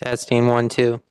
Testing 1, 2.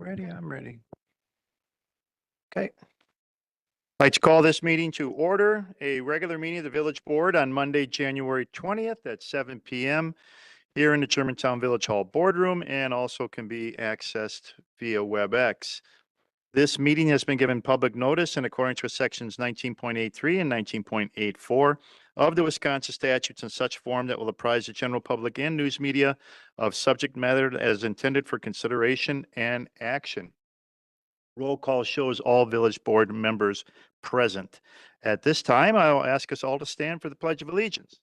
Ready? I'm ready. Okay. I'd like to call this meeting to order, a regular meeting of the Village Board on Monday, January 20th at 7 p.m. here in the Germantown Village Hall Boardroom, and also can be accessed via WebEx. This meeting has been given public notice in accordance with sections 19.83 and 19.84 of the Wisconsin statutes in such form that will apprise the general public and news media of subject matter as intended for consideration and action. Roll call shows all village board members present. At this time, I will ask us all to stand for the Pledge of Allegiance.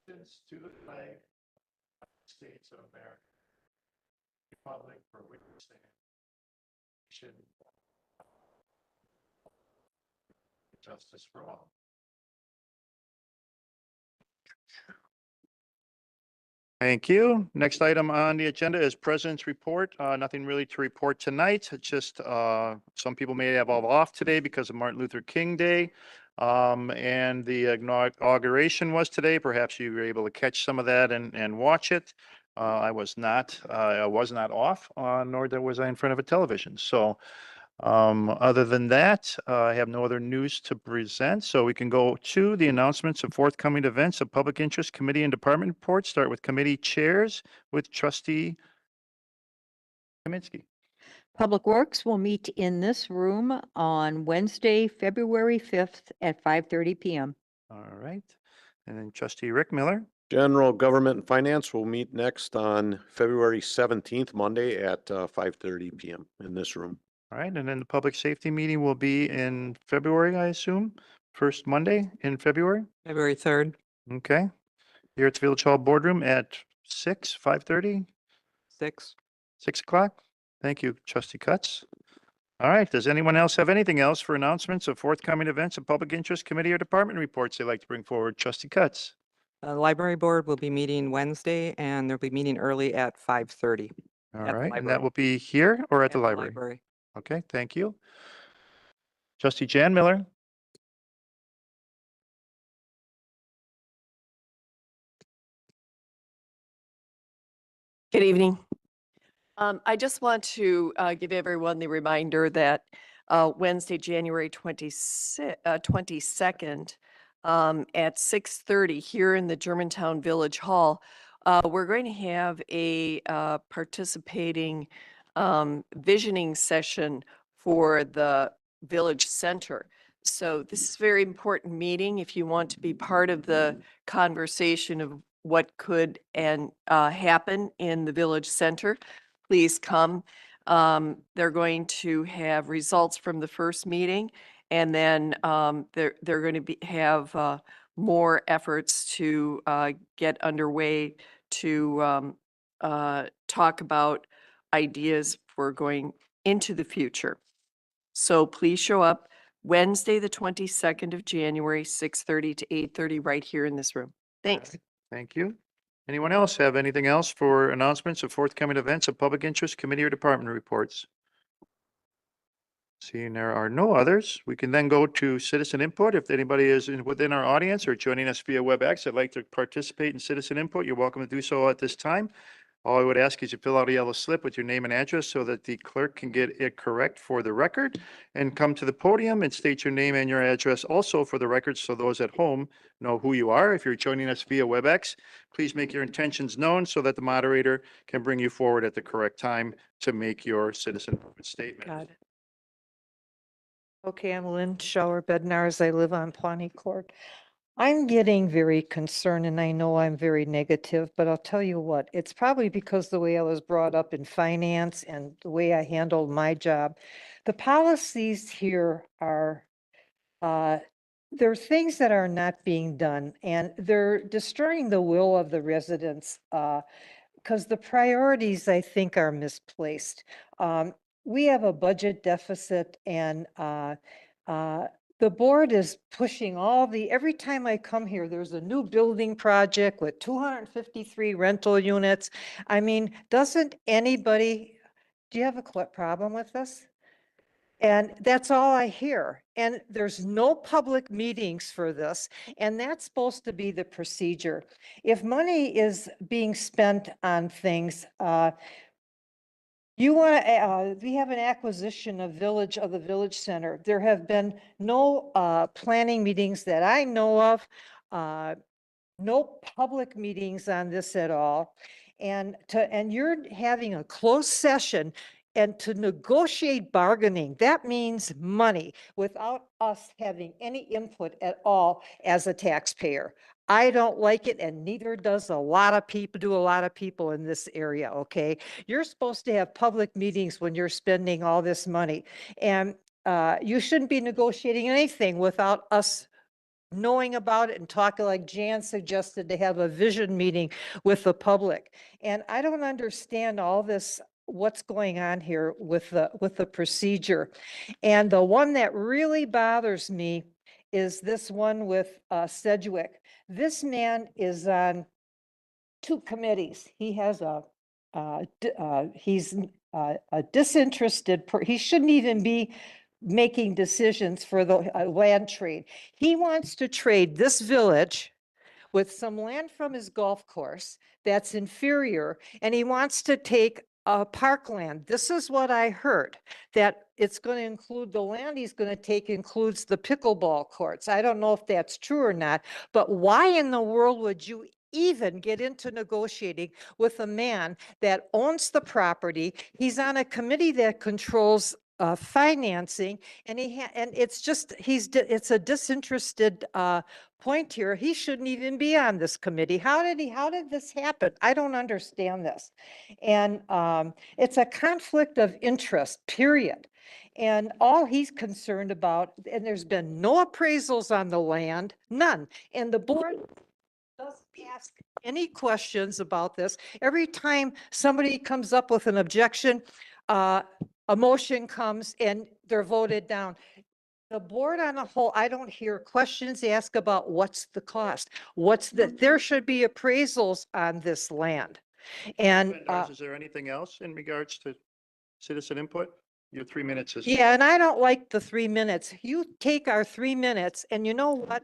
To the flag of the States of America, republic for which it stands, justice for all. Thank you. Next item on the agenda is President's Report. Nothing really to report tonight. It's just some people may have off today because of Martin Luther King Day. And the inauguration was today. Perhaps you were able to catch some of that and watch it. I was not off, nor was I in front of a television. So other than that, I have no other news to present, so we can go to the announcements of forthcoming events of public interest committee and department reports. Start with committee chairs with Trustee Kaminsky. Public Works will meet in this room on Wednesday, February 5th at 5:30 p.m. All right. And then Trustee Rick Miller. General Government and Finance will meet next on February 17th, Monday at 5:30 p.m. in this room. All right. And then the public safety meeting will be in February, I assume, first Monday in February. February 3rd. Okay. Here at the Village Hall Boardroom at 5:30? 6 o'clock. Thank you, Trustee Cutts. All right. Does anyone else have anything else for announcements of forthcoming events of public interest committee or department reports they'd like to bring forward? Trustee Cutts. The library board will be meeting Wednesday and they'll be meeting early at 5:30. All At the right. And library. that will be here or at the At library? Okay. Thank you. Trustee Jan Miller. Good evening. I just want to give everyone the reminder that Wednesday, January 22nd at 6:30 here in the Germantown Village Hall, we're going to have a participating visioning session for the Village Center. So this is a very important meeting if you want to be part of the conversation of what could and happen in the Village Center. Please come. They're going to have results from the first meeting, and then they're going to have more efforts to get underway to talk about ideas for going into the future. So please show up Wednesday, the 22nd of January, 6:30 to 8:30, right here in this room. Thanks. Thank you. Anyone else have anything else for announcements of forthcoming events of public interest committee or department reports? Seeing there are no others, we can then go to citizen input. If anybody is within our audience or joining us via WebEx, I'd like to participate in citizen input. You're welcome to do so at this time. All I would ask is you fill out a yellow slip with your name and address so that the clerk can get it correct for the record, and come to the podium and state your name and your address also for the record so those at home know who you are. If you're joining us via WebEx, please make your intentions known so that the moderator can bring you forward at the correct time to make your citizen statement. Got it. Okay, I'm Lynn Schauer Bednarz. I live on Pawnee Court. I'm getting very concerned, and I know I'm very negative, but I'll tell you what, it's probably because the way I was brought up in finance and the way I handled my job. The policies here are, there are things that are not being done, and they're destroying the will of the residents because the priorities, I think, are misplaced. We have a budget deficit, and the board is pushing every time I come here, there's a new building project with 253 rental units. I mean, do you have a problem with this? And that's all I hear. And there's no public meetings for this. And that's supposed to be the procedure. If money is being spent on things, you want to, we have an acquisition of the village center. There have been no planning meetings that I know of. No public meetings on this at all. And you're having a closed session and to negotiate bargaining, that means money without us having any input at all as a taxpayer. I don't like it and neither does a lot of people in this area, okay? You're supposed to have public meetings when you're spending all this money. And you shouldn't be negotiating anything without us knowing about it and talking like Jan suggested to have a vision meeting with the public. And I don't understand all this, what's going on here with the procedure. And the one that really bothers me is this one with Sedgwick. This man is on 2 committees. He has he's a disinterested, he shouldn't even be making decisions for the land trade. He wants to trade this village with some land from his golf course that's inferior, and he wants to take parkland. This is what I heard, that it's going to include the land he's going to take includes the pickleball courts. I don't know if that's true or not, but why in the world would you even get into negotiating with a man that owns the property? He's on a committee that controls financing, and and it's just, it's a disinterested point here. He shouldn't even be on this committee. How did this happen? I don't understand this. And it's a conflict of interest, period. And all he's concerned about, and there's been no appraisals on the land, none. And the board doesn't ask any questions about this. Every time somebody comes up with an objection, a motion comes and they're voted down. The board on a whole, I don't hear questions asked about what's the cost. There should be appraisals on this land. And Is there anything else in regards to citizen input? Your 3 minutes is. yeah, and I don't like the 3 minutes. You take our 3 minutes and you know what?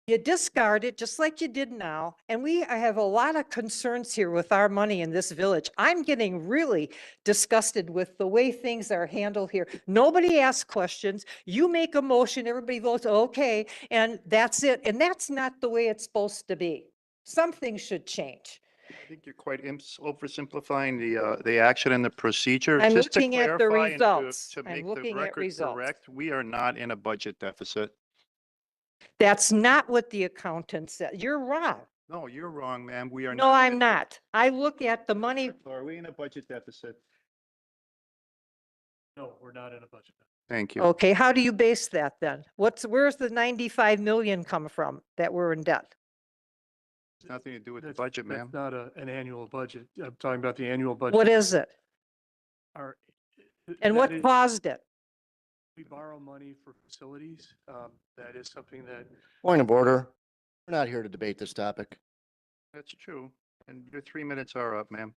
You discard it just like you did now. And I have a lot of concerns here with our money in this village. I'm getting really disgusted with the way things are handled here. Nobody asks questions. You make a motion, everybody votes okay, and that's it. And that's not the way it's supposed to be. Something should change. I think you're quite oversimplifying the action and the procedure. I'm Just to looking at the clarify and to- results. To I'm make the looking at record results. correct, we are not in a budget deficit. That's not what the accountant said. You're wrong. No, you're wrong, ma'am. We are. No, I'm not. I look at the money. Are we in a budget deficit? No, we're not in a budget. Thank you. Okay, how do you base that then? Where's the 95 million come from that we're in debt? It's nothing to do with the That's- budget, ma'am. That's not an annual budget. I'm talking about the annual budget. What is it? Our- And that what is- caused it? We borrow money for facilities. That is something that Point of order. We're not here to debate this topic. That's true. And your 3 minutes are up, ma'am.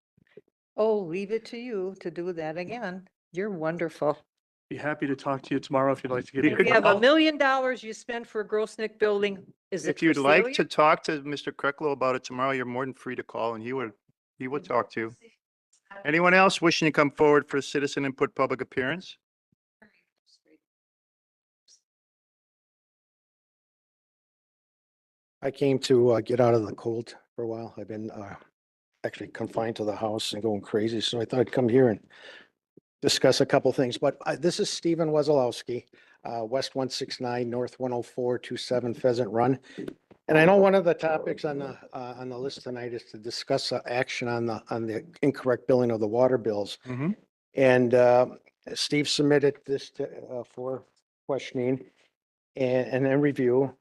Oh, leave it to you to do that again. You're wonderful. be happy to talk to you tomorrow if you'd like to give You me If a you could have call. $1 million you spend for a Grossnick building, is it If you'd for like failure? to talk to Mr. Krecklow about it tomorrow, you're more than free to call and he would talk to you. Anyone else wishing to come forward for citizen input public appearance? I came to get out of the cold for a while. I've been actually confined to the house and going crazy, so I thought I'd come here and discuss a couple things. But this is Stephen Wazalowski, West 169, North 10427 Pheasant Run. And I know one of the topics on the list tonight is to discuss action on the incorrect billing of the water bills. Mhm. And Steve submitted this for questioning and then review.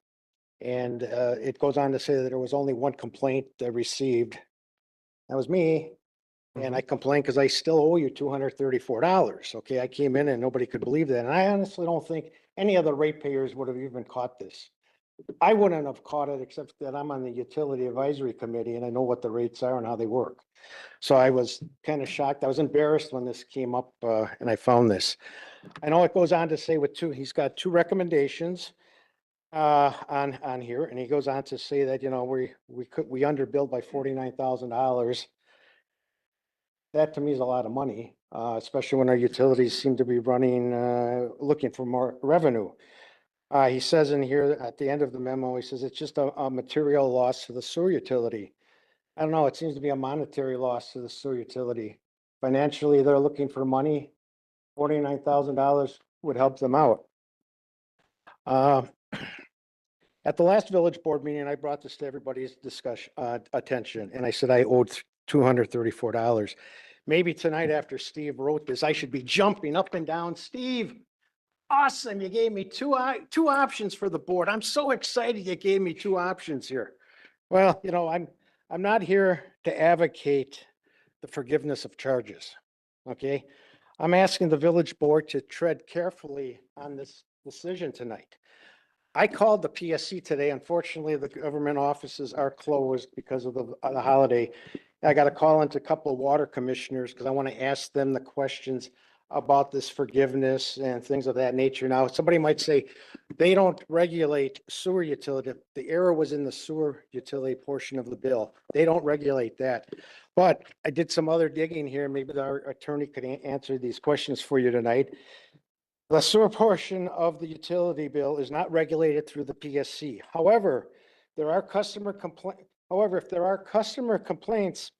And it goes on to say that there was only one complaint received. That was me. And I complained because I still owe you $234. Okay, I came in and nobody could believe that. And I honestly don't think any of the ratepayers would have even caught this. I wouldn't have caught it except that I'm on the utility advisory committee and I know what the rates are and how they work. So I was kind of shocked. I was embarrassed when this came up and I found this. I know it goes on to say he's got two recommendations on here, and he goes on to say that, we underbilled by $49,000. That to me is a lot of money, especially when our utilities seem to be looking for more revenue. He says in here at the end of the memo, he says it's just a material loss to the sewer utility. I don't know, it seems to be a monetary loss to the sewer utility. Financially, they're looking for money. $49,000 would help them out. At the last village board meeting, I brought this to everybody's attention, and I said I owed $234. Maybe tonight after Steve wrote this, I should be jumping up and down. Steve, awesome, you gave me two options for the board. I'm so excited you gave me two options here. Well, I'm not here to advocate the forgiveness of charges, okay? I'm asking the village board to tread carefully on this decision tonight. I called the PSC today. Unfortunately, the government offices are closed because of the holiday. I got to call into a couple of water commissioners because I want to ask them the questions about this forgiveness and things of that nature. Now, somebody might say they don't regulate sewer utility. The error was in the sewer utility portion of the bill. They don't regulate that. But I did some other digging here. Maybe our attorney could answer these questions for you tonight. The sewer portion of the utility bill is not regulated through the PSC. However, if there are customer complaints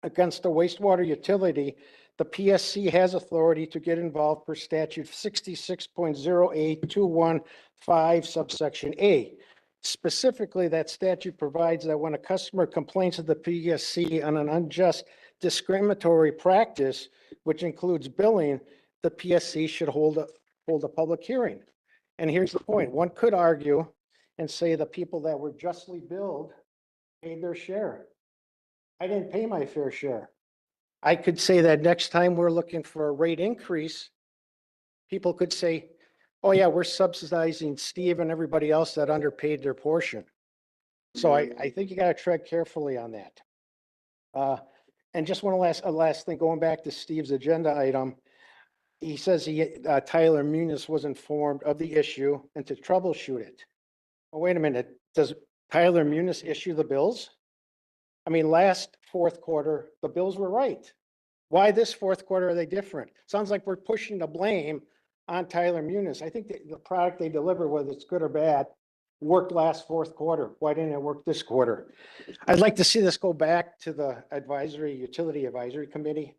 against the wastewater utility, the PSC has authority to get involved per statute 66.08215 subsection A. Specifically, that statute provides that when a customer complains to the PSC on an unjust discriminatory practice, which includes billing, the PSC should hold a public hearing. And here's the point. One could argue and say the people that were justly billed paid their share. I didn't pay my fair share. I could say that next time we're looking for a rate increase, people could say, oh yeah, we're subsidizing Steve and everybody else that underpaid their portion. So I think you got to tread carefully on that. And just a last thing, going back to Steve's agenda item, he says Tyler Munis was informed of the issue and to troubleshoot it. Oh, wait a minute, does Tyler Munis issue the bills? I mean, last fourth quarter, the bills were right. Why this fourth quarter are they different? Sounds like we're pushing the blame on Tyler Munis. I think the product they deliver, whether it's good or bad, worked last fourth quarter. Why didn't it work this quarter? I'd like to see this go back to the utility advisory committee,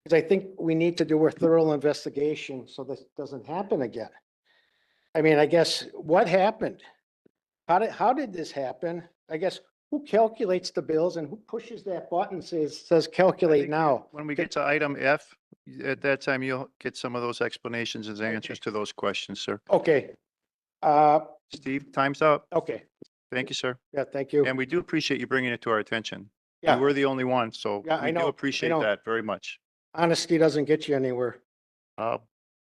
because I think we need to do a thorough investigation so this doesn't happen again. I mean, I guess what happened? How did this happen? I guess who calculates the bills and who pushes that button says calculate now? When we get to item F, at that time, you'll get some of those explanations and answers to those questions, sir. Okay. Steve, time's up. Okay. Thank you, sir. Yeah, thank you. And we do appreciate you bringing it to our attention. Yeah. You were the only one, so Yeah, I we do know, I appreciate know. that very much. Honesty doesn't get you anywhere.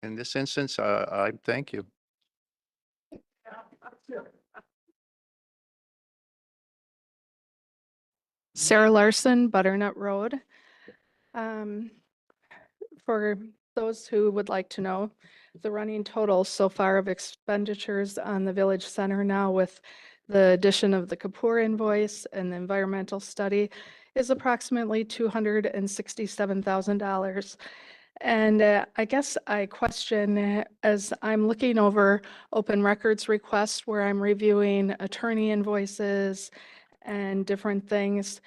In this instance, I thank you. Sarah Larson, Butternut Road. For those who would like to know, the running total so far of expenditures on the village center now with the addition of the Kapoor invoice and the environmental study is approximately $267,000. And I guess I question, as I'm looking over open records requests where I'm reviewing attorney invoices and different things,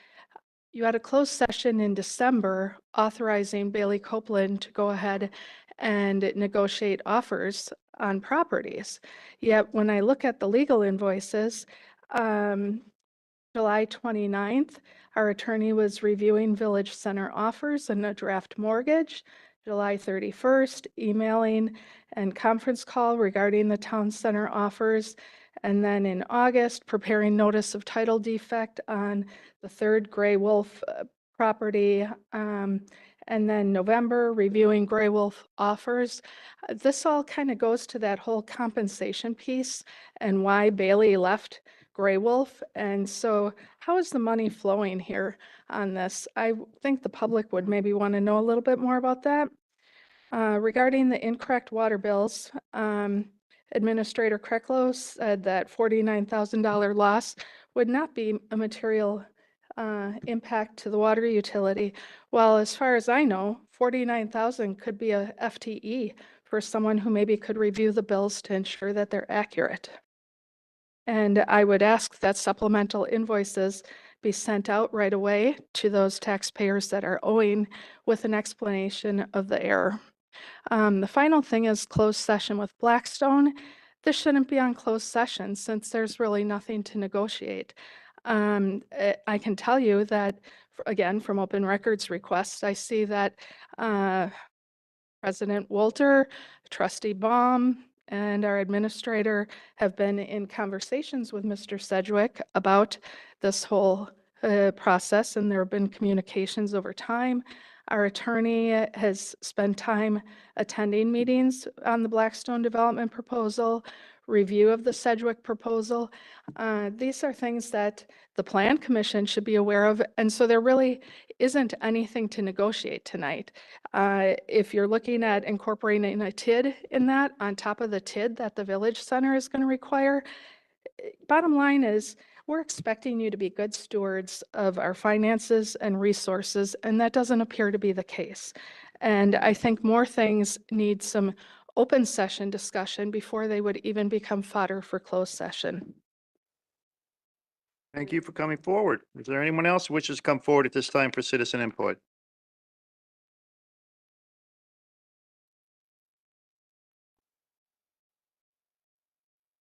you had a closed session in December authorizing Bailey Copeland to go ahead and negotiate offers on properties. Yet when I look at the legal invoices, July 29th, our attorney was reviewing Village Center offers and a draft mortgage. July 31st, emailing and conference call regarding the town center offers. And then in August, preparing notice of title defect on the third Gray Wolf property. And then November, reviewing Gray Wolf offers. This all kind of goes to that whole compensation piece and why Bailey left Gray Wolf. And so how is the money flowing here on this? I think the public would maybe want to know a little bit more about that. Regarding the incorrect water bills, Administrator Kreklo said that $49,000 loss would not be a material impact to the water utility. Well, as far as I know, 49,000 could be a FTE for someone who maybe could review the bills to ensure that they're accurate. And I would ask that supplemental invoices be sent out right away to those taxpayers that are owing with an explanation of the error. The final thing is closed session with Blackstone. This shouldn't be on closed session since there's really nothing to negotiate. I can tell you that, again, from open records requests, I see that President Walter, Trustee Baum, and our administrator have been in conversations with Mr. Sedgwick about this whole process, and there have been communications over time. Our attorney has spent time attending meetings on the Blackstone development proposal, review of the Sedgwick proposal. These are things that the Plan Commission should be aware of, and so there really isn't anything to negotiate tonight. If you're looking at incorporating a TID in that, on top of the TID that the Village Center is going to require, bottom line is we're expecting you to be good stewards of our finances and resources, and that doesn't appear to be the case. And I think more things need some open session discussion before they would even become fodder for closed session. Thank you for coming forward. Is there anyone else who wishes to come forward at this time for citizen input?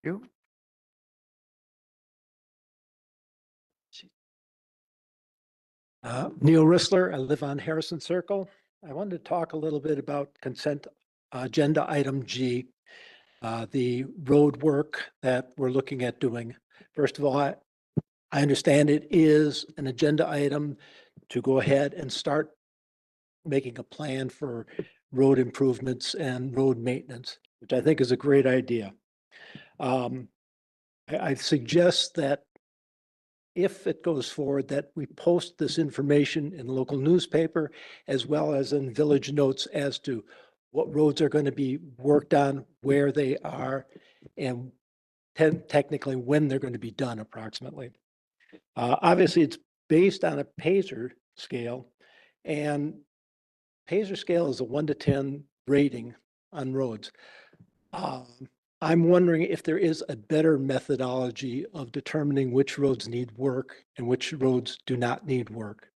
You? Neil Rissler, I live on Harrison Circle. I wanted to talk a little bit about consent agenda item G, the road work that we're looking at doing. First of all, I understand it is an agenda item to go ahead and start making a plan for road improvements and road maintenance, which I think is a great idea. I suggest that if it goes forward, that we post this information in the local newspaper as well as in village notes as to what roads are going to be worked on, where they are, and technically when they're going to be done approximately. Obviously, it's based on a Paiser scale, and Paiser scale is a 1 to 10 rating on roads. I'm wondering if there is a better methodology of determining which roads need work and which roads do not need work.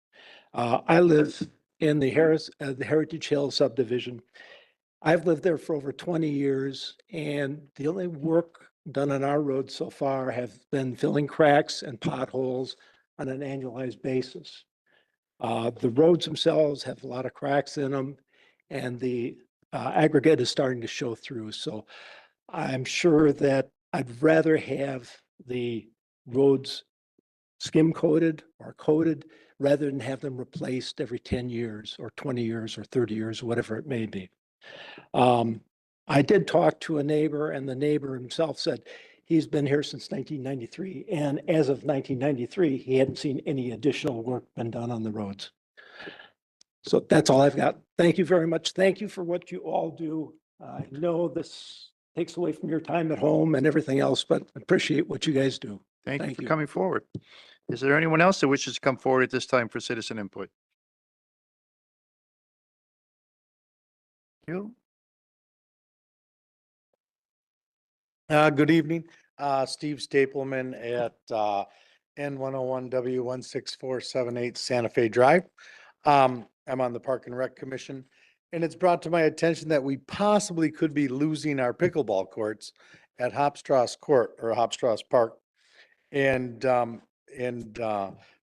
I live in the Heritage Hill subdivision. I've lived there for over 20 years, and the only work done on our roads so far have been filling cracks and potholes on an annualized basis. The roads themselves have a lot of cracks in them, and the aggregate is starting to show through. So I'm sure that I'd rather have the roads skim coated or coated rather than have them replaced every 10 years or 20 years or 30 years, whatever it may be. I did talk to a neighbor, and the neighbor himself said he's been here since 1993. And as of 1993, he hadn't seen any additional work been done on the roads. So that's all I've got. Thank you very much. Thank you for what you all do. I know this takes away from your time at home and everything else, but I appreciate what you guys do. Thank you Thank for you. coming forward. Is there anyone else that wishes to come forward at this time for citizen input? You? Good evening, Steve Stapleman at N101W16478 Santa Fe Drive. I'm on the Park and Rec Commission, and it's brought to my attention that we possibly could be losing our pickleball courts at Hopstrass Court or Hopstrass Park, and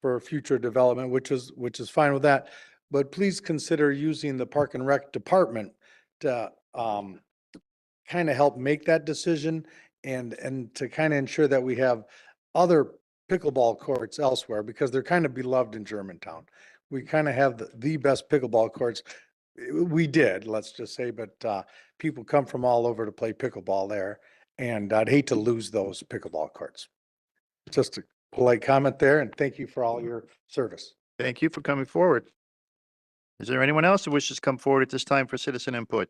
for future development, which is fine with that. But please consider using the Park and Rec Department to kind of help make that decision and to kind of ensure that we have other pickleball courts elsewhere, because they're kind of beloved in Germantown. We kind of have the best pickleball courts. We did, let's just say, but people come from all over to play pickleball there, and I'd hate to lose those pickleball courts. Just a polite comment there, and thank you for all your service. Thank you for coming forward. Is there anyone else who wishes to come forward at this time for citizen input?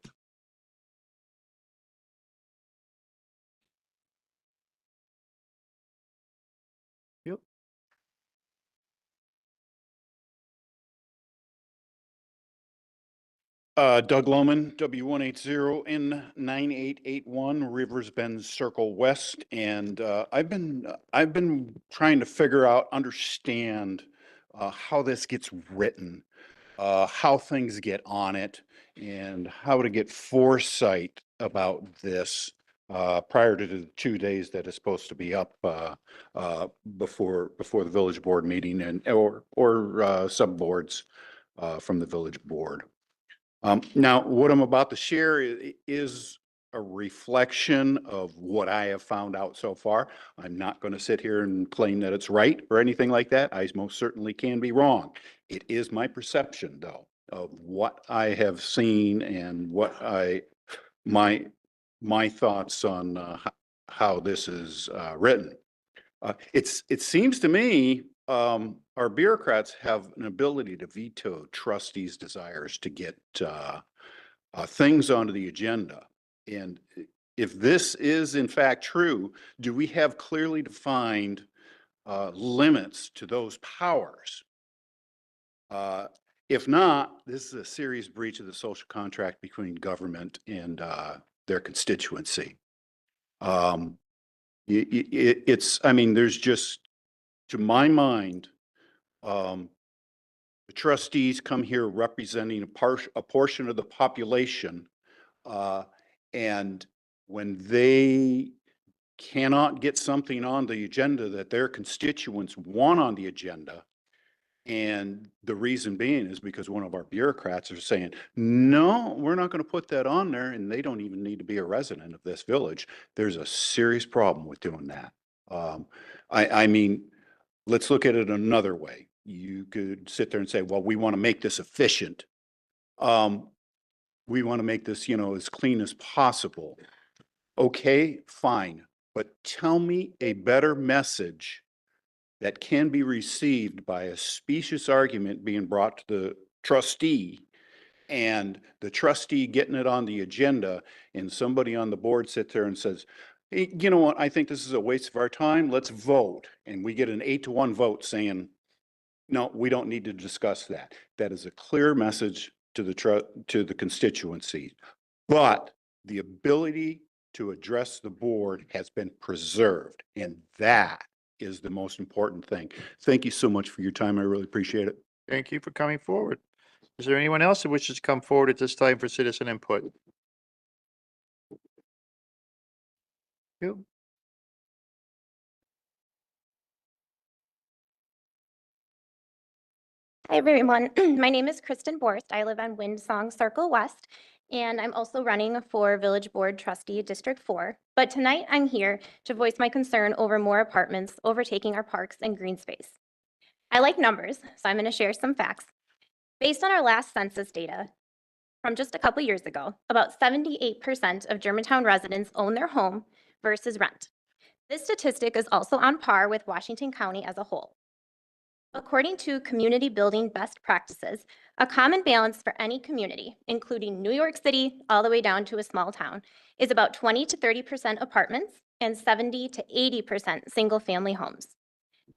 Yep. Doug Loman, W180N9881, Rivers Bend Circle West. And I've been trying to figure out, understand how this gets written, how things get on it, and how to get foresight about this prior to the 2 days that is supposed to be up before the village board meeting and or sub boards from the village board. Now, what I'm about to share is a reflection of what I have found out so far. I'm not going to sit here and claim that it's right or anything like that. I most certainly can be wrong. It is my perception, though, of what I have seen and what my thoughts on how this is written. It seems to me our bureaucrats have an ability to veto trustees' desires to get things onto the agenda. And if this is in fact true, do we have clearly defined limits to those powers? If not, this is a serious breach of the social contract between government and their constituency. I mean, there's just, to my mind, the trustees come here representing a portion of the population, and when they cannot get something on the agenda that their constituents want on the agenda, and the reason being is because one of our bureaucrats are saying, no, we're not going to put that on there, and they don't even need to be a resident of this village. There's a serious problem with doing that. I mean, let's look at it another way. You could sit there and say, well, we want to make this efficient. We want to make this, as clean as possible. Okay, fine. But tell me a better message that can be received by a specious argument being brought to the trustee, and the trustee getting it on the agenda, and somebody on the board sits there and says, hey, you know what, I think this is a waste of our time. Let's vote. And we get an 8-1 vote saying, no, we don't need to discuss that. That is a clear message to the constituency. But the ability to address the board has been preserved, and that is the most important thing. Thank you so much for your time. I really appreciate it. Thank you for coming forward. Is there anyone else who wishes to come forward at this time for citizen input? You. Hi, everyone. My name is Kristen Borst. I live on Windsong Circle West, and I'm also running for Village Board Trustee District 4. But tonight I'm here to voice my concern over more apartments overtaking our parks and green space. I like numbers, so I'm going to share some facts. Based on our last census data from just a couple years ago, about 78% of Germantown residents own their home versus rent. This statistic is also on par with Washington County as a whole. According to community building best practices, a common balance for any community, including New York City all the way down to a small town, is about 20 to 30% apartments and 70 to 80% single-family homes.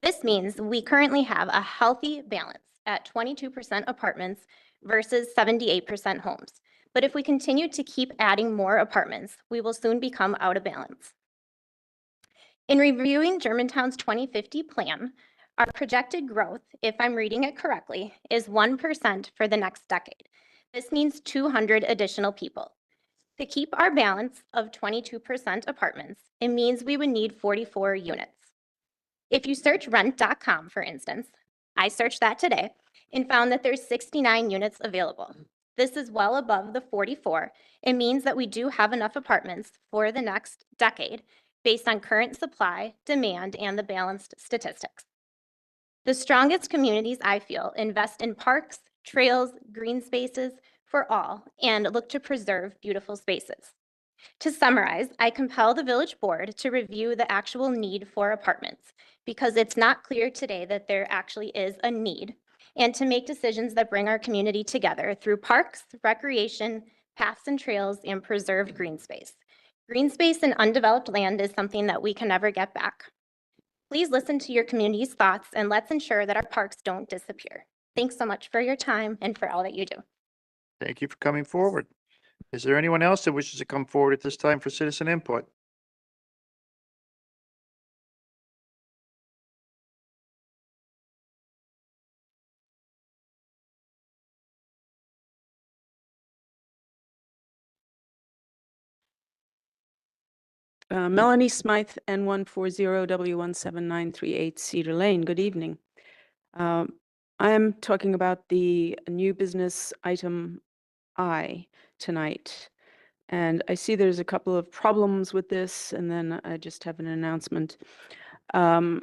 This means we currently have a healthy balance at 22% apartments versus 78% homes. But if we continue to keep adding more apartments, we will soon become out of balance. In reviewing Germantown's 2050 plan, our projected growth, if I'm reading it correctly, is 1% for the next decade. This means 200 additional people. To keep our balance of 22% apartments, it means we would need 44 units. If you search rent.com, for instance, I searched that today and found that there's 69 units available. This is well above the 44. It means that we do have enough apartments for the next decade based on current supply, demand, and the balanced statistics. The strongest communities, I feel, invest in parks, trails, green spaces for all, and look to preserve beautiful spaces. To summarize, I compel the village board to review the actual need for apartments because it's not clear today that there actually is a need. and to make decisions that bring our community together through parks, recreation, paths and trails, and preserved green space. Green space and undeveloped land is something that we can never get back. Please listen to your community's thoughts and let's ensure that our parks don't disappear. Thanks so much for your time and for all that you do. Thank you for coming forward. Is there anyone else that wishes to come forward at this time for citizen input? Melanie Smythe, N140W17938 Cedar Lane. Good evening. I am talking about the new business item I tonight. And I see there's a couple of problems with this, and then I just have an announcement. I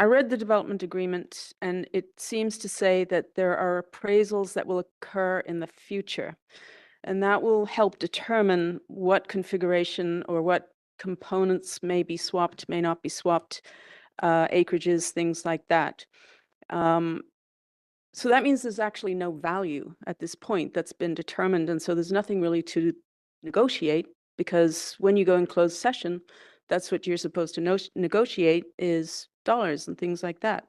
read the development agreement, and it seems to say that there are appraisals that will occur in the future. And that will help determine what configuration or what components may be swapped, may not be swapped, acreages, things like that. So that means there's actually no value at this point that's been determined. And so there's nothing really to negotiate, because when you go in closed session, that's what you're supposed to negotiate is dollars and things like that.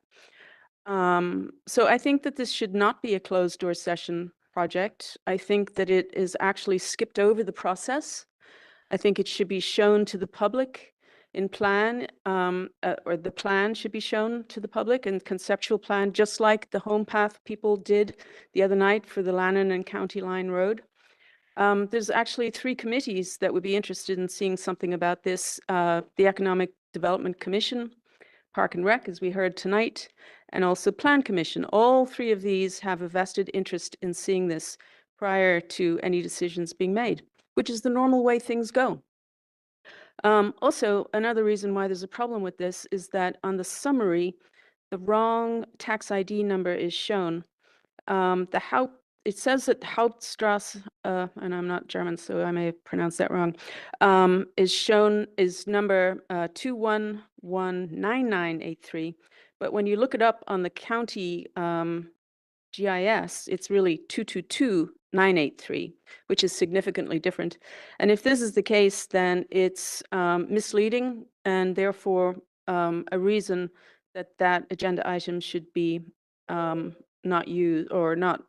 So I think that this should not be a closed door session project. I think that it is actually skipped over the process. I think it should be shown to the public in plan, or the plan should be shown to the public and conceptual plan, just like the home path people did the other night for the Lannon and County Line Road. There's actually 3 committees that would be interested in seeing something about this. The Economic Development Commission, Park and Rec, as we heard tonight, and also Plan Commission. All 3 of these have a vested interest in seeing this prior to any decisions being made, which is the normal way things go. Also, another reason why there's a problem with this is that on the summary, the wrong tax ID number is shown. It says that Hauptstrasse, and I'm not German, so I may pronounce that wrong, is number 2119983. But when you look it up on the county GIS, it's really 222983, which is significantly different. And if this is the case, then it's misleading, and therefore a reason that that agenda item should be not used or not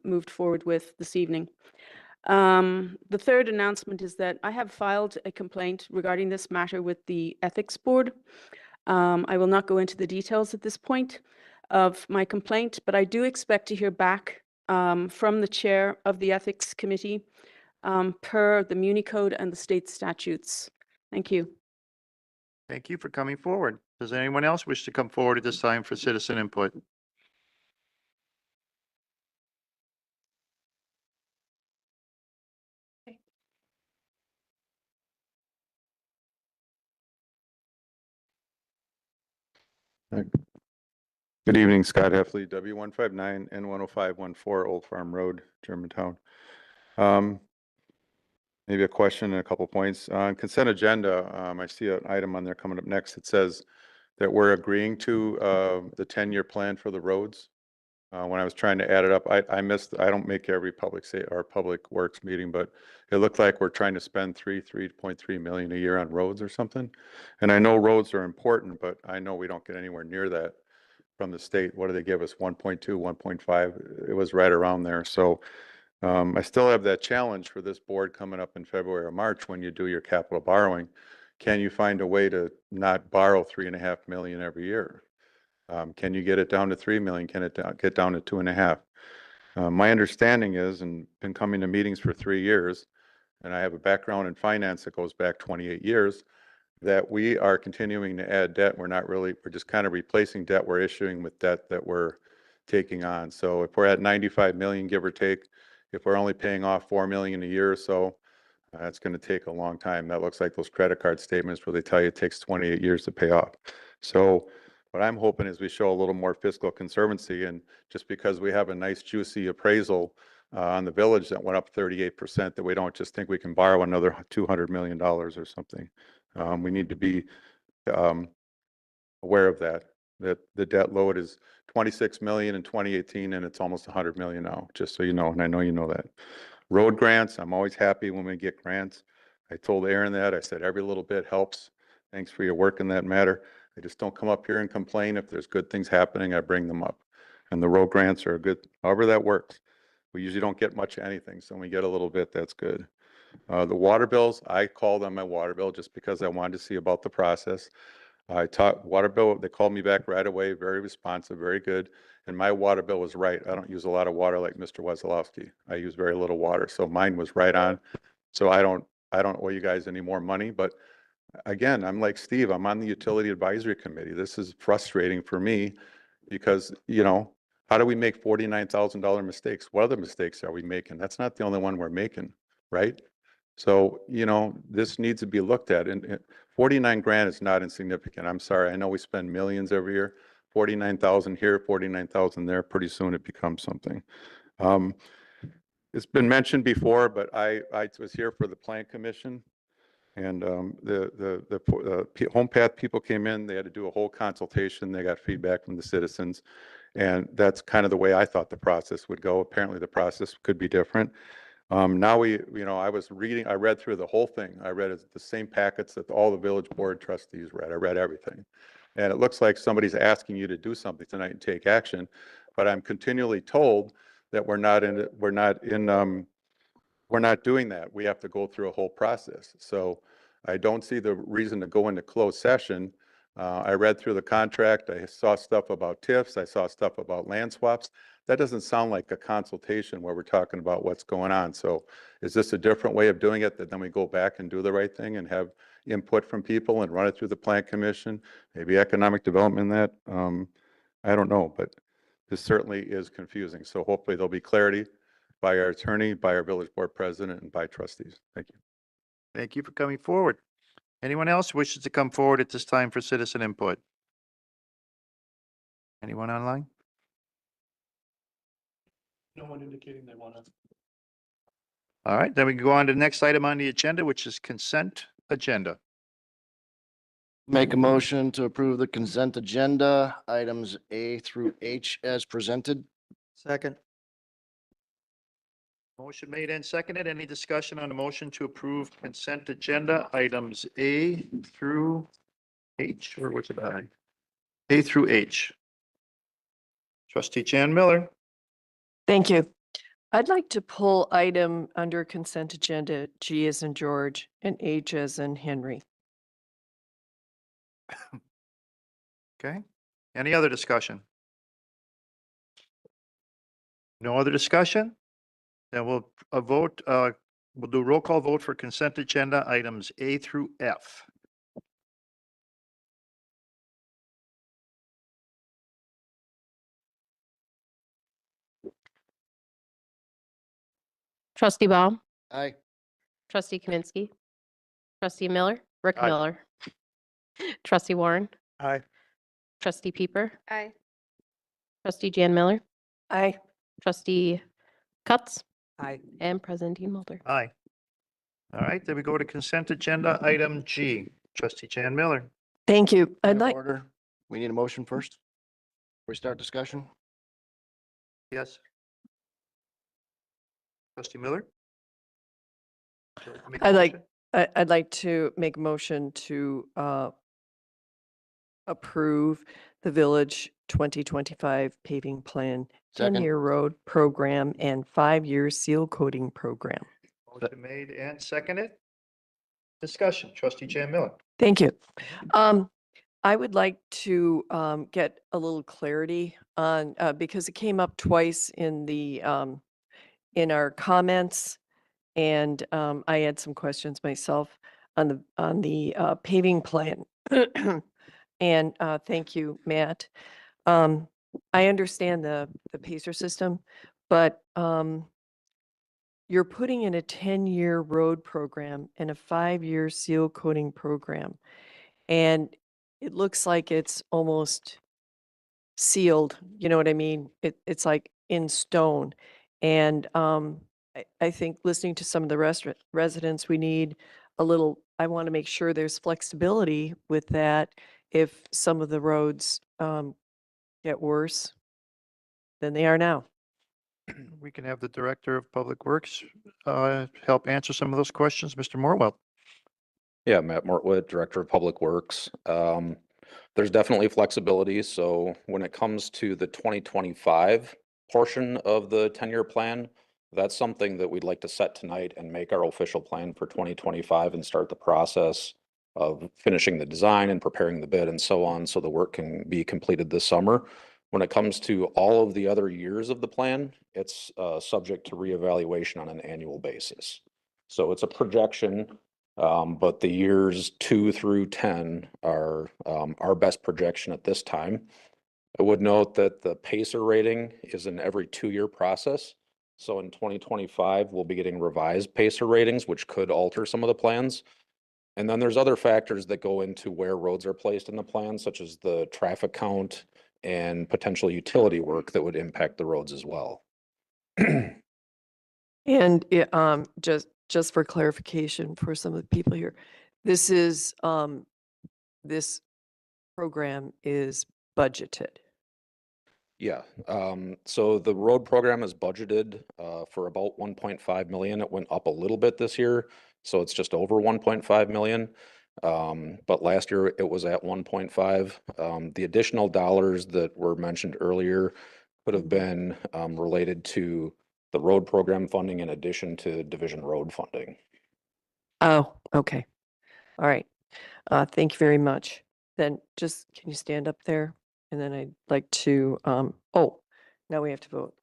moved forward with this evening. The third announcement is that I have filed a complaint regarding this matter with the Ethics Board. I will not go into the details at this point of my complaint, but I do expect to hear back from the chair of the Ethics Committee per the Muni Code and the state statutes. Thank you. Thank you for coming forward. Does anyone else wish to come forward at this time for citizen input? Good evening, Scott Heffley, W159 N10514 Old Farm Road, Germantown. Maybe a question and a couple points. On consent agenda, I see an item on there coming up next. It says that we're agreeing to the 10-year plan for the roads. When I was trying to add it up, I missed, I don't make every public works meeting, but it looked like we're trying to spend 3.3 million a year on roads or something. And I know roads are important, but I know we don't get anywhere near that from the state. What do they give us? 1.2, 1.5? It was right around there. So I still have that challenge for this board coming up in February or March when you do your capital borrowing. Can you find a way to not borrow 3.5 million every year? Can you get it down to 3 million? Can it get down to 2.5? My understanding is, and been coming to meetings for 3 years, and I have a background in finance that goes back 28 years, that we are continuing to add debt. We're just kind of replacing debt we're issuing with debt that we're taking on. So if we're at 95 million, give or take, if we're only paying off 4 million a year or so, that's going to take a long time. That looks like those credit card statements where they tell you it takes 28 years to pay off. So what I'm hoping is we show a little more fiscal conservancy, and just because we have a nice juicy appraisal on the village that went up 38%, that we don't just think we can borrow another $200 million or something. We need to be aware of that. that the debt load is 26 million in 2018 and it's almost 100 million now, just so you know, and I know you know that. Road grants, I'm always happy when we get grants. I told Aaron that, I said every little bit helps. Thanks for your work in that matter. I just don't come up here and complain. If there's good things happening, I bring them up. And the road grants are good, however that works. We usually don't get much of anything, so when we get a little bit, that's good. The water bills, I called on my water bill just because I wanted to see about the process. I taught water bill, they called me back right away, very responsive, very good. And my water bill was right. I don't use a lot of water like Mr. Wesolowski. I use very little water, so mine was right on. So I don't owe you guys any more money, but again, I'm like Steve, I'm on the Utility Advisory Committee. This is frustrating for me because, you know, how do we make $49,000 mistakes? What other mistakes are we making? That's not the only one we're making, right? So, you know, this needs to be looked at, and 49 grand is not insignificant. I'm sorry, I know we spend millions every year. 49,000 here, 49,000 there, pretty soon it becomes something. It's been mentioned before, but I was here for the Plan Commission. And the Home Path people came in, they had to do a whole consultation, they got feedback from the citizens. And that's kind of the way I thought the process would go. Apparently the process could be different. Now I read through the whole thing. I read the same packets that all the village board trustees read. I read everything. And it looks like somebody's asking you to do something tonight and take action. But I'm continually told that we're not doing that. We have to go through a whole process. So I don't see the reason to go into closed session. I read through the contract. I saw stuff about TIFs. I saw stuff about land swaps. That doesn't sound like a consultation where we're talking about what's going on. So is this a different way of doing it, that then we go back and do the right thing and have input from people and run it through the Plan Commission, maybe economic development, that I don't know, but this certainly is confusing. So hopefully there'll be clarity by our attorney, by our village board president, and by trustees. Thank you. Thank you for coming forward. Anyone else wishes to come forward at this time for citizen input? Anyone online? No one indicating they want to. All right, then we can go on to the next item on the agenda, which is consent agenda. Make a motion to approve the consent agenda, items A through H as presented. Second. Motion made and seconded. Any discussion on the motion to approve consent agenda items A through H, or what's it I? A through H. Trustee Jan Miller. Thank you. I'd like to pull item under consent agenda G as in George and H as in Henry. Okay. Any other discussion? No other discussion? Then we'll do a roll call vote for consent agenda items A through F. Trustee Baum, Aye. trustee Kaminsky, trustee Miller, Rick Aye. Miller, trustee Warren, Aye. trustee Pieper, Aye. trustee Jan Miller, Aye. trustee Cutts, Aye. and President Dean Mulder. Aye. All right, then we go to consent agenda item G. Trustee Jan Miller. Thank you. Point I'd of like, order. We need a motion first. Before we start discussion. Yes. Trustee Miller? Make a I'd like, motion? I'd like to make a motion to approve the Village 2025 paving plan, Second. 10-year road program, and 5-year seal coating program. Motion made and seconded. Discussion. Trustee Jan Miller. Thank you. I would like to get a little clarity on, because it came up twice in the, in our comments, and I had some questions myself on the paving plan. And thank you, Matt. I understand the PACER system, but you're putting in a 10-year road program and a 5-year seal coating program. And it looks like it's almost sealed, you know what I mean? It's like in stone. And I think listening to some of the residents, we need a little, I want to make sure there's flexibility with that if some of the roads get worse than they are now. We can have the Director of Public Works help answer some of those questions. Mr. Morwell. Yeah, Matt Mortwood, Director of Public Works. There's definitely flexibility. So when it comes to the 2025 portion of the 10-year plan, that's something that we'd like to set tonight and make our official plan for 2025 and start the process of finishing the design and preparing the bid and so on, so the work can be completed this summer. When it comes to all of the other years of the plan, it's subject to reevaluation on an annual basis. So it's a projection. But the years 2 through 10 are our best projection at this time. I would note that the PACER rating is an every 2-year process. So in 2025, we'll be getting revised PACER ratings, which could alter some of the plans. And then there's other factors that go into where roads are placed in the plan, such as the traffic count and potential utility work that would impact the roads as well. And just for clarification for some of the people here, this is this program is budgeted. Yeah, so the road program is budgeted for about 1.5 million. It went up a little bit this year, so it's just over 1.5 million. But last year it was at 1.5. The additional dollars that were mentioned earlier could have been related to the road program funding in addition to division road funding. Oh, okay. All right. Thank you very much. Then just, can you stand up there? And then I'd like to, oh, now we have to vote.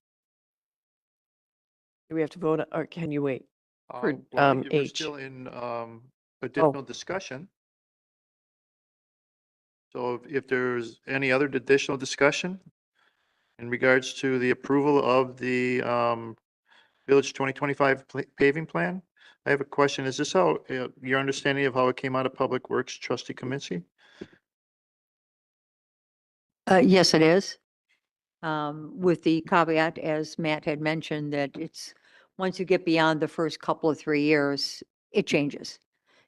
Do we have to vote or can you wait? For, Well, you're H. still in additional discussion. So if there's any other additional discussion in regards to the approval of the Village 2025 paving plan, I have a question. Is this how your understanding of how it came out of Public Works, Trustee Kaminsky? Yes, it is. With the caveat, as Matt had mentioned, that it's, once you get beyond the first couple of 3 years, it changes.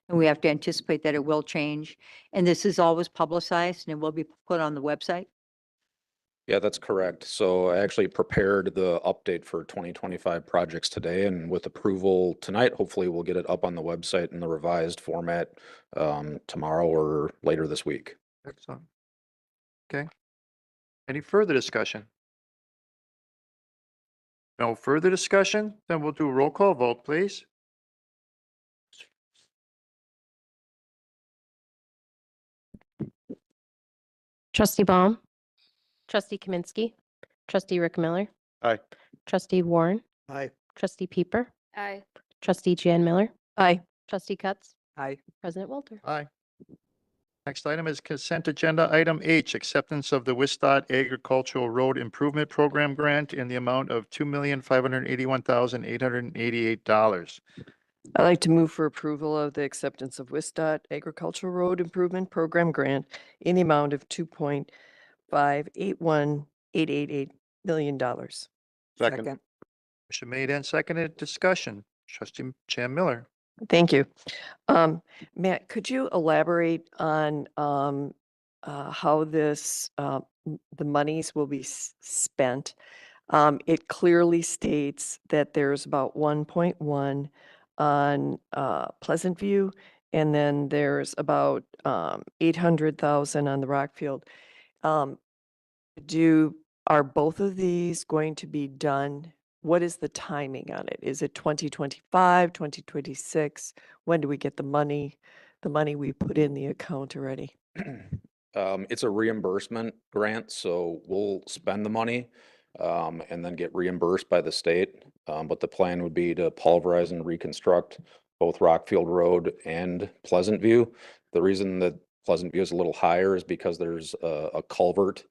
And we have to anticipate that it will change. And this is always publicized and it will be put on the website. Yeah, that's correct. So I actually prepared the update for 2025 projects today, and with approval tonight, hopefully we'll get it up on the website in the revised format tomorrow or later this week. Excellent. Okay. Any further discussion? No further discussion? Then we'll do a roll call vote, please. Trustee Baum, Trustee Kaminsky, Trustee Rick Miller, Aye. Trustee Warren, Aye. Trustee Pieper, Aye. Trustee Jan Miller, Aye. Trustee Cutts, Aye. President Walter. Aye. Next item is consent agenda item H, acceptance of the Wistot Agricultural Road Improvement Program grant in the amount of $2,581,888. I'd like to move for approval of the acceptance of Wistot Agricultural Road Improvement Program grant in the amount of $2,581,888 million. Second. Motion made and seconded. Discussion. Trustee Jan Miller. Thank you. Matt, could you elaborate on how this, the monies will be spent? It clearly states that there's about 1.1 on Pleasant View, and then there's about 800,000 on the Rockfield. Are both of these going to be done? What is the timing on it? Is it 2025, 2026? When do we get the money we put in the account already? It's a reimbursement grant, so we'll spend the money and then get reimbursed by the state. But the plan would be to pulverize and reconstruct both Rockfield Road and Pleasant View. The reason that Pleasant View is a little higher is because there's a culvert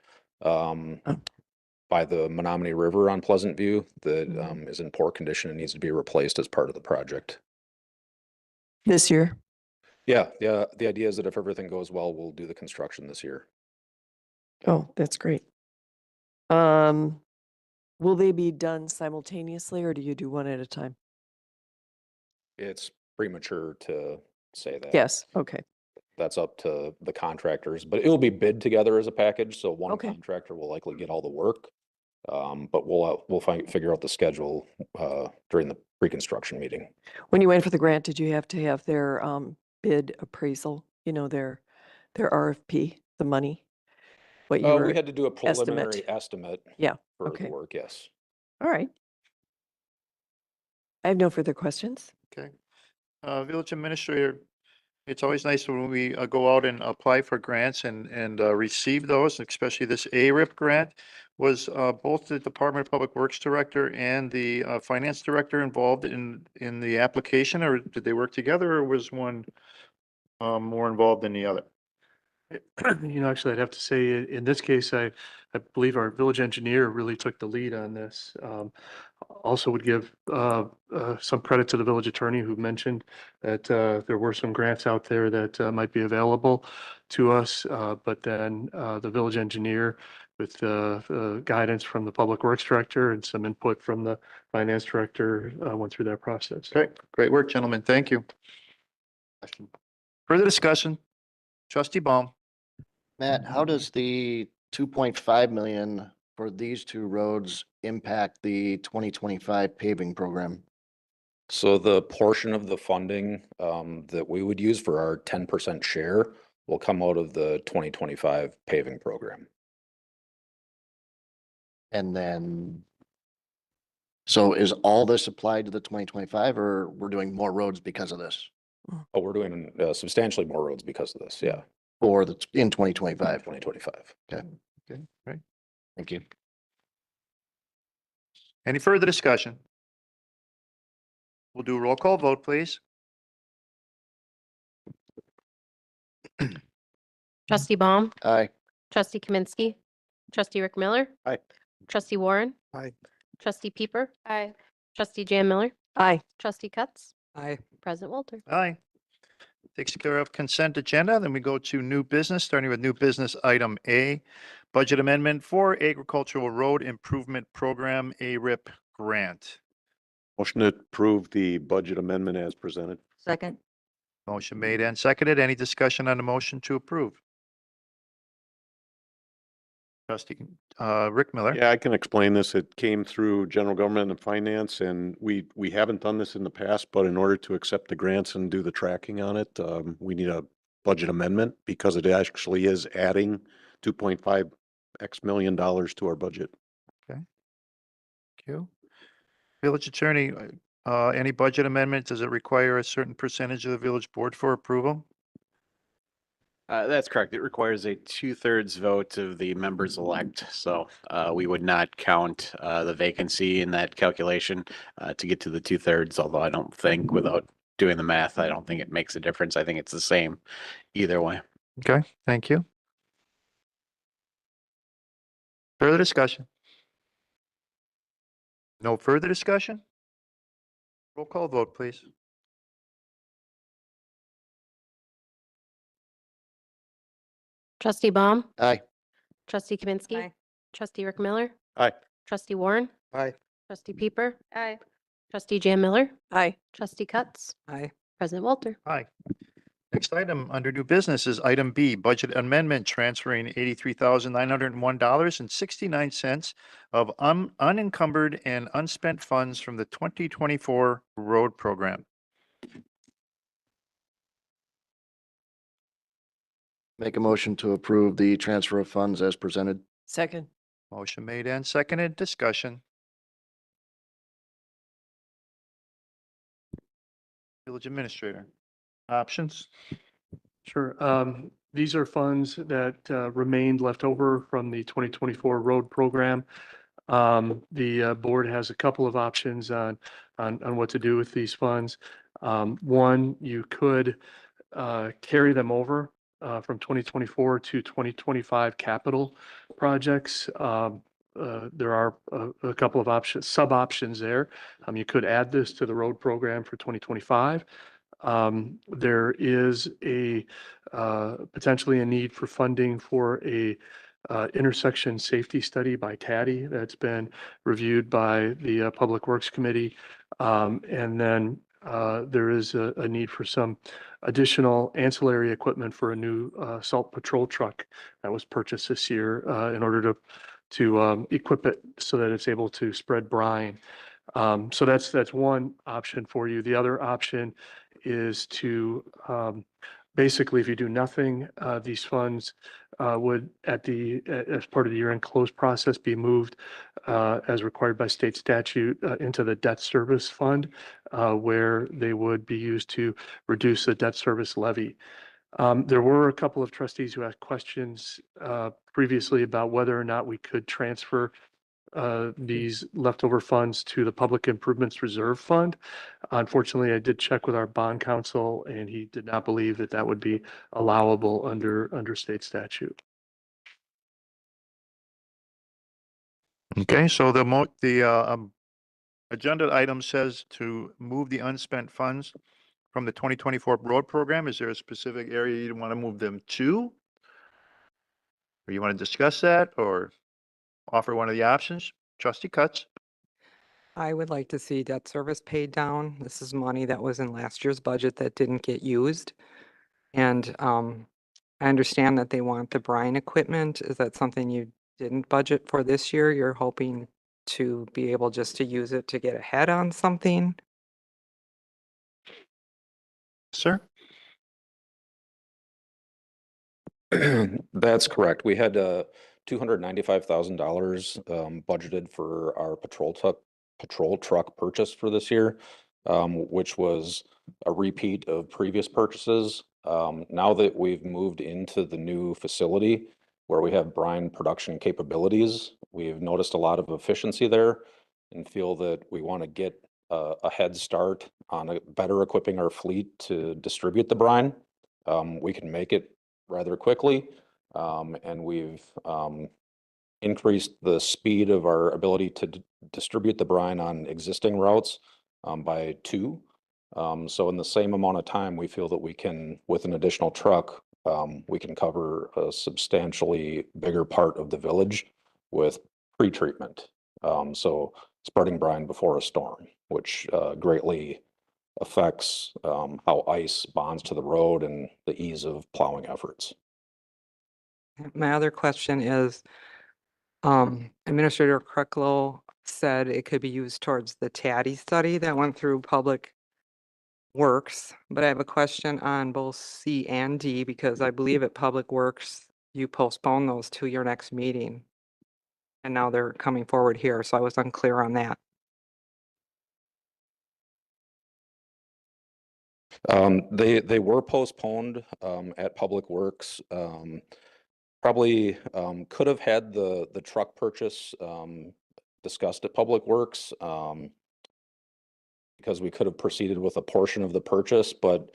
by the Menominee River on Pleasant View that is in poor condition and needs to be replaced as part of the project. This year? Yeah, the idea is that if everything goes well, we'll do the construction this year. Oh, that's great. Will they be done simultaneously or do you do one at a time? It's premature to say that. Yes, okay. that's up to the contractors, but it'll be bid together as a package. So one Okay. contractor will likely get all the work. But we'll figure out the schedule, during the pre-construction meeting. When you went for the grant, did you have to have their bid appraisal, their RFP, the money? What you We were had to do a preliminary estimate? estimate Yeah, for okay. the work, yes. All right. I have no further questions. Okay. Village Administrator, it's always nice when we go out and apply for grants and receive those, especially this ARIP grant. Was both the Department of Public Works Director and the Finance Director involved in the application, or did they work together, or was one more involved than the other? Actually, I'd have to say in this case, I believe our village engineer really took the lead on this. Also would give some credit to the village attorney who mentioned that there were some grants out there that might be available to us. But then the village engineer with guidance from the Public Works Director and some input from the Finance Director went through that process. Okay, great work, gentlemen. Thank you. Further discussion? Trustee Baum. Matt, how does the 2.5 million for these two roads impact the 2025 paving program? So the portion of the funding, that we would use for our 10% share will come out of the 2025 paving program. And then, so is all this applied to the 2025, or we're doing more roads because of this? Oh, we're doing substantially more roads because of this, yeah. Or the, in 2025? 2025. Okay, Okay, right. thank you. Any further discussion? We'll do a roll call vote, please. Trustee Baum, Aye. trustee Kaminsky, trustee Rick Miller. Aye. Trustee Warren. Aye. Trustee Pieper. Aye. Trustee Jan Miller. Aye. Trustee Cutts. Aye. President Walter. Aye. Takes care of consent agenda. Then we go to new business, starting with new business item A, budget amendment for agricultural road improvement program, ARIP grant. Motion to approve the budget amendment as presented. Second. Motion made and seconded. Any discussion on the motion to approve? Trustee Rick Miller. Yeah, I can explain this. It came through general government and finance, and we haven't done this in the past, but in order to accept the grants and do the tracking on it, we need a budget amendment because it actually is adding 2.5x million to our budget. Okay. Thank you. Village Attorney, any budget amendment, does it require a certain percentage of the village board for approval? That's correct. It requires a 2/3 vote of the members elect. So we would not count the vacancy in that calculation to get to the 2/3, although I don't think, without doing the math, I don't think it makes a difference. I think it's the same either way. Okay, thank you. Further discussion? No further discussion? Roll call vote, please. Trustee Baum, Aye. trustee Kaminsky. Aye. Trustee Rick Miller. Aye. Trustee Warren. Aye. Trustee Pieper. Aye. Trustee Jan Miller. Aye. Trustee Cutts. Aye. President Walter. Aye. Next item under new business is item B, budget amendment transferring $83,901.69 of unencumbered and unspent funds from the 2024 road program. Make a motion to approve the transfer of funds as presented. Second. Motion made and seconded. Discussion. Village Administrator. Options? Sure. These are funds that remained left over from the 2024 road program. The board has a couple of options on what to do with these funds. One, you could carry them over from 2024 to 2025 capital projects. There are a couple of options, sub options there. You could add this to the road program for 2025. There is potentially a need for funding for a intersection safety study by TADDY that's been reviewed by the Public Works Committee. And then there is a need for some additional ancillary equipment for a new salt patrol truck that was purchased this year in order to equip it so that it's able to spread brine. So that's one option for you. The other option is to basically, if you do nothing, these funds would as part of the year-end close process be moved as required by state statute into the debt service fund, where they would be used to reduce the debt service levy. There were a couple of trustees who asked questions previously about whether or not we could transfer these leftover funds to the Public Improvements Reserve Fund. Unfortunately, I did check with our bond counsel, and he did not believe that that would be allowable under state statute. Okay, so the agenda item says to move the unspent funds from the 2024 road program. Is there a specific area you want to move them to? Or you want to discuss that or offer one of the options? Trustee Cutts? I would like to see debt service paid down. This is money that was in last year's budget that didn't get used. And I understand that they want the brine equipment. Is that something you didn't budget for this year? You're hoping to be able just to use it to get ahead on something? Sir? That's correct. We had $295,000 budgeted for our patrol truck purchase for this year, which was a repeat of previous purchases. Now that we've moved into the new facility where we have brine production capabilities, we've noticed a lot of efficiency there and feel that we want to get a head start on better equipping our fleet to distribute the brine. We can make it rather quickly, and we've increased the speed of our ability to distribute the brine on existing routes by 2. So in the same amount of time, we feel that we can, with an additional truck, we can cover a substantially bigger part of the village with pre-treatment. So spreading brine before a storm, which greatly affects how ice bonds to the road and the ease of plowing efforts. My other question is, Administrator Kreklow said it could be used towards the TADDY study that went through Public Works, but I have a question on both C and D because I believe at Public Works, you postponed those to your next meeting. And now they're coming forward here, so I was unclear on that. They were postponed at Public Works. Probably could have had the truck purchase discussed at Public Works because we could have proceeded with a portion of the purchase, but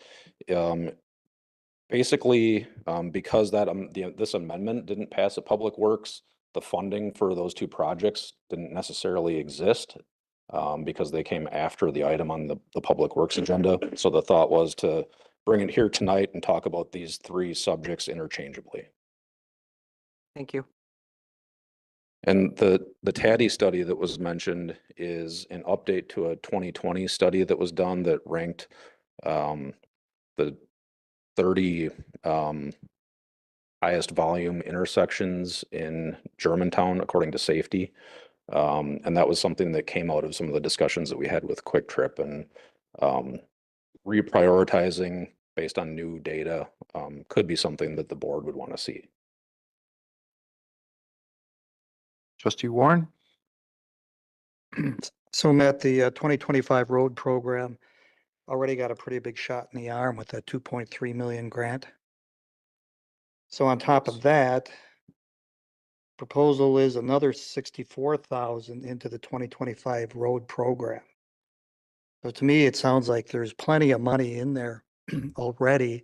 basically because that this amendment didn't pass at Public Works, the funding for those 2 projects didn't necessarily exist. Because they came after the item on the Public Works agenda. So the thought was to bring it here tonight and talk about these 3 subjects interchangeably. Thank you. And the TADDY study that was mentioned is an update to a 2020 study that was done that ranked the 30 highest volume intersections in Germantown according to safety. And that was something that came out of some of the discussions that we had with Quick Trip, and reprioritizing based on new data could be something that the board would want to see. Trustee Warren? So Matt, the 2025 road program already got a pretty big shot in the arm with that 2.3 million grant. So on top of that, proposal is another 64,000 into the 2025 road program. So to me, it sounds like there's plenty of money in there already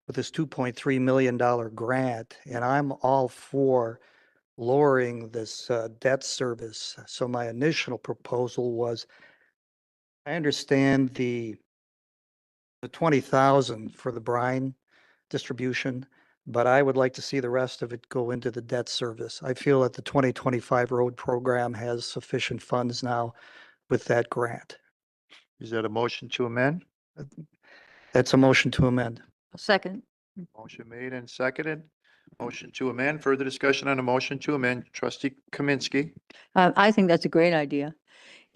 with this $2.3 million grant, and I'm all for lowering this debt service. So my initial proposal was, I understand the 20,000 for the brine distribution, but I would like to see the rest of it go into the debt service. I feel that the 2025 road program has sufficient funds now with that grant. Is that a motion to amend? That's a motion to amend. Second. Motion made and seconded. Motion to amend. Further discussion on the motion to amend. Trustee Kaminsky. I think that's a great idea.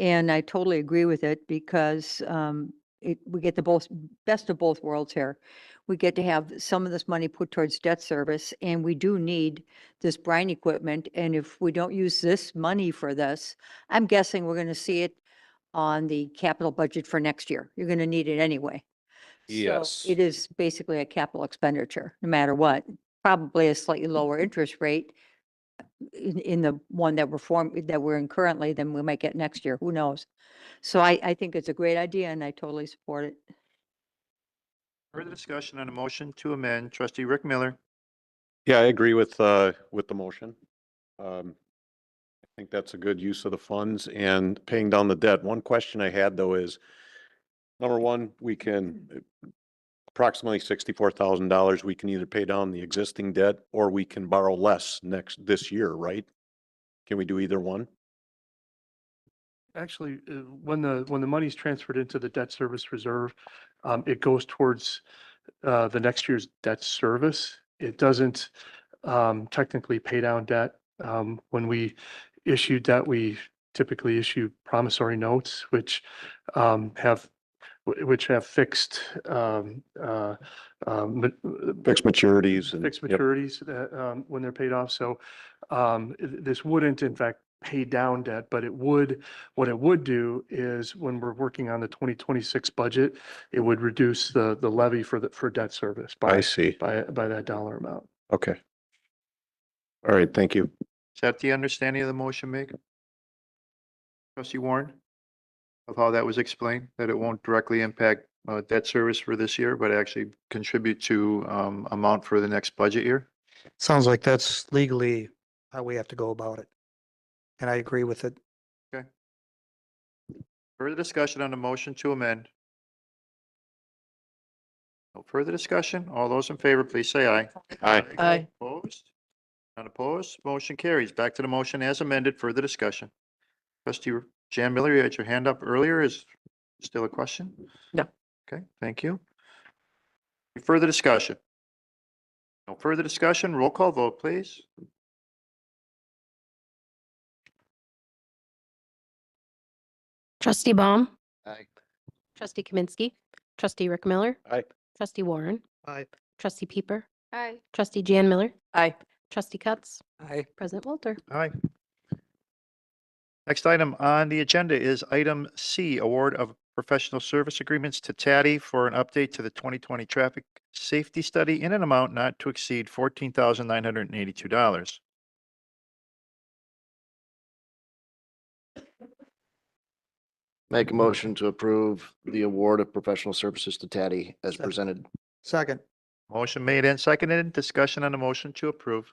And I totally agree with it because we get the best of both worlds here. We get to have some of this money put towards debt service, and we do need this brine equipment. And if we don't use this money for this, I'm guessing we're going to see it on the capital budget for next year. You're going to need it anyway. So Yes. it is basically a capital expenditure, no matter what. Probably a slightly lower interest rate in the one that we're in currently than we might get next year. Who knows? So I think it's a great idea and I totally support it. Further discussion on the motion to amend. Trustee Rick Miller. Yeah, I agree with the motion. I think that's a good use of the funds and paying down the debt. One question I had though is, number one, we can approximately $64,000. We can either pay down the existing debt or we can borrow less this year, right? Can we do either one? Actually, when the money's transferred into the debt service reserve, it goes towards the next year's debt service. It doesn't technically pay down debt. When we issue debt, we typically issue promissory notes, which have fixed Fixed maturities and. fixed Yep. maturities that, when they're paid off. So this wouldn't in fact pay down debt, but what it would do is when we're working on the 2026 budget, it would reduce the levy for debt service I see. by that dollar amount. Okay. All right, thank you. Is that the understanding of the motion, Meg? Trustee Warren? Of how that was explained, that it won't directly impact debt service for this year, but actually contribute to amount for the next budget year? Sounds like that's legally how we have to go about it. And I agree with it. Okay. Further discussion on the motion to amend? No further discussion? All those in favor, please say aye. Aye. Aye. Opposed? None opposed? Motion carries. Back to the motion as amended. Further discussion. Trustee Jan Miller, you had your hand up earlier. Is still a question? No. Okay, thank you. Any further discussion? No further discussion. Roll call vote, please. Trustee Baum, Aye. trustee Kaminsky, trustee Rick Miller, Aye. trustee Warren, Aye. trustee Peeper, Aye. trustee Jan Miller, Aye. trustee Cutts, Aye. President Walter. Aye. Next item on the agenda is item C, award of professional service agreements to TADDY for an update to the 2020 traffic safety study in an amount not to exceed $14,982. Make a motion to approve the award of professional services to TADDY as Second. presented. Second. Motion made and seconded. Discussion on the motion to approve.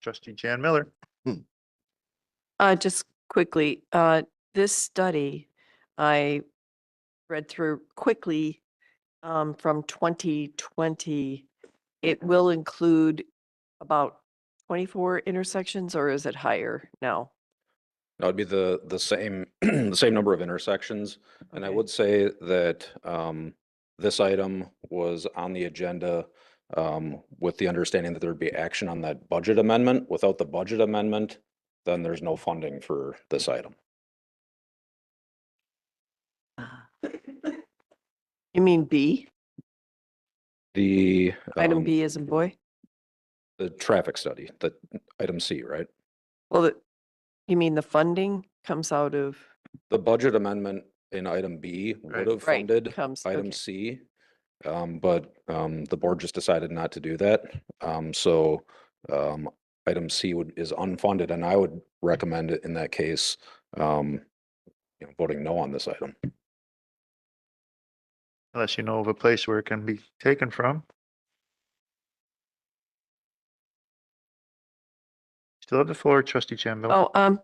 Trustee Jan Miller. Just quickly, this study, I read through quickly from 2020. It will include about 24 intersections, or is it higher now? That would be the same, the same number of intersections. And I Okay. would say that this item was on the agenda with the understanding that there'd be action on that budget amendment. Without the budget amendment, then there's no funding for this item. You mean B? The Item B as in boy? the traffic study, the item C, right? Well, you mean the funding comes out of, The budget amendment in item B would have Right, funded comes- item okay. C. But the board just decided not to do that. So item C is unfunded, and I would recommend it in that case, voting no on this item. Unless you know of a place where it can be taken from. Still have the floor, Trustee Jan Miller. oh,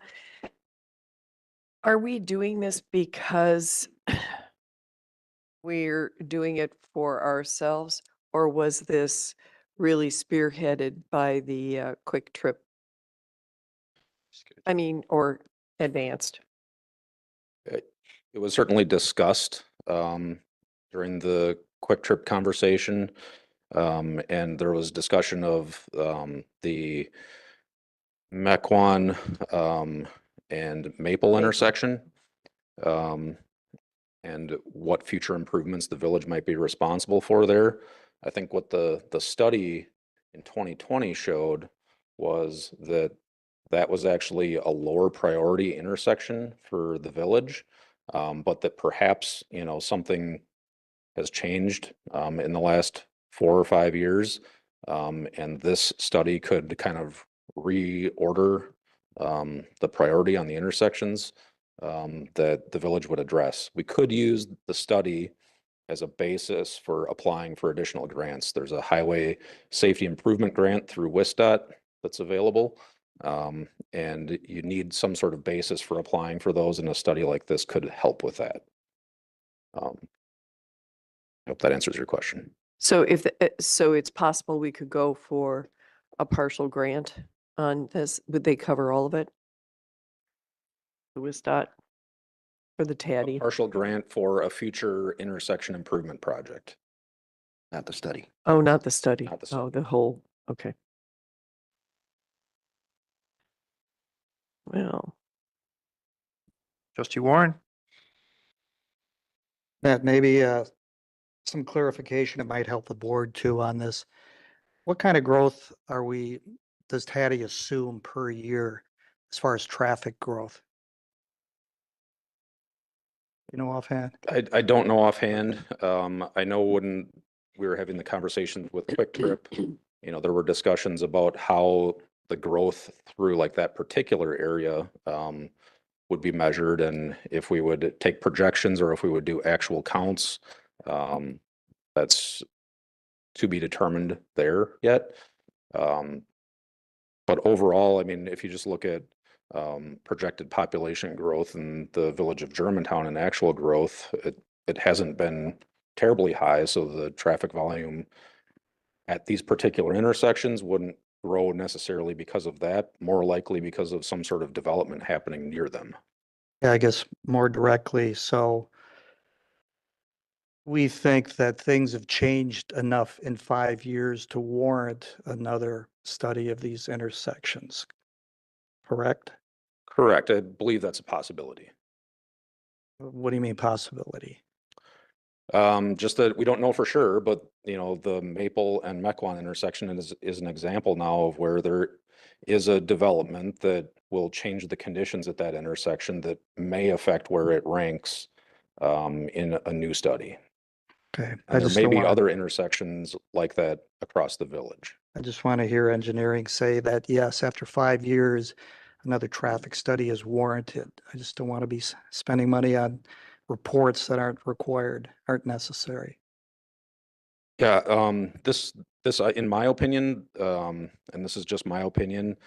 are we doing this because we're doing it for ourselves, or was this really spearheaded by the Quick Trip? I mean, or advanced? It was certainly discussed during the Quick Trip conversation. And there was discussion of the Mequon and Maple intersection. And what future improvements the village might be responsible for there. I think what the study in 2020 showed was that that was actually a lower priority intersection for the village, but that perhaps, you know, something has changed in the last 4 or 5 years, and this study could kind of reorder the priority on the intersections that the village would address. We could use the study as a basis for applying for additional grants. There's a highway safety improvement grant through WISDOT that's available. And you need some sort of basis for applying for those, and a study like this could help with that. I hope that answers your question. So if, so it's possible we could go for a partial grant on this. Would they cover all of it? The WISDOT for the A TADDY? partial grant for a future intersection improvement project. Not the study. Oh, not the study. Not the study. Oh, the whole, okay. Well, Trustee Warren? Matt, maybe some clarification, it might help the board too on this. What kind of growth does TADDY assume per year as far as traffic growth? You know offhand? I don't know offhand. I know when we were having the conversations with Quick Trip, you know, there were discussions about how the growth through like that particular area would be measured, and if we would take projections or if we would do actual counts. That's to be determined there yet. But overall, I mean, if you just look at projected population growth in the village of Germantown and actual growth, it hasn't been terribly high. So the traffic volume at these particular intersections wouldn't grow necessarily because of that, more likely because of some sort of development happening near them. Yeah, I guess more directly. So we think that things have changed enough in 5 years to warrant another study of these intersections, correct? Correct. I believe that's a possibility. What do you mean possibility? Just that we don't know for sure, but you know, the Maple and Mequon intersection is an example now of where there is a development that will change the conditions at that intersection that may affect where it ranks in a new study. Okay. And there may be other intersections like that across the village. I just want to hear engineering say that, yes, after 5 years, another traffic study is warranted. I just don't want to be spending money on reports that aren't required, aren't necessary. Yeah, this in my opinion, and this is just my opinion,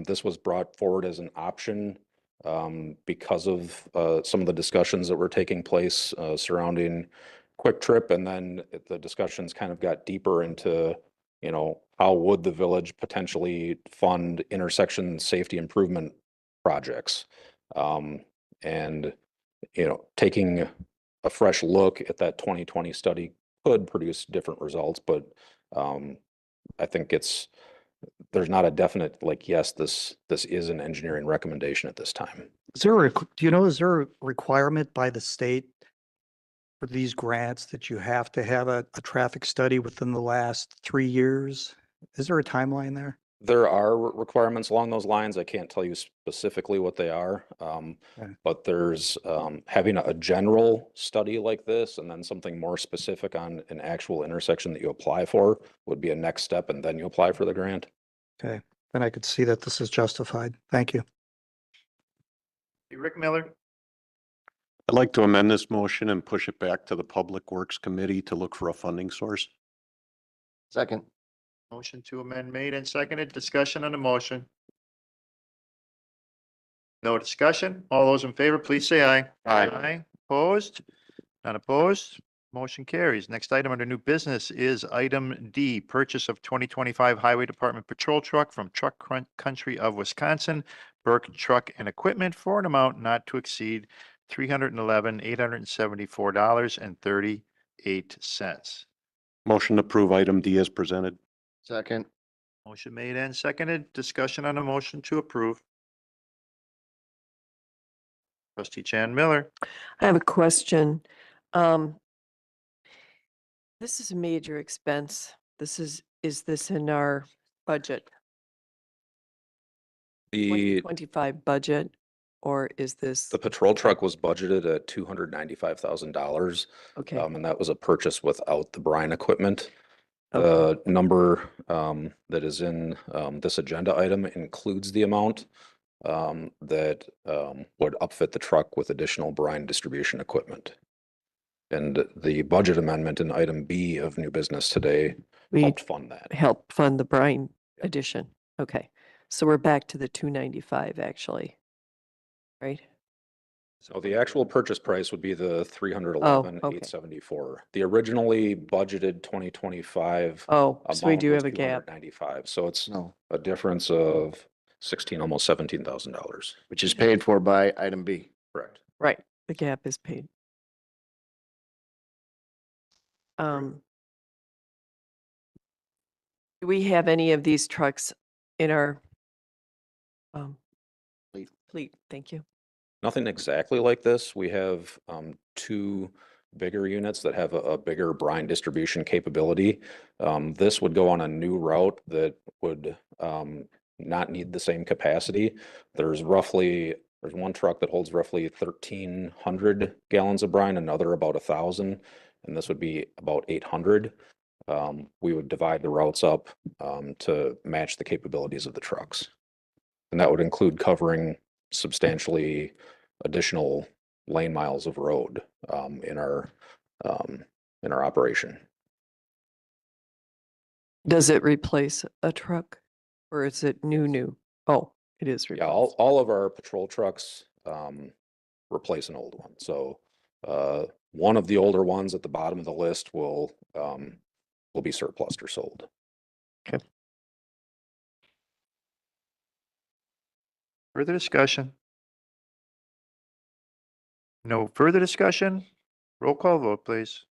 this was brought forward as an option because of some of the discussions that were taking place surrounding Quick Trip, and then the discussions kind of got deeper into, you know, how would the village potentially fund intersection safety improvement projects, and you know, taking a fresh look at that 2020 study could produce different results, but I think there's not a definite like, yes, this is an engineering recommendation at this time. Is there do you know, is there a requirement by the state for these grants that you have to have a traffic study within the last 3 years? Is there a timeline there? There are requirements along those lines. I can't tell you specifically what they are, but there's having a general study like this and then something more specific on an actual intersection that you apply for would be a next step, and then you apply for the grant. Okay, then I could see that this is justified. Thank you. Rick Miller? I'd like to amend this motion and push it back to the Public Works Committee to look for a funding source. Second. Motion to amend made and seconded. Discussion on the motion. No discussion. All those in favor, please say aye. Aye. Opposed? Not opposed? Motion carries. Next item under new business is item D, purchase of 2025 Highway Department patrol truck from Truck Country of Wisconsin Burke Truck and Equipment for an amount not to exceed $311,874.38. Motion to approve item D as presented. Second. Motion made and seconded. Discussion on a motion to approve. Trustee Chan Miller. I have a question. This is a major expense. Is this in our budget, The 2025 budget, or is this? The patrol truck was budgeted at $295,000. Okay, And that was a purchase without the brine equipment. Okay. The number that is in this agenda item includes the amount that would upfit the truck with additional brine distribution equipment. And the budget amendment in item B of new business today we helped fund that. help fund the brine addition. Okay, so we're back to the 295 actually, right? So the actual purchase price would be the $311,874. The originally budgeted 2025 Oh, so we amount do was have a gap. $295. So it's No, a difference of almost $17,000. which is paid for by item B. Correct. Right, the gap is paid. Do we have any of these trucks in our fleet? Thank you. Nothing exactly like this. We have two bigger units that have a bigger brine distribution capability. This would go on a new route that would not need the same capacity. There's one truck that holds roughly 1,300 gallons of brine, another about 1,000, and this would be about 800. We would divide the routes up to match the capabilities of the trucks. And that would include covering substantially additional lane miles of road in our operation. Does it replace a truck or is it new? Oh, it is Yeah, replaced. all of our patrol trucks replace an old one. So one of the older ones at the bottom of the list will be surplused or sold. Okay. Further discussion? No further discussion? Roll call vote, please.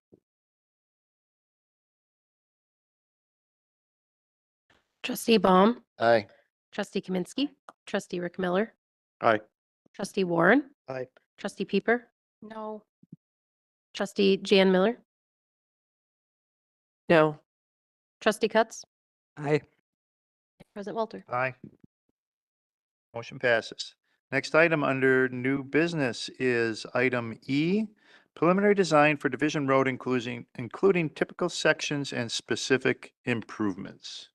Trustee Baum, Aye. trustee Kaminsky, trustee Rick Miller, Aye. trustee Warren, Aye. trustee Pieper. No. Trustee Jan Miller, No, trustee Cutts, Aye. President Walter. Aye. Motion passes. Next item under new business is item E, preliminary design for Division Road including typical sections and specific improvements.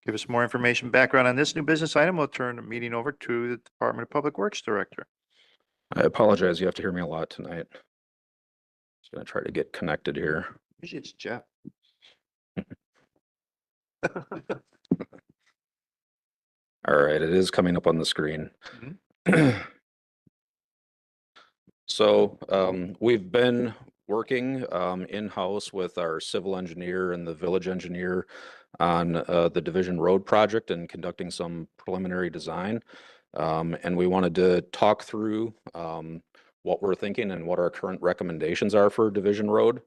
Give us more information, background on this new business item. We'll turn the meeting over to the Department of Public Works Director. I apologize. You have to hear me a lot tonight. Just gonna try to get connected here. Usually it's Jeff. All right, it is coming up on the screen. So we've been working in-house with our civil engineer and the village engineer on the Division Road project and conducting some preliminary design. And we wanted to talk through what we're thinking and what our current recommendations are for Division Road.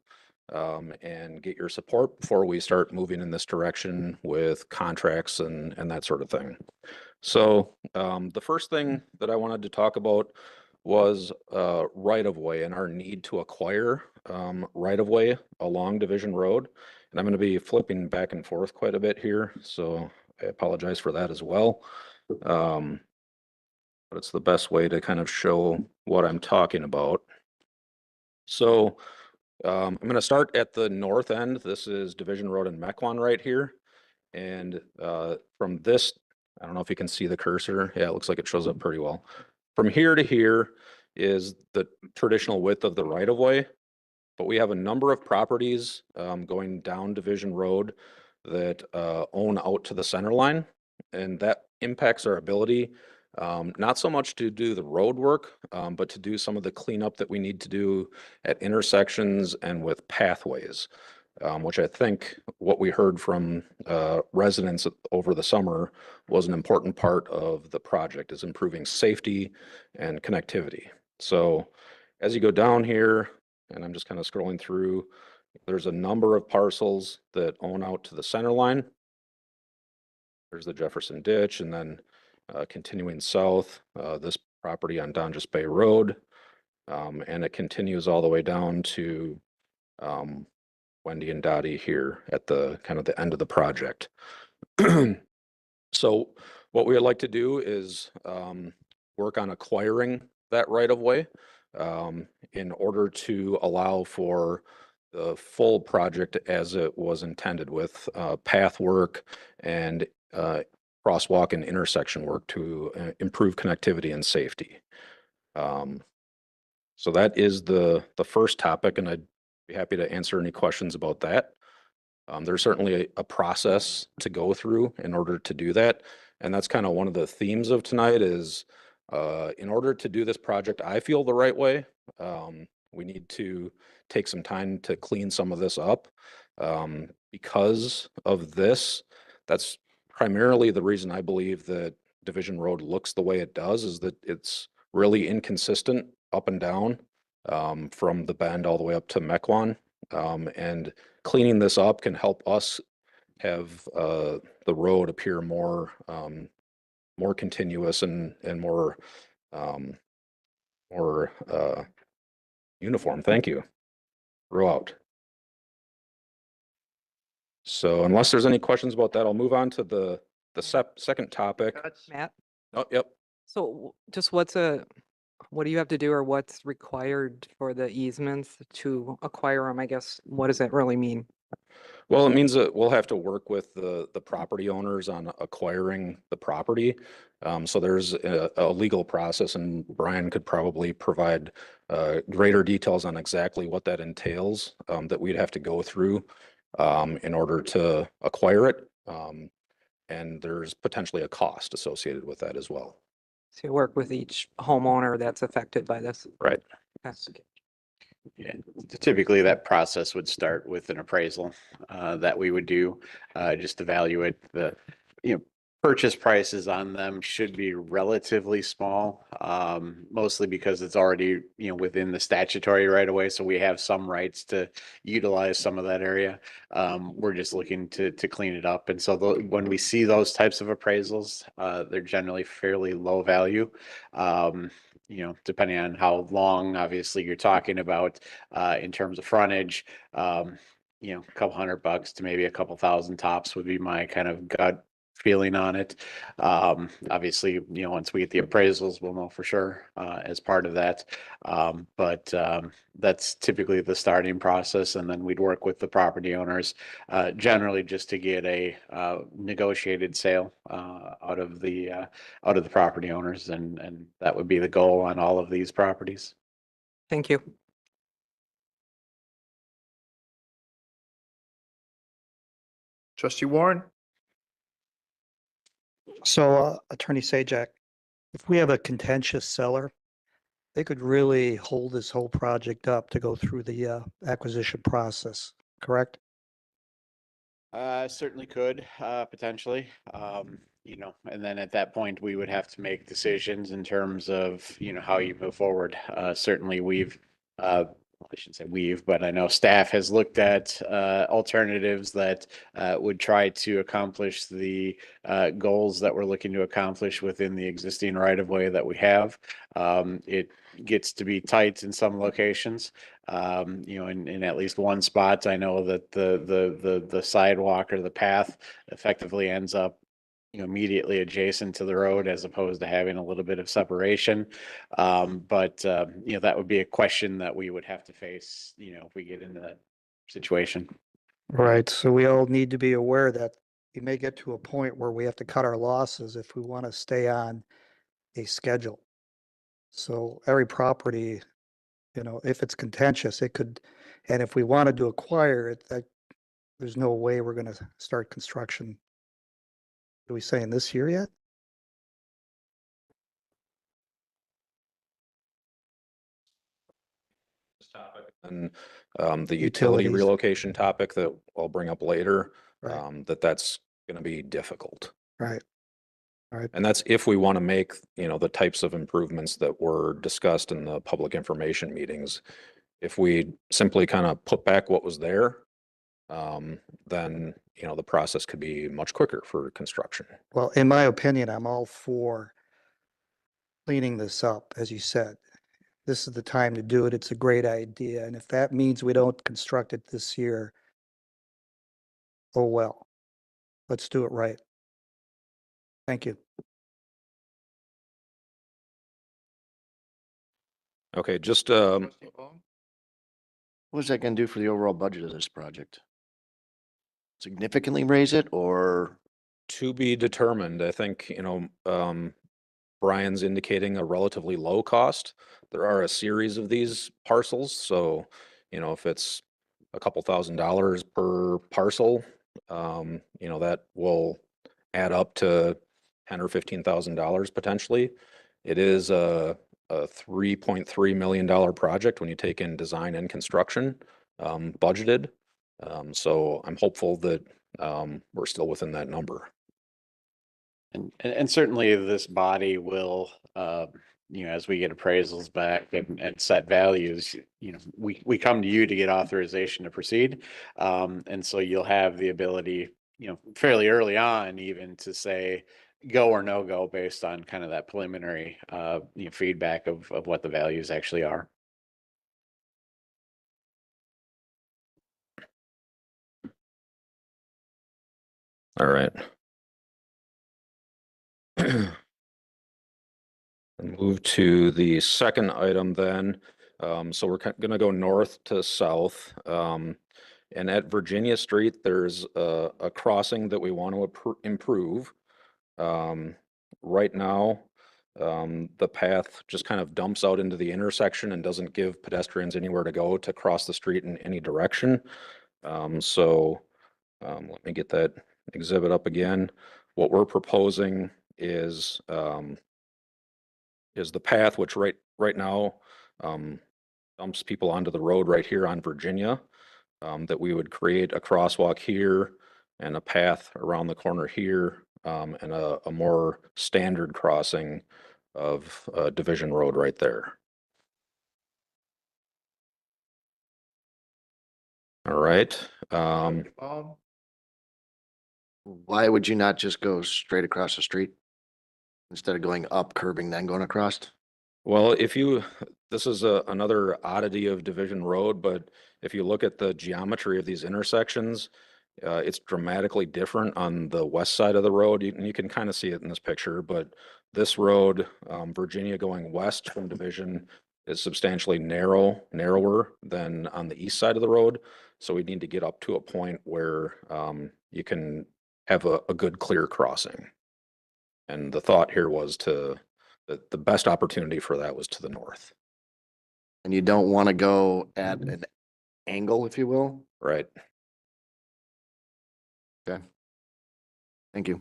And get your support before we start moving in this direction with contracts and that sort of thing. So the first thing that I wanted to talk about was right-of-way and our need to acquire right-of-way along Division Road. And I'm going to be flipping back and forth quite a bit here, so I apologize for that as well. But it's the best way to kind of show what I'm talking about. So I'm going to start at the north end. This is Division Road in Mequon right here. And from this, I don't know if you can see the cursor. Yeah, it looks like it shows up pretty well. From here to here is the traditional width of the right of way. But we have a number of properties going down Division Road that own out to the center line. And that impacts our ability not so much to do the road work, but to do some of the cleanup that we need to do at intersections and with pathways. which I think what we heard from residents over the summer was an important part of the project, is improving safety and connectivity. So as you go down here, and I'm just kind of scrolling through, there's a number of parcels that own out to the center line. There's the Jefferson Ditch, and then continuing south, this property on Donjas Bay Road. And it continues all the way down to Wendy and Dottie here at the kind of the end of the project. So what we would like to do is work on acquiring that right of way in order to allow for the full project as it was intended, with path work and crosswalk and intersection work to improve connectivity and safety. So that is the first topic, and I'd be happy to answer any questions about that. There's certainly a process to go through in order to do that. And that's kind of one of the themes of tonight is in order to do this project, I feel the right way, we need to take some time to clean some of this up. Because of this, that's primarily the reason I believe that Division Road looks the way it does, is that it's really inconsistent up and down from the bend all the way up to Mequon. And cleaning this up can help us have the road appear more more continuous and more uniform. Thank you. Throughout. So unless there's any questions about that, I'll move on to the second topic. Matt? Oh, yep. So just what do you have to do, or what's required for the easements to acquire them? I guess, what does that really mean? Well, it means that we'll have to work with the property owners on acquiring the property. So there's a legal process, and Brian could probably provide greater details on exactly what that entails, that we'd have to go through in order to acquire it. And there's potentially a cost associated with that as well. So you work with each homeowner that's affected by this? Right. Yes. Yeah, typically that process would start with an appraisal that we would do, just evaluate the, purchase prices on them should be relatively small, mostly because it's already, within the statutory right of way. So we have some rights to utilize some of that area. We're just looking to clean it up. And so when we see those types of appraisals, they're generally fairly low value. Depending on how long, obviously, you're talking about in terms of frontage, a couple $100 to maybe a couple thousand tops would be my kind of gut feeling on it. Obviously, once we get the appraisals, we'll know for sure as part of that. But that's typically the starting process, and then we'd work with the property owners generally just to get a negotiated sale out of the property owners, and that would be the goal on all of these properties. Thank you. Trustee Warren? So Attorney Sajak, if we have a contentious seller, they could really hold this whole project up to go through the acquisition process, correct? Certainly could, potentially, and then at that point, we would have to make decisions in terms of, how you move forward. Certainly we've, I shouldn't say we've, but I know staff has looked at alternatives that would try to accomplish the goals that we're looking to accomplish within the existing right of way that we have. It gets to be tight in some locations. In at least one spot, I know that the sidewalk or the path effectively ends up immediately adjacent to the road, as opposed to having a little bit of separation. But that would be a question that we would have to face, if we get into that situation. Right. So we all need to be aware that we may get to a point where we have to cut our losses if we want to stay on a schedule. So every property, if it's contentious, it could, and if we wanted to acquire it, there's no way we're going to start construction. Are we saying this year yet? And the utility Utilities. relocation topic that I'll bring up later, Right. that's going to be difficult. Right. Right. And that's if we want to make, the types of improvements that were discussed in the public information meetings. If we simply kind of put back what was there, then, the process could be much quicker for construction. Well, in my opinion, I'm all for cleaning this up, as you said. This is the time to do it. It's a great idea. And if that means we don't construct it this year, oh well. Let's do it right. Thank you. Okay, just, What is that gonna do for the overall budget of this project? Significantly raise it or? to be determined. I think, Brian's indicating a relatively low cost. There are a series of these parcels, so, if it's a couple $1,000s per parcel, that will add up to $10,000 or $15,000 potentially. It is a $3.3 million project when you take in design and construction, budgeted. So I'm hopeful that, we're still within that number. And certainly this body will, as we get appraisals back and set values, we come to you to get authorization to proceed. And so you'll have the ability, fairly early on even to say go or no go based on kind of that preliminary, feedback of what the values actually are. All right. And move to the second item then. So we're gonna go north to south. And at Virginia Street, there's a crossing that we want to improve. Right now, the path just kind of dumps out into the intersection and doesn't give pedestrians anywhere to go to cross the street in any direction. So let me get that exhibit up again. What we're proposing is the path, which right now dumps people onto the road right here on Virginia, that we would create a crosswalk here and a path around the corner here, and a more standard crossing of Division Road right there. All right. Why would you not just go straight across the street instead of going up, curbing, then going across? Well, this is another oddity of Division Road, but if you look at the geometry of these intersections, it's dramatically different on the west side of the road. You can kind of see it in this picture, but this road, Virginia going west from Division, is substantially narrower than on the east side of the road. So we need to get up to a point where you can have a good clear crossing. And the thought here was the best opportunity for that was to the north. And you don't want to go at an angle, if you will? Right. Okay. Thank you.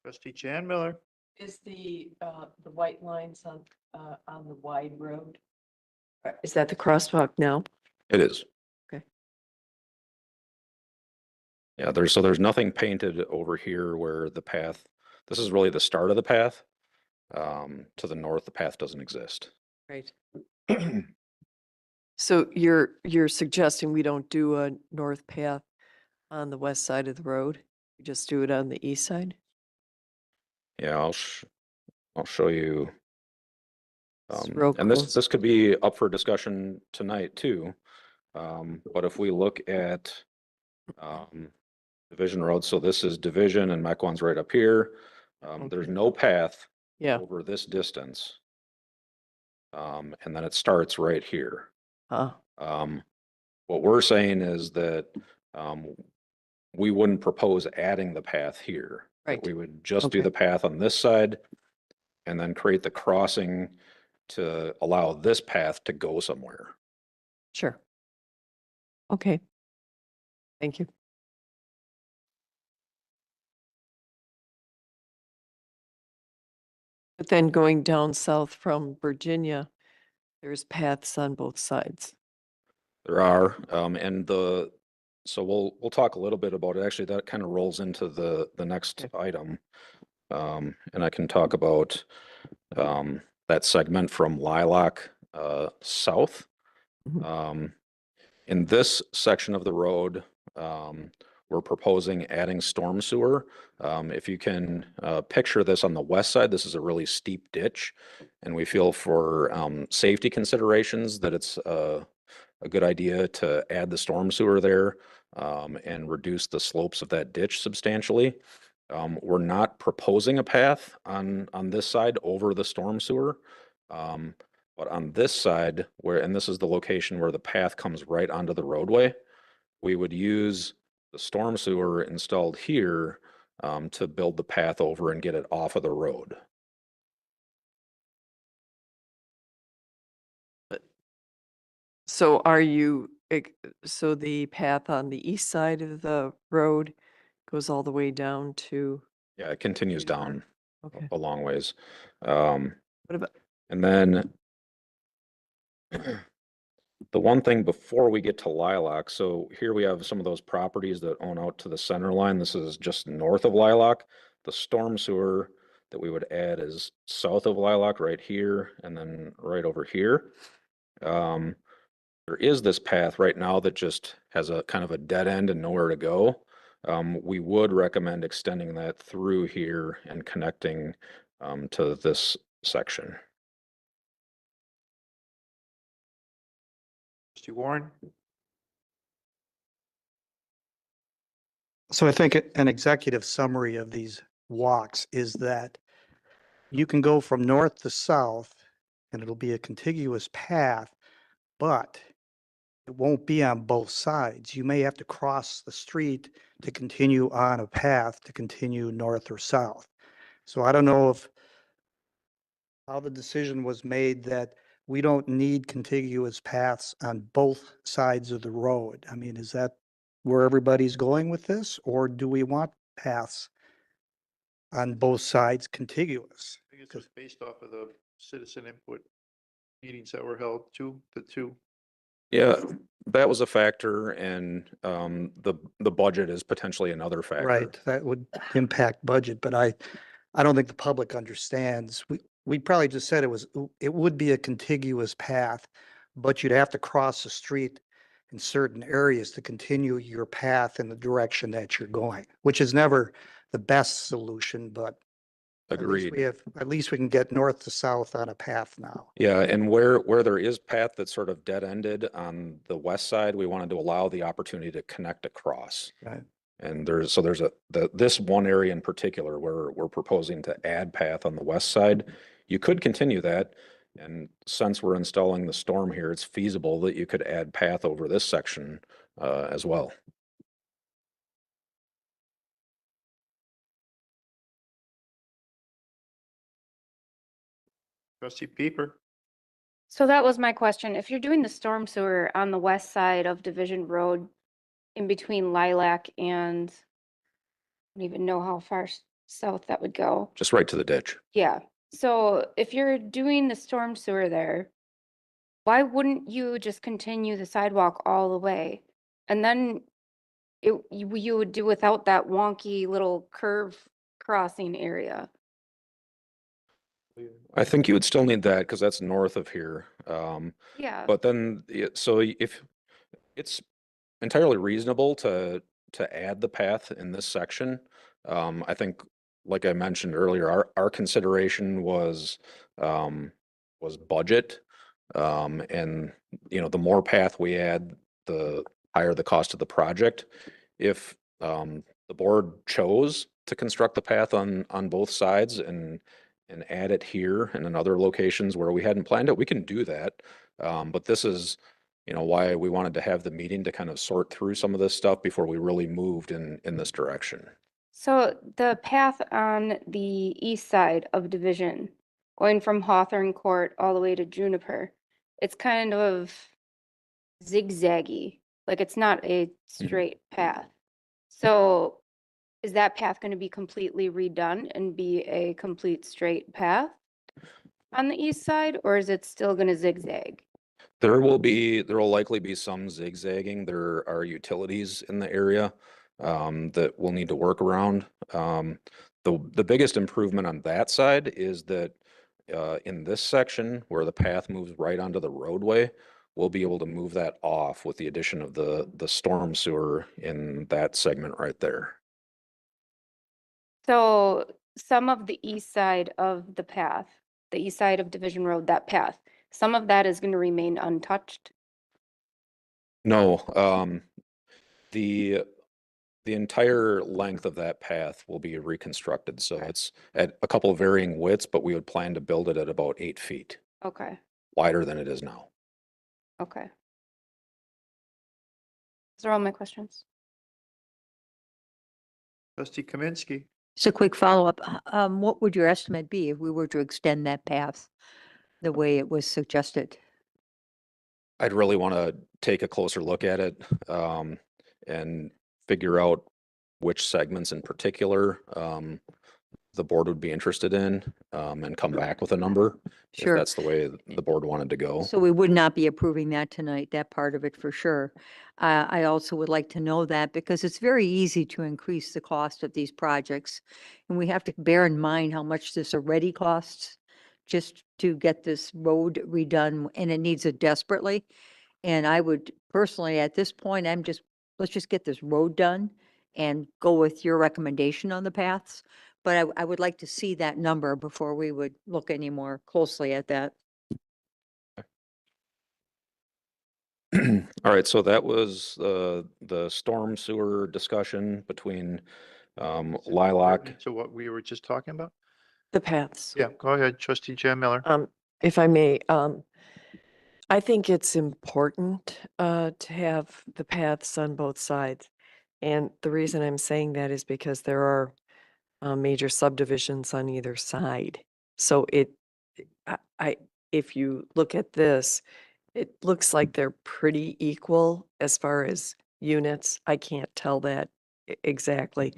Trustee Chan Miller. Is the white lines on the wide road? Is that the crosswalk now? It is. Okay. Yeah, there's nothing painted over here where the path, this is really the start of the path. To the north, the path doesn't exist. Right. So you're suggesting we don't do a north path on the west side of the road? We just do it on the east side? Yeah, I'll show you. real And close. this could be up for discussion tonight too. But if we look at Division Road, so this is Division and Mequon's right up here. There's no path Yeah. over this distance. And then it starts right here. What we're saying is that we wouldn't propose adding the path here. that Right. We would just do Okay. the path on this side and then create the crossing to allow this path to go somewhere. Sure. Okay. Thank you. But then going down south from Virginia, There's paths on both sides. There are, so we'll talk a little bit about it. Actually, that kind of rolls into the next item. And I can talk about, that segment from Lilac, south. In this section of the road, we're proposing adding storm sewer. If you can, picture this on the west side, this is a really steep ditch. And we feel for, safety considerations that it's, a good idea to add the storm sewer there, and reduce the slopes of that ditch substantially. We're not proposing a path on this side over the storm sewer. But on this side and this is the location where the path comes right onto the roadway, we would use the storm sewer installed here, to build the path over and get it off of the road. So so the path on the east side of the road goes all the way down to, Yeah, it continues down okay. a long ways. What about, And then the one thing before we get to Lilac, so here we have some of those properties that own out to the center line. This is just north of Lilac. The storm sewer that we would add is south of Lilac right here and then right over here. There is this path right now that just has a kind of a dead end and nowhere to go. We would recommend extending that through here and connecting, to this section. Trustee Warren? So I think an executive summary of these walks is that you can go from north to south and it'll be a contiguous path, but it won't be on both sides. You may have to cross the street to continue on a path to continue north or south. So I don't know how the decision was made that we don't need contiguous paths on both sides of the road. I mean, is that where everybody's going with this, or do we want paths on both sides contiguous? I think it's based off of the citizen input meetings that were held, the two. Yeah, that was a factor, and the budget is potentially another factor. Right, that would impact budget, but I don't think the public understands. We probably just said it would be a contiguous path, but you'd have to cross the street in certain areas to continue your path in the direction that you're going, which is never the best solution, but Agreed. at least we can get north to south on a path now. Yeah, and where there is path that's sort of dead ended on the west side, we wanted to allow the opportunity to connect across. Right. And there's this one area in particular where we're proposing to add path on the west side. You could continue that, and since we're installing the storm here, it's feasible that you could add path over this section, as well. Trustee Peeper? So that was my question. If you're doing the storm sewer on the west side of Division Road, in between Lilac and I don't even know how far south that would go. Just right to the ditch. Yeah. So if you're doing the storm sewer there, why wouldn't you just continue the sidewalk all the way? And then you would do without that wonky little curve crossing area. I think you would still need that because that's north of here. Yeah. But then, so if it's entirely reasonable to add the path in this section, I think, like I mentioned earlier, our consideration was budget. And the more path we add, the higher the cost of the project. If the board chose to construct the path on both sides and add it here and in other locations where we hadn't planned it, we can do that. But this is, why we wanted to have the meeting to kind of sort through some of this stuff before we really moved in this direction. So the path on the east side of Division, going from Hawthorne Court all the way to Juniper, it's kind of zigzaggy, like it's not a straight path. So is that path going to be completely redone and be a complete straight path? on the east side, or is it still gonna zigzag? There will likely be some zigzagging. There are utilities in the area that we'll need to work around. The biggest improvement on that side is that in this section where the path moves right onto the roadway, we'll be able to move that off with the addition of the storm sewer in that segment right there. So some of the east side of the path, the east side of Division Road, that path, some of that is gonna remain untouched? No, the entire length of that path will be reconstructed. So it's at a couple of varying widths, but we would plan to build it at about 8 feet Okay, wider than it is now. okay. Those are all my questions. Trustee Kaminsky. Just a quick follow-up. What would your estimate be if we were to extend that path the way it was suggested? I'd really want to take a closer look at it and figure out which segments in particular the board would be interested in and come back with a number if Sure. that's the way the board wanted to go. So we would not be approving that tonight, that part of it for sure. I also would like to know that because it's very easy to increase the cost of these projects. And we have to bear in mind how much this already costs just to get this road redone, and it needs it desperately. And I would personally, at this point, let's just get this road done and go with your recommendation on the paths. But I would like to see that number before we would look any more closely at that. All right, so that was the storm sewer discussion between Lilac. To what we were just talking about? The paths. Yeah, go ahead, trustee Jan Miller. If I may, I think it's important to have the paths on both sides. And the reason I'm saying that is because there are major subdivisions on either side. So if you look at this, it looks like they're pretty equal as far as units. I can't tell that exactly,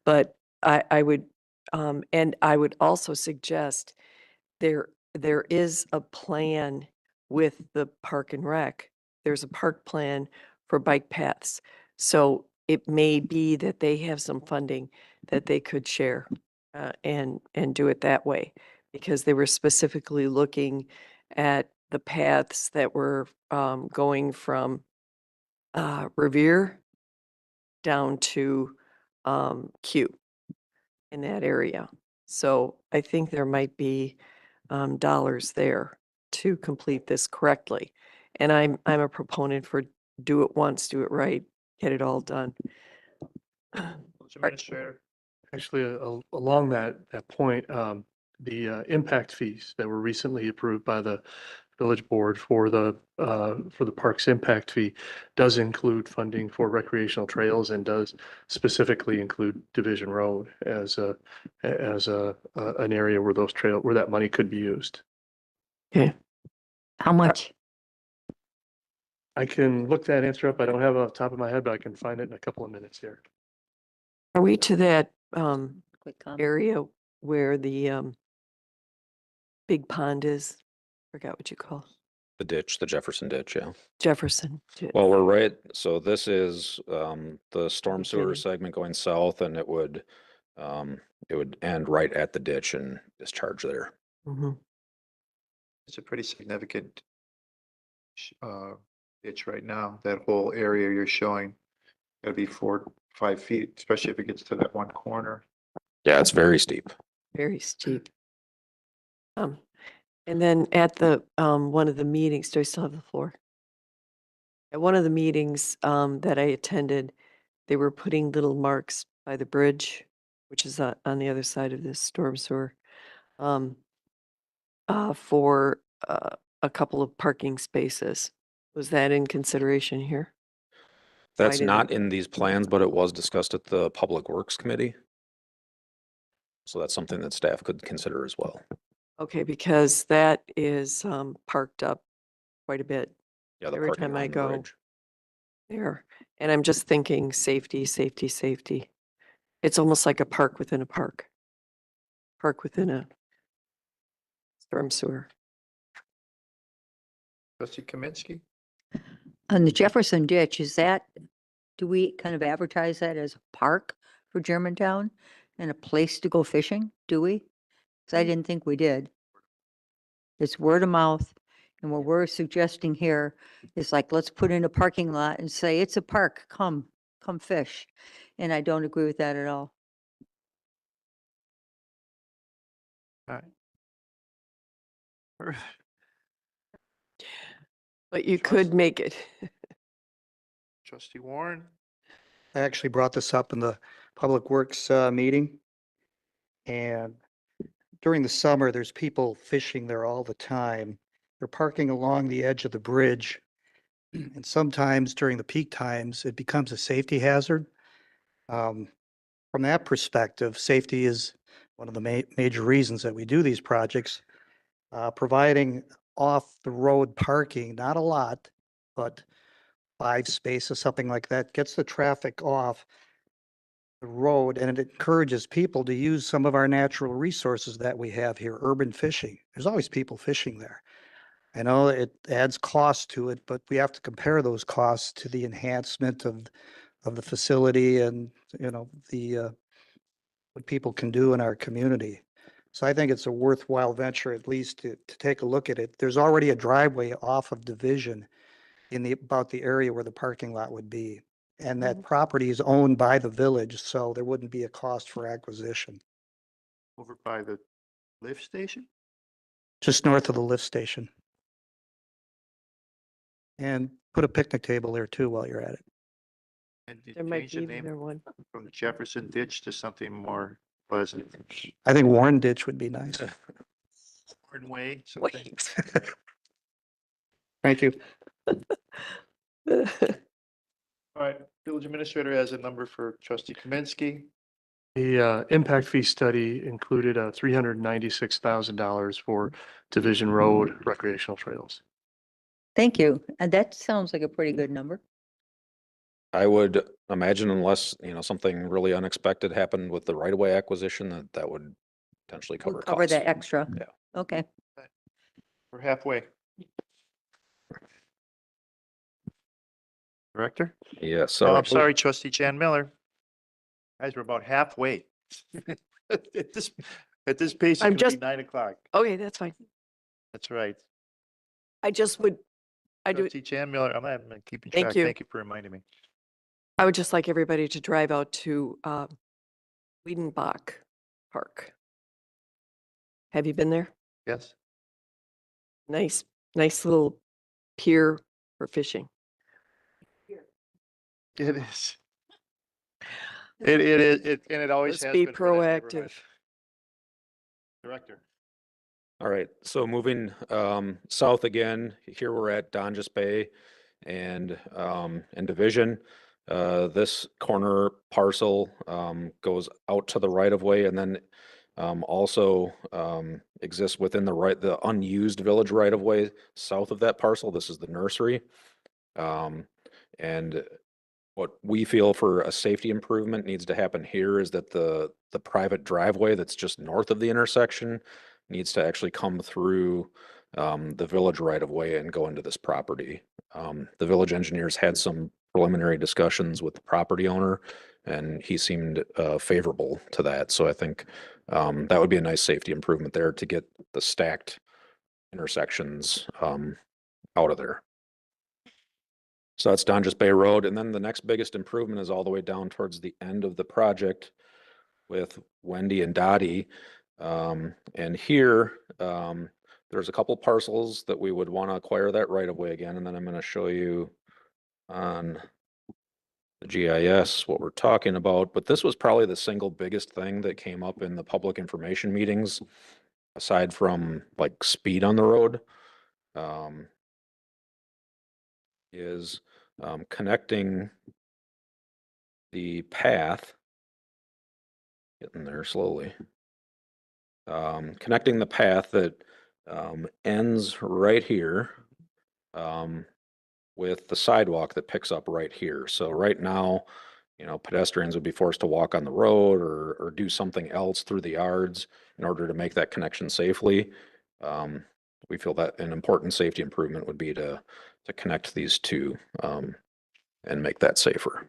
but I would, and I would also suggest there is a plan with the Park and Rec. There's a park plan for bike paths. So it may be that they have some funding that they could share and do it that way, because they were specifically looking at the paths that were going from Revere down to Q in that area. So I think there might be dollars there to complete this correctly. And I'm a proponent for do it once, do it right, get it all done. Administrator. Actually, along that point, the impact fees that were recently approved by the village board for the parks impact fee does include funding for recreational trails and does specifically include Division Road as an area where where that money could be used. Okay. How much? I can look that answer up. I don't have it off the top of my head, but I can find it in a couple of minutes here. Are we to that Quick comment. area where the big pond is? Forgot what you call it. The ditch, the Jefferson ditch, yeah. Jefferson. Well, we're right, so this is the storm sewer Okay. segment going south, and it would end right at the ditch and discharge there. Mhm. It's a pretty significant ditch right now. That whole area you're showing, gotta be 4, 5 feet, especially if it gets to that one corner. Yeah, it's very steep. Very steep. And then at the one of the meetings, do I still have the floor? At one of the meetings that I attended, they were putting little marks by the bridge, which is on the other side of this storm sewer, for a couple of parking spaces. Was that in consideration here? That's didn't- not in these plans, but it was discussed at the Public Works Committee. So that's something that staff could consider as well. Okay, because that is parked up quite a bit Yeah, the every parking time I on the go bridge. there. And I'm just thinking safety, safety, safety. It's almost like a park within a park. Park within a, storm sewer. Trustee Kaminsky? On the Jefferson ditch, do we kind of advertise that as a park for Germantown and a place to go fishing? Do we? Because I didn't think we did. It's word of mouth. And what we're suggesting here is like, let's put in a parking lot and say, it's a park, come fish. And I don't agree with that at all. All right. But you could make it. Trustee Warren? I actually brought this up in the Public Works meeting. And during the summer, there's people fishing there all the time. They're parking along the edge of the bridge. And sometimes during the peak times, it becomes a safety hazard. From that perspective, safety is one of the major reasons that we do these projects. Providing off-the-road parking, not a lot, but 5 spaces, something like that, gets the traffic off the road, and it encourages people to use some of our natural resources that we have here, urban fishing. There's always people fishing there. I know it adds cost to it, but we have to compare those costs to the enhancement of the facility and, what people can do in our community. So I think it's a worthwhile venture, at least to take a look at it. There's already a driveway off of Division in about the area where the parking lot would be. And that property is owned by the village, so there wouldn't be a cost for acquisition. Over by the lift station? Just north of the lift station. And put a picnic table there too while you're at it. And you There might change be the even name there one. from the Jefferson ditch to something more pleasant. I think Warren Ditch would be nice. Warren Way, something. Thank you. All right, village administrator has a number for trustee Kaminsky. The impact fee study included $396,000 for Division Road recreational trails. Thank you. And that sounds like a pretty good number. I would imagine unless, something really unexpected happened with the right-of-way acquisition, that would potentially We'll cover cover costs. that extra. Yeah. Okay. We're halfway. Director? Yeah, Oh, so. I'm sorry, trustee Jan Miller. Guys, we're about halfway. At this pace, it's I'm gonna be just- 9:00. Okay, that's fine. That's right. I just would, Trustee Jan Miller, I'm keeping Thank track. you. Thank you for reminding me. I would just like everybody to drive out to Wiedenbach Park. Have you been there? Yes. Nice little pier for fishing. It is. It is, and it always Let's has be been for that neighborhood. proactive. Director. All right, so moving south again, here we're at Donjas Bay and Division. This corner parcel goes out to the right of way and then also exists within the unused village right of way south of that parcel. This is the nursery. And what we feel for a safety improvement needs to happen here is that the private driveway that's just north of the intersection needs to actually come through the village right of way and go into this property. The village engineers had some preliminary discussions with the property owner and he seemed favorable to that. So I think that would be a nice safety improvement there to get the stacked intersections out of there. So that's Donjas Bay Road. And then the next biggest improvement is all the way down towards the end of the project with Wendy and Dottie. And here, there's a couple parcels that we would want to acquire that right of way again. And then I'm going to show you on the GIS what we're talking about. But this was probably the single biggest thing that came up in the public information meetings, aside from like speed on the road. Is connecting the path, getting there slowly, connecting the path that ends right here with the sidewalk that picks up right here. So right now, pedestrians would be forced to walk on the road or do something else through the yards in order to make that connection safely. We feel that an important safety improvement would be to connect these two and make that safer.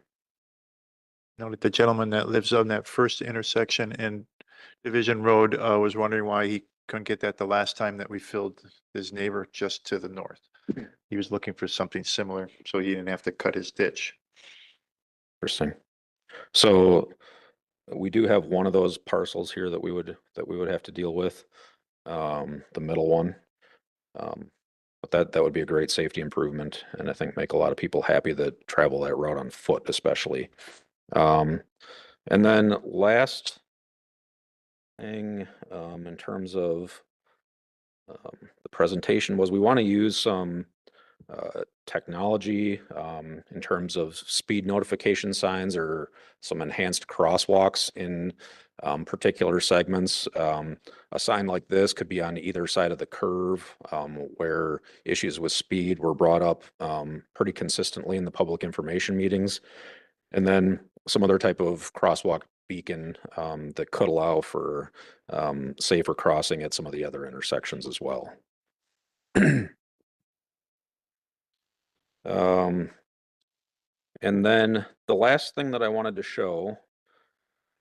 Know that the gentleman that lives on that first intersection in Division Road was wondering why he couldn't get that the last time that we filled his neighbor just to the north. He was looking for something similar, so he didn't have to cut his ditch. Interesting. So we do have one of those parcels here that we would have to deal with, the middle one. But that would be a great safety improvement, and I think make a lot of people happy that travel that route on foot, especially. And then last thing, in terms of the presentation was we want to use some technology in terms of speed notification signs or some enhanced crosswalks in particular segments. A sign like this could be on either side of the curve where issues with speed were brought up pretty consistently in the public information meetings. And then some other type of crosswalk beacon that could allow for safer crossing at some of the other intersections as well. And then the last thing that I wanted to show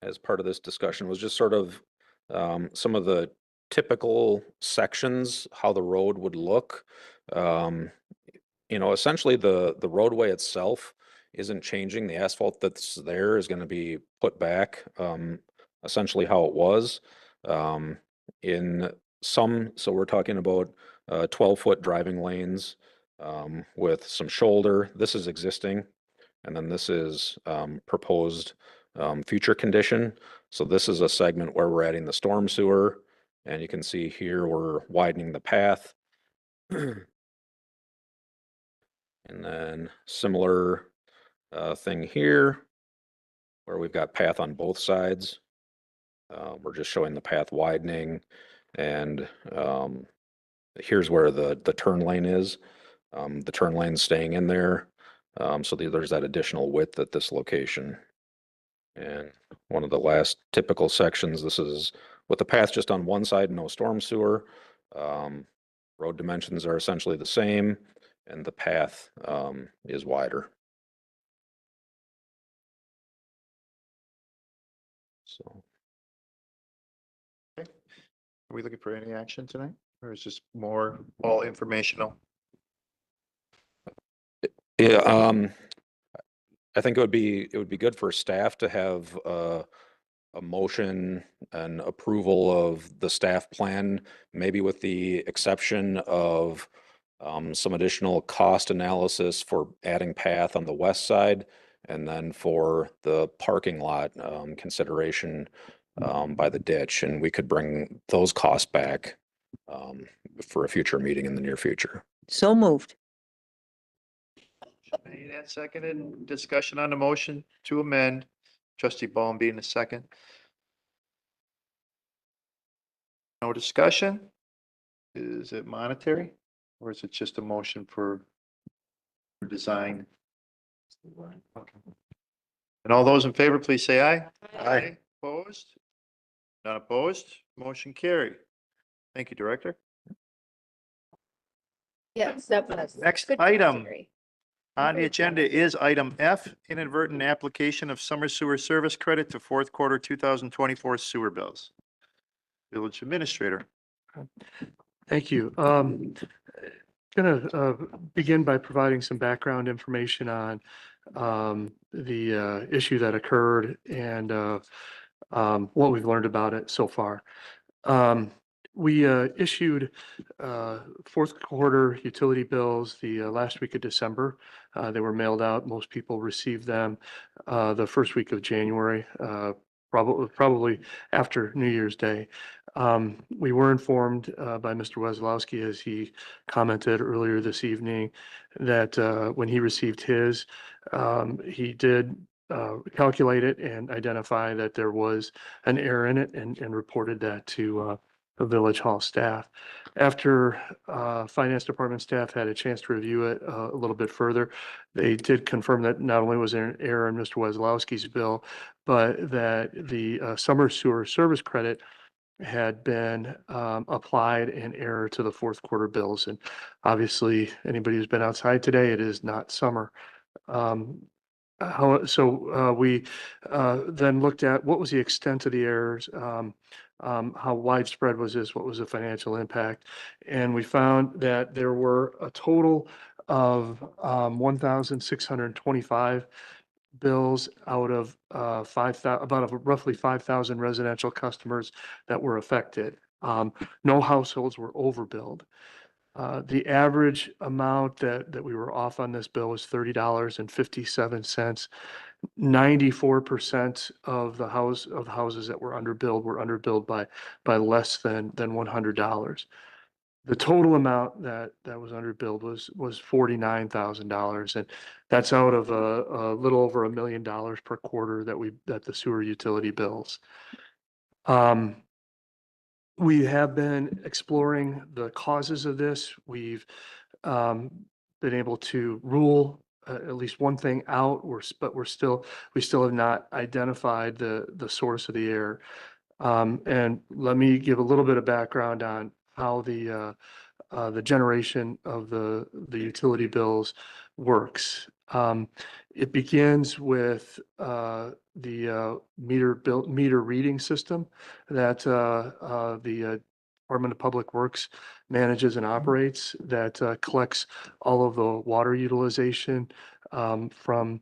as part of this discussion was just sort of some of the typical sections, how the road would look. You know, essentially the roadway itself isn't changing. The asphalt that's there is going to be put back essentially how it was. In some, so we're talking about 12-foot driving lanes with some shoulder. This is existing. And then this is proposed future condition. So this is a segment where we're adding the storm sewer. And you can see here we're widening the path. And then similar thing here where we've got path on both sides. We're just showing the path widening. And here's where the turn lane is. The turn lane's staying in there. So there's that additional width at this location. And one of the last typical sections, this is with the path just on one side, no storm sewer. Road dimensions are essentially the same, and the path is wider. So. Okay. Are we looking for any action tonight, or is this more all informational? Yeah, I think it would be good for staff to have a motion and approval of the staff plan, maybe with the exception of some additional cost analysis for adding path on the west side, and then for the parking lot consideration by the ditch, and we could bring those costs back for a future meeting in the near future. So moved. Made and seconded. Discussion on the motion to amend. Trustee Ballin being the second. No discussion? Is it monetary, or is it just a motion for design? Okay. And all those in favor, please say aye. Aye. Opposed? Not opposed? Motion carried. Thank you, Director. Yes, that was. Next good item. summary. On the agenda is item F, inadvertent application of summer sewer service credit to fourth quarter 2024 sewer bills. Village Administrator. Thank you. Gonna begin by providing some background information on the issue that occurred and what we've learned about it so far. We issued fourth quarter utility bills the last week of December. They were mailed out. Most people received them the first week of January, probably after New Year's Day. We were informed by Mr. Weslowski, as he commented earlier this evening, that when he received his, he did calculate it and identify that there was an error in it and reported that to the Village Hall staff. After Finance Department staff had a chance to review it a little bit further, they did confirm that not only was there an error in Mr. Weslowski's bill, but that the summer sewer service credit had been applied in error to the fourth quarter bills. And obviously, anybody who's been outside today, it is not summer. We then looked at what was the extent of the errors, how widespread was this, what was the financial impact? And we found that there were a total of 1,625 bills out of 5,000, about roughly 5,000 residential customers that were affected. No households were overbilled. The average amount that we were off on this bill was $30.57. 94% of the houses that were underbilled by less than $100. The total amount that was underbilled was $49,000, and that's out of a little over $1 million per quarter that the sewer utility bills. We have been exploring the causes of this. We've been able to rule at least one thing out, but we still have not identified the source of the error. And let me give a little bit of background on how the generation of the utility bills works. It begins with the meter reading system that the Department of Public Works manages and operates, that collects all of the water utilization from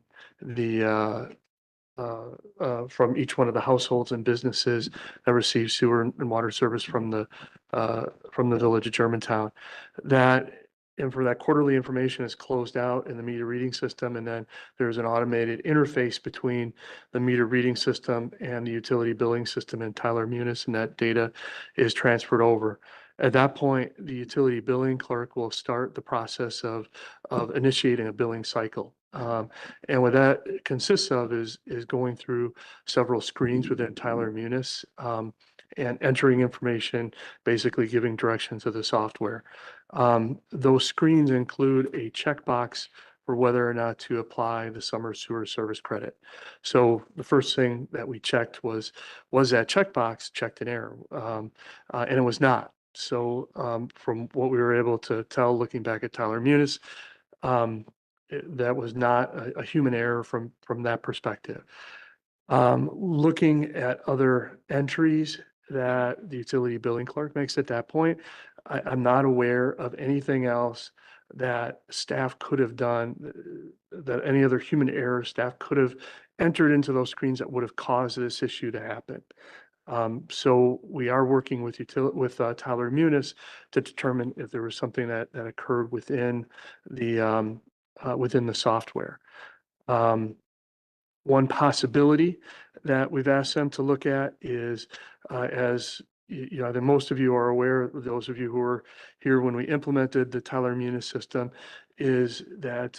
each one of the households and businesses that receive sewer and water service from the village of Germantown. And for that quarterly information is closed out in the meter reading system, and then there's an automated interface between the meter reading system and the utility billing system in Tyler Munis, and that data is transferred over. At that point, the utility billing clerk will start the process of initiating a billing cycle. And what that consists of is going through several screens within Tyler Munis and entering information, basically giving direction to the software. Those screens include a checkbox for whether or not to apply the summer sewer service credit. So the first thing that we checked was that checkbox checked in error? And it was not. So from what we were able to tell, looking back at Tyler Munis, that was not a human error from that perspective. Looking at other entries that the utility billing clerk makes at that point, I'm not aware of anything else that staff could have done, that any other human error staff could have entered into those screens that would have caused this issue to happen. So we are working with Tyler Munis to determine if there was something that occurred within the software. One possibility that we've asked them to look at is, as you know, that most of you are aware, those of you who were here when we implemented the Tyler Munis system, is that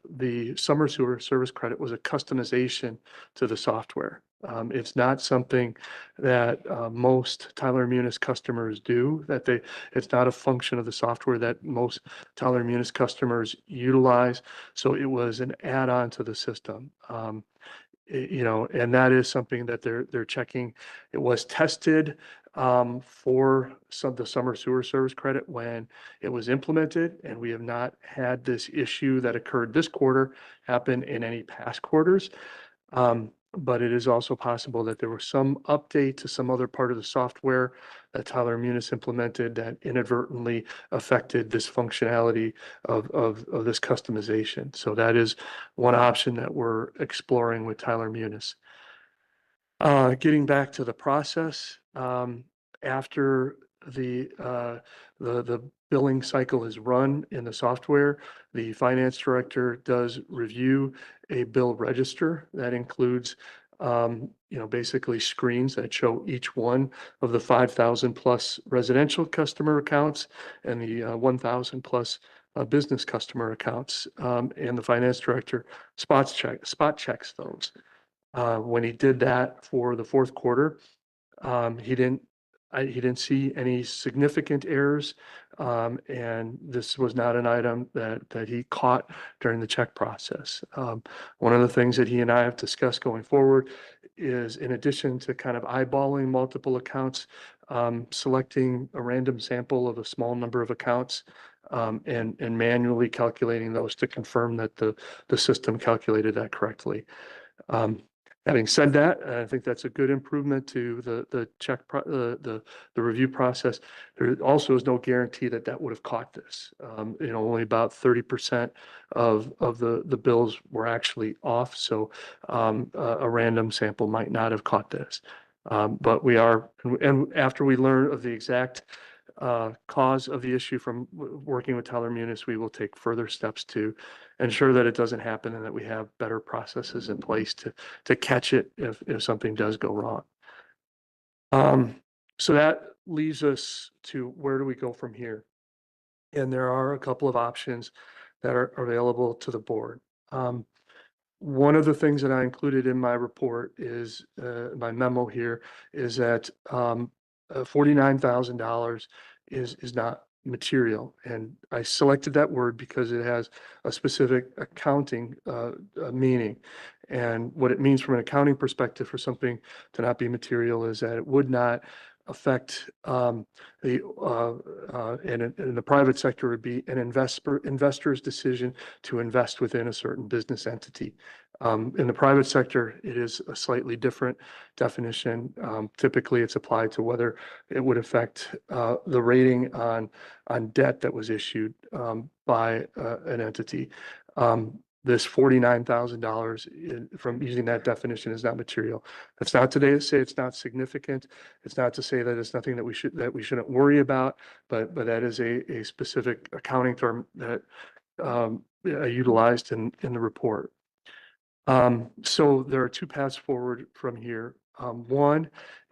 the summer sewer service credit was a customization to the software. It's not something that most Tyler Munis customers do, it's not a function of the software that most Tyler Munis customers utilize. So it was an add-on to the system. You know, and that is something that they're checking. It was tested for the summer sewer service credit when it was implemented, and we have not had this issue that occurred this quarter happen in any past quarters. But it is also possible that there was some update to some other part of the software that Tyler Munis implemented that inadvertently affected this functionality of this customization. So that is one option that we're exploring with Tyler Munis. Getting back to the process, after the billing cycle is run in the software, the finance director does review a bill register that includes, you know, basically screens that show each one of the 5,000 plus residential customer accounts and the 1,000 plus business customer accounts. And the finance director spot checks those. When he did that for the fourth quarter, he didn't see any significant errors, and this was not an item that he caught during the check process. One of the things that he and I have discussed going forward is in addition to kind of eyeballing multiple accounts, selecting a random sample of a small number of accounts, and manually calculating those to confirm that the system calculated that correctly. Having said that, I think that's a good improvement to the the review process. There also is no guarantee that that would have caught this. Only about 30% of the bills were actually off, so a random sample might not have caught this. But we are, and after we learn of the exact cause of the issue from working with Tyler Munis, we will take further steps to ensure that it doesn't happen and that we have better processes in place to catch it if something does go wrong. So that leaves us to where do we go from here? And there are a couple of options that are available to the board. One of the things that I included in my report is, my memo here, is that $49,000 is not material. And I selected that word because it has a specific accounting meaning. And what it means from an accounting perspective for something to not be material is that it would not affect in the private sector would be an investor's decision to invest within a certain business entity. In the private sector, it is a slightly different definition. Typically, it's applied to whether it would affect the rating on debt that was issued by an entity. This $49,000 from using that definition is not material. That's not today to say it's not significant. It's not to say that it's nothing that we shouldn't worry about, but that is a specific accounting term that I utilized in the report. So there are two paths forward from here. One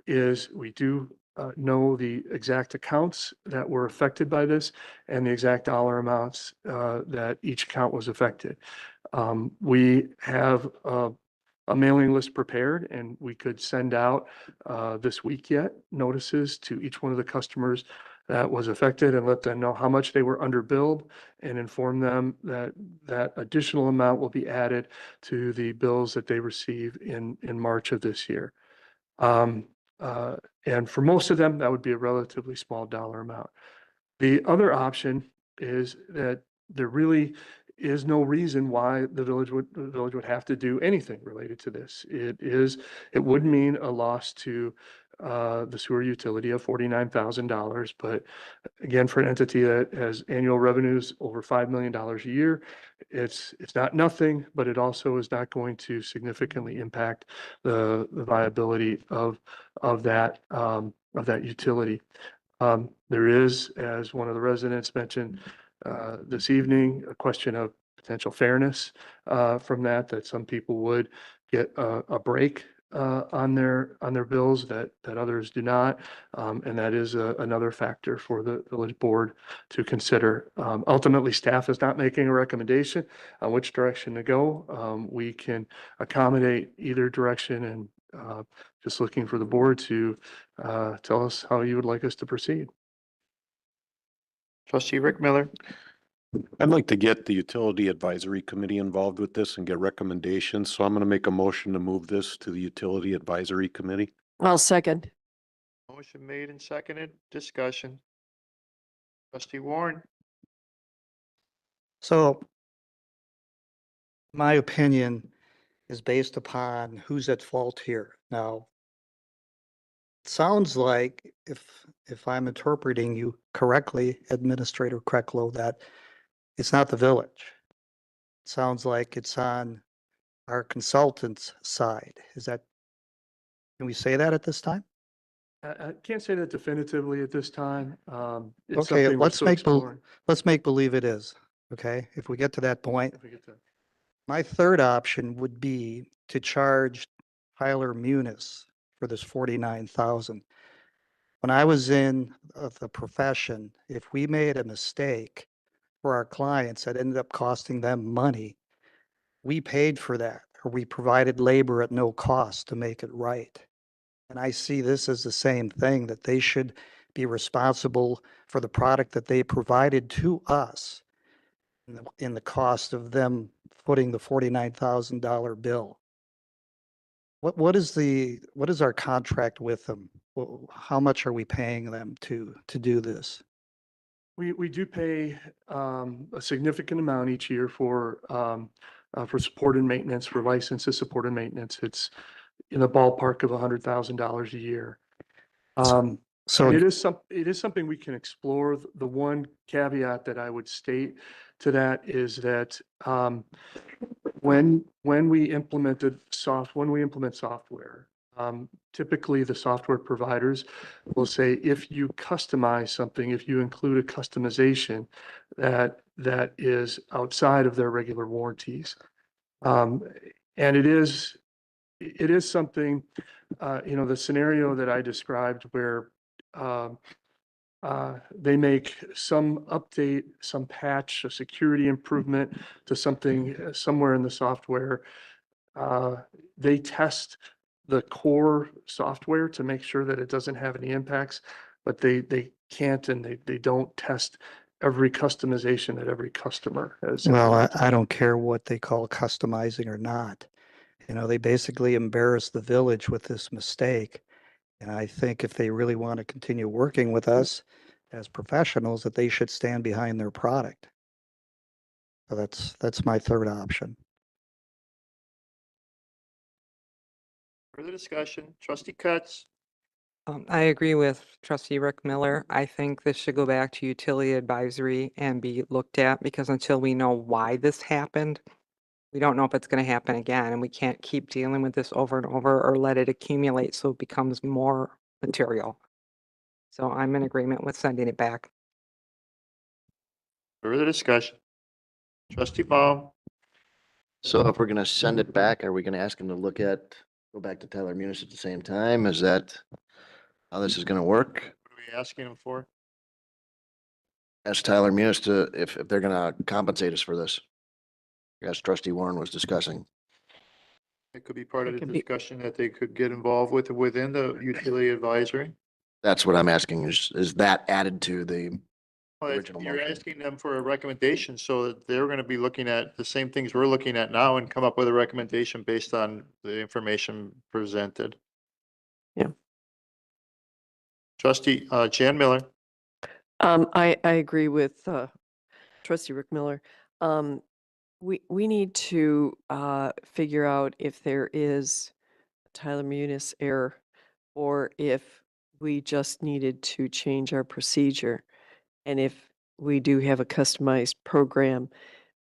is we do know the exact accounts that were affected by this and the exact dollar amounts that each account was affected. We have a mailing list prepared, and we could send out this week yet notices to each one of the customers that was affected and let them know how much they were underbilled and inform them that that additional amount will be added to the bills that they receive in March of this year. And for most of them, that would be a relatively small dollar amount. The other option is that there really is no reason why the village would have to do anything related to this. It would mean a loss to the sewer utility of $49,000, but again, for an entity that has annual revenues over $5 million a year, it's not nothing, but it also is not going to significantly impact the viability of that utility. There is, as one of the residents mentioned this evening, a question of potential fairness from that some people would get a break on their bills that others do not. And that is another factor for the village board to consider. Ultimately, staff is not making a recommendation on which direction to go. We can accommodate either direction, and just looking for the board to tell us how you would like us to proceed. Trustee Rick Miller. I'd like to get the Utility Advisory Committee involved with this and get recommendations. So I'm going to make a motion to move this to the Utility Advisory Committee. I'll second. Motion made and seconded. Discussion. Trustee Warren. So my opinion is based upon who's at fault here. Now, it sounds like, if I'm interpreting you correctly, Administrator Kreklow, that it's not the village. It sounds like it's on our consultant's side. Can we say that at this time? I can't say that definitively at this time. It's Okay, something we're let's still exploring. make believe it is, okay? If we get to that point. If we get to- My third option would be to charge Tyler Munis for this 49,000. When I was in the profession, if we made a mistake for our clients that ended up costing them money, we paid for that, or we provided labor at no cost to make it right. And I see this as the same thing, that they should be responsible for the product that they provided to us in the cost of them footing the $49,000 bill. what is our contract with them? How much are we paying them to do this? We do pay a significant amount each year for support and maintenance, for licenses, support and maintenance. It's in the ballpark of $100,000 a year. So And it is something we can explore. The one caveat that I would state to that is that when we implement software, typically the software providers will say, if you customize something, if you include a customization that is outside of their regular warranties. And it is something, the scenario that I described where they make some update, some patch, a security improvement to something somewhere in the software. They test the core software to make sure that it doesn't have any impacts, but they can't and they don't test every customization that every customer has. Well, I don't care what they call customizing or not. They basically embarrassed the village with this mistake. And I think if they really want to continue working with us as professionals, that they should stand behind their product. So that's my third option. Further discussion, trustee Cutts. I agree with trustee Rick Miller. I think this should go back to utility advisory and be looked at, because until we know why this happened, we don't know if it's going to happen again, and we can't keep dealing with this over and over or let it accumulate so it becomes more material. So I'm in agreement with sending it back. Further discussion, trustee Baum. So if we're gonna send it back, are we gonna ask him to go back to Tyler Munis at the same time? Is that how this is gonna work? What are we asking him for? Ask Tyler Munis if they're gonna compensate us for this. As trustee Warren was discussing. It could be part of It the can be- discussion that they could get involved with within the utility advisory. That's what I'm asking, is that added to the Well, original you're motion? asking them for a recommendation so that they're going to be looking at the same things we're looking at now and come up with a recommendation based on the information presented. Yeah. Trustee, Jan Miller. I agree with trustee Rick Miller. We need to figure out if there is Tyler Munis error, or if we just needed to change our procedure. And if we do have a customized program,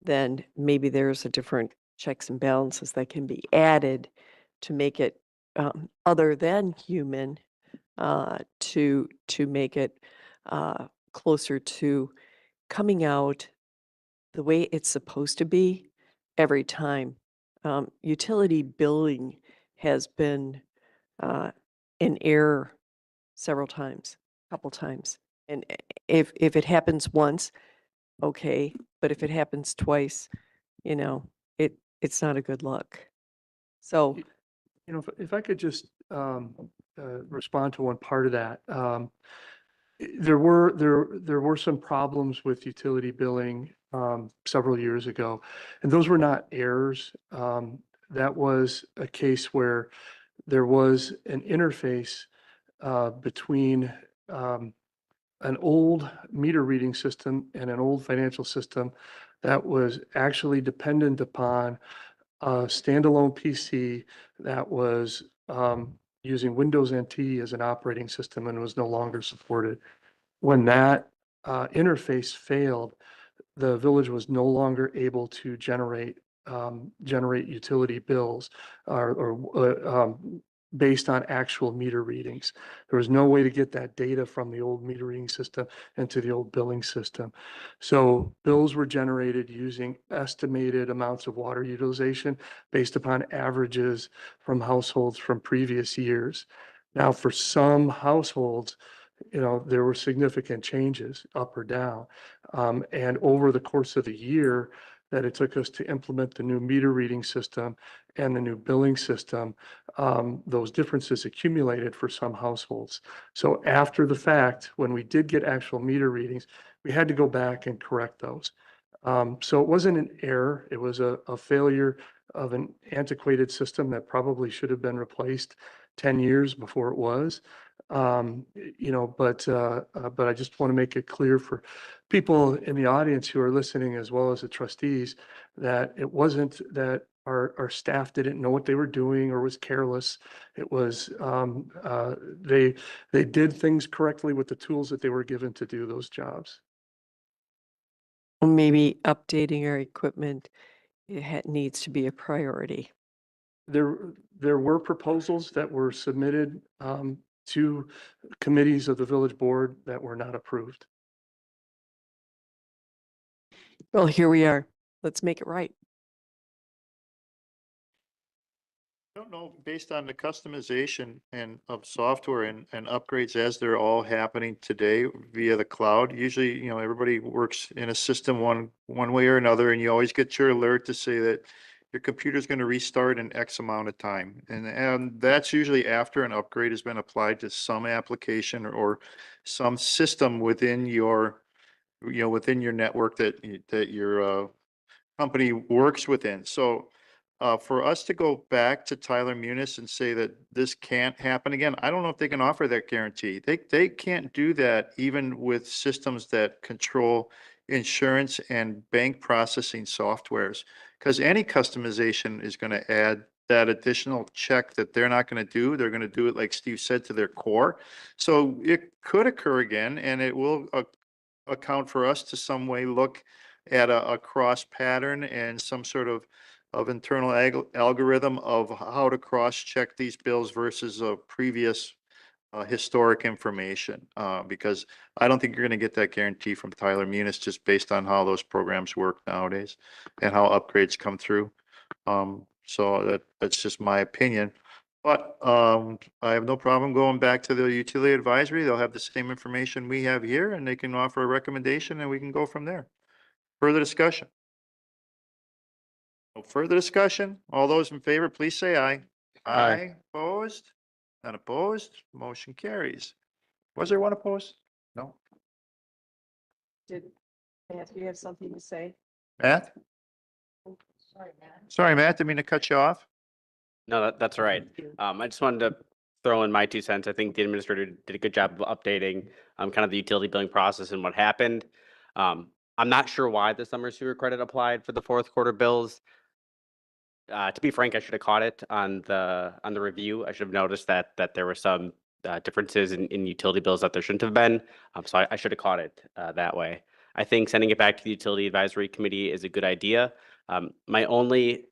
then maybe there's a different checks and balances that can be added to make it other than human, to make it closer to coming out the way it's supposed to be every time. Utility billing has been in error several times, a couple times. And if it happens once, okay, but if it happens twice, it's not a good look. So, If I could just respond to one part of that. There were some problems with utility billing several years ago, and those were not errors. That was a case where there was an interface between an old meter reading system and an old financial system that was actually dependent upon a standalone PC that was using Windows NT as an operating system and was no longer supported. When that interface failed, the village was no longer able to generate utility bills or based on actual meter readings. There was no way to get that data from the old meter reading system into the old billing system. So bills were generated using estimated amounts of water utilization based upon averages from households from previous years. Now, for some households, there were significant changes up or down. And over the course of the year that it took us to implement the new meter reading system and the new billing system, those differences accumulated for some households. So after the fact, when we did get actual meter readings, we had to go back and correct those. So it wasn't an error. It was a failure of an antiquated system that probably should have been replaced 10 years before it was. But I just want to make it clear for people in the audience who are listening, as well as the trustees, that it wasn't that our staff didn't know what they were doing or was careless. It was, they did things correctly with the tools that they were given to do those jobs. Maybe updating our equipment, needs to be a priority. There were proposals that were submitted to committees of the village board that were not approved. Well, here we are. Let's make it right. I don't know, based on the customization and of software and upgrades as they're all happening today via the cloud. Usually, everybody works in a system one way or another, and you always get your alert to say that your computer's going to restart in X amount of time. And that's usually after an upgrade has been applied to some application or some system within your, within your network that your company works within. So for us to go back to Tyler Munis and say that this can't happen again, I don't know if they can offer that guarantee. They can't do that even with systems that control insurance and bank processing softwares, because any customization is going to add that additional check that they're not going to do. They're going to do it, like Steve said, to their core. So it could occur again, and it will account for us to some way look at a cross pattern and some sort of internal algorithm of how to cross-check these bills versus a previous historic information, because I don't think you're going to get that guarantee from Tyler Munis just based on how those programs work nowadays and how upgrades come through. So that's just my opinion. But I have no problem going back to the utility advisory. They'll have the same information we have here, and they can offer a recommendation, and we can go from there. Further discussion? No further discussion? All those in favor, please say aye. Aye. Opposed? None opposed? Motion carries. Was there one opposed? No. Did Matthew have something to say? Matt? Sorry, Matt, didn't mean to cut you off. No, that's all right. I just wanted to throw in my 2 cents. I think the administrator did a good job of updating kind of the utility billing process and what happened. I'm not sure why the summer sewer credit applied for the fourth quarter bills. To be frank, I should have caught it on the review. I should have noticed that there were some differences in utility bills that there shouldn't have been. So I should have caught it that way. I think sending it back to the utility advisory committee is a good idea. My only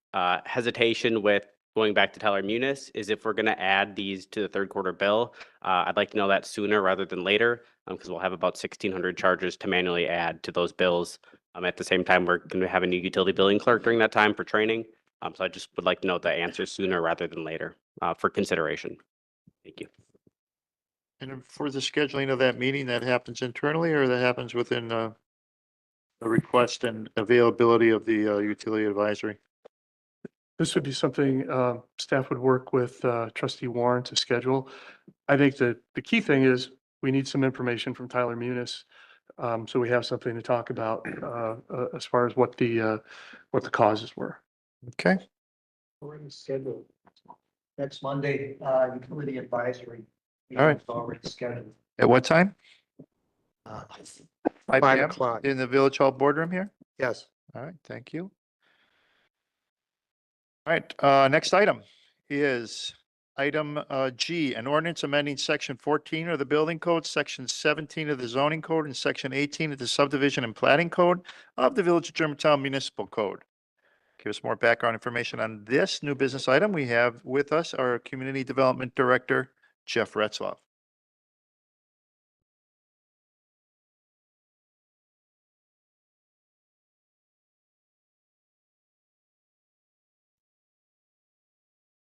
hesitation with going back to Tyler Munis is if we're going to add these to the third quarter bill, I'd like to know that sooner rather than later, because we'll have about 1,600 charges to manually add to those bills. At the same time, we're going to have a new utility billing clerk during that time for training. So I just would like to know the answer sooner rather than later for consideration. Thank you. And for the scheduling of that meeting, that happens internally or that happens within the request and availability of the utility advisory? This would be something staff would work with trustee Warren to schedule. I think that the key thing is we need some information from Tyler Munis. So we have something to talk about as far as what the causes were. Okay. Already scheduled. Next Monday, utility advisory. All right. It's already scheduled. At what time? 5 5 p.m. o'clock. In the Village Hall boardroom here? Yes. All right, thank you. All right, next item is item G, an ordinance amending section 14 of the building code, section 17 of the zoning code, and section 18 of the subdivision and plating code of the Village of Germantown Municipal Code. Give us more background information on this new business item. We have with us our Community Development Director, Jeff Retzloff.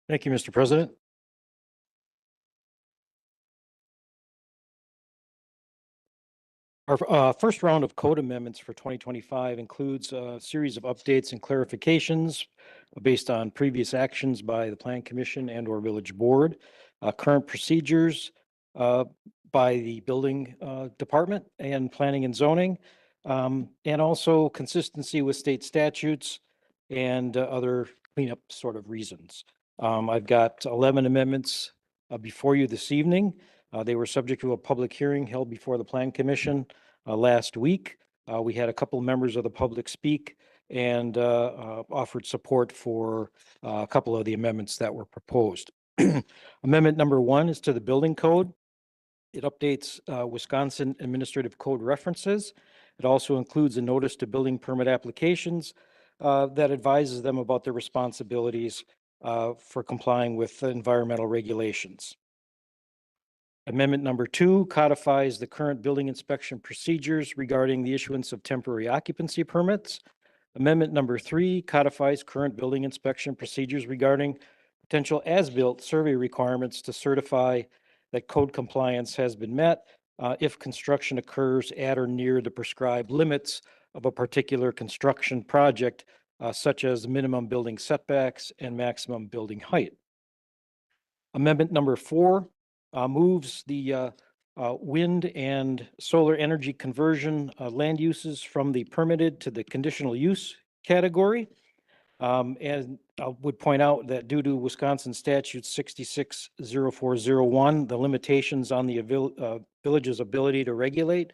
Thank you, Mr. President. Our first round of code amendments for 2025 includes a series of updates and clarifications based on previous actions by the Plan Commission and/or Village Board, current procedures by the Building Department and Planning and Zoning, and also consistency with state statutes and other cleanup sort of reasons. I've got 11 amendments before you this evening. They were subject to a public hearing held before the Plan Commission last week. We had a couple of members of the public speak and offered support for a couple of the amendments that were proposed. Amendment number 1 is to the building code. It updates Wisconsin Administrative Code references. It also includes a notice to building permit applications that advises them about their responsibilities for complying with environmental regulations. Amendment number 2 codifies the current building inspection procedures regarding the issuance of temporary occupancy permits. Amendment number 3 codifies current building inspection procedures regarding potential as-built survey requirements to certify that code compliance has been met if construction occurs at or near the prescribed limits of a particular construction project, such as minimum building setbacks and maximum building height. Amendment number 4 moves the wind and solar energy conversion land uses from the permitted to the conditional use category. And I would point out that due to Wisconsin statute 660401, the limitations on the village's ability to regulate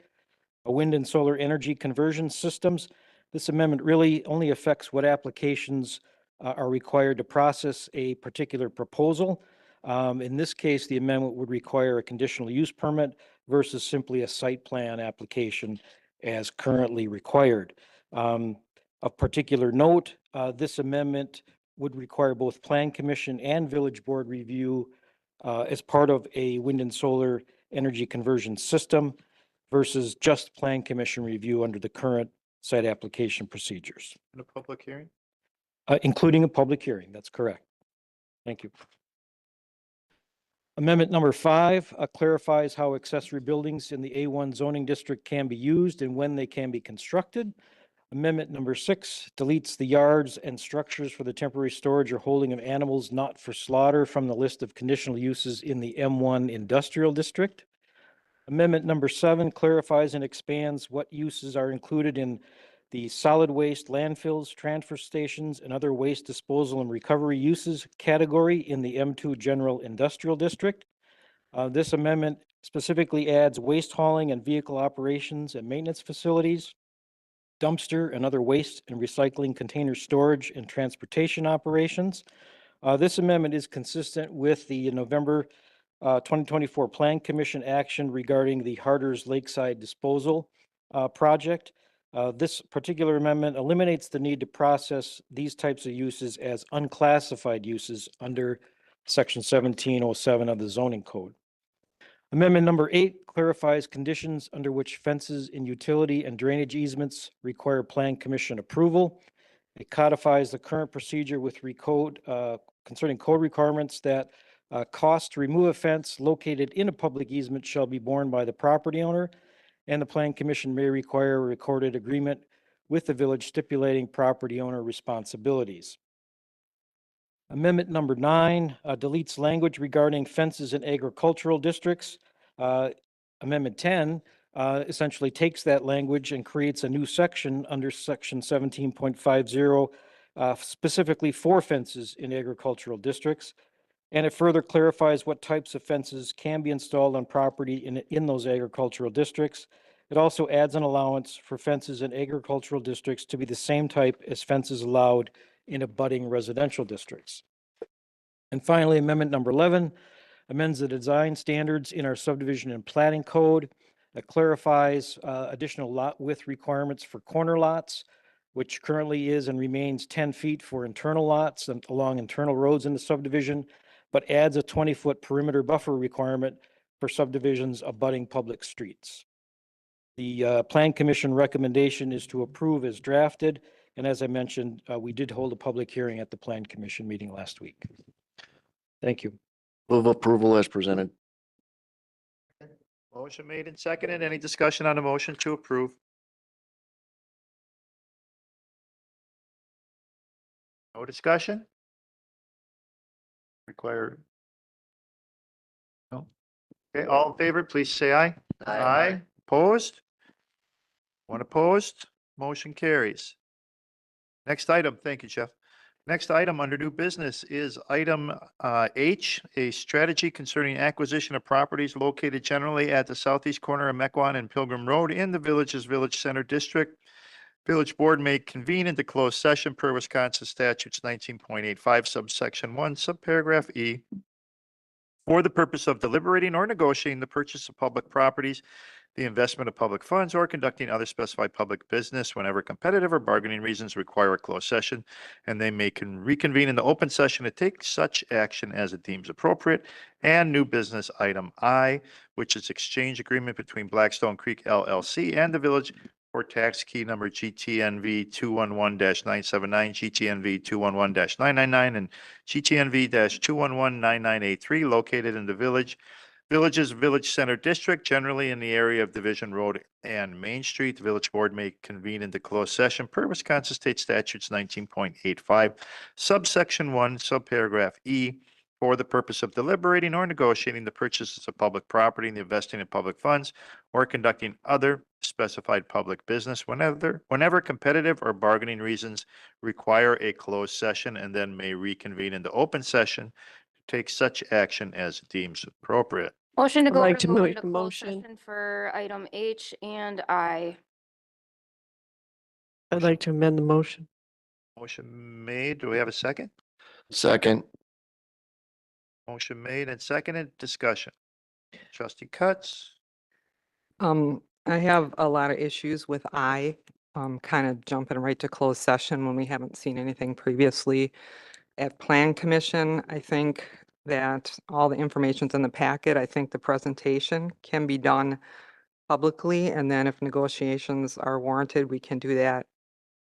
wind and solar energy conversion systems, this amendment really only affects what applications are required to process a particular proposal. In this case, the amendment would require a conditional use permit versus simply a site plan application as currently required. Of particular note, this amendment would require both Plan Commission and Village Board review as part of a wind and solar energy conversion system versus just Plan Commission review under the current site application procedures. In a public hearing? Including a public hearing, that's correct. Thank you. Amendment number 5 clarifies how accessory buildings in the A1 zoning district can be used and when they can be constructed. Amendment number 6 deletes the yards and structures for the temporary storage or holding of animals not for slaughter from the list of conditional uses in the M1 industrial district. Amendment number 7 clarifies and expands what uses are included in the solid waste landfills, transfer stations, and other waste disposal and recovery uses category in the M2 general industrial district. This amendment specifically adds waste hauling and vehicle operations and maintenance facilities, dumpster and other waste and recycling container storage and transportation operations. This amendment is consistent with the November 2024 Plan Commission action regarding the Harder's Lakeside Disposal project. This particular amendment eliminates the need to process these types of uses as unclassified uses under Section 1707 of the zoning code. Amendment number 8 clarifies conditions under which fences in utility and drainage easements require Plan Commission approval. It codifies the current procedure with concerning code requirements that cost to remove a fence located in a public easement shall be borne by the property owner, and the Plan Commission may require a recorded agreement with the village stipulating property owner responsibilities. Amendment number 9 deletes language regarding fences in agricultural districts. Amendment 10 essentially takes that language and creates a new section under Section 17.50 specifically for fences in agricultural districts. And it further clarifies what types of fences can be installed on property in those agricultural districts. It also adds an allowance for fences in agricultural districts to be the same type as fences allowed in abutting residential districts. And finally, amendment number 11 amends the design standards in our subdivision and platting code. That clarifies additional lot width requirements for corner lots, which currently is and remains 10 feet for internal lots and along internal roads in the subdivision, but adds a 20-foot perimeter buffer requirement for subdivisions abutting public streets. The Plan Commission recommendation is to approve as drafted. And as I mentioned, we did hold a public hearing at the Plan Commission meeting last week. Thank you. Move approval as presented. Motion made and seconded. Any discussion on the motion to approve? No discussion? Require? No? Okay, all in favor, please say aye. Aye. Opposed? One opposed? Motion carries. Next item, thank you, Jeff. Next item under new business is item H, a strategy concerning acquisition of properties located generally at the southeast corner of Mequon and Pilgrim Road in the village's Village Center District. Village Board may convene into closed session per Wisconsin statutes 19.85 subsection 1 subparagraph E for the purpose of deliberating or negotiating the purchase of public properties, the investment of public funds, or conducting other specified public business whenever competitive or bargaining reasons require a closed session, and they may reconvene in the open session to take such action as it deems appropriate. And new business item I, which is exchange agreement between Blackstone Creek LLC and the village for tax key number GTNV 211-979, GTNV 211-999, and GTNV 211-9983 located in the Village's Village Center District, generally in the area of Division Road and Main Street. The Village Board may convene into closed session per Wisconsin State Statutes 19.85, subsection 1, subparagraph E, for the purpose of deliberating or negotiating the purchases of public property and the investing in public funds, or conducting other specified public business whenever competitive or bargaining reasons require a closed session, and then may reconvene into open session to take such action as it deems appropriate. Motion to I'd go like to to go make into a closed motion. session for item H and I. I'd like to amend the motion. Motion made. Do we have a second? Second. Motion made and seconded. Discussion. Trustee Cutts. I have a lot of issues with kind of jumping right to closed session when we haven't seen anything previously. At Plan Commission, I think that all the information's in the packet. I think the presentation can be done publicly, and then if negotiations are warranted, we can do that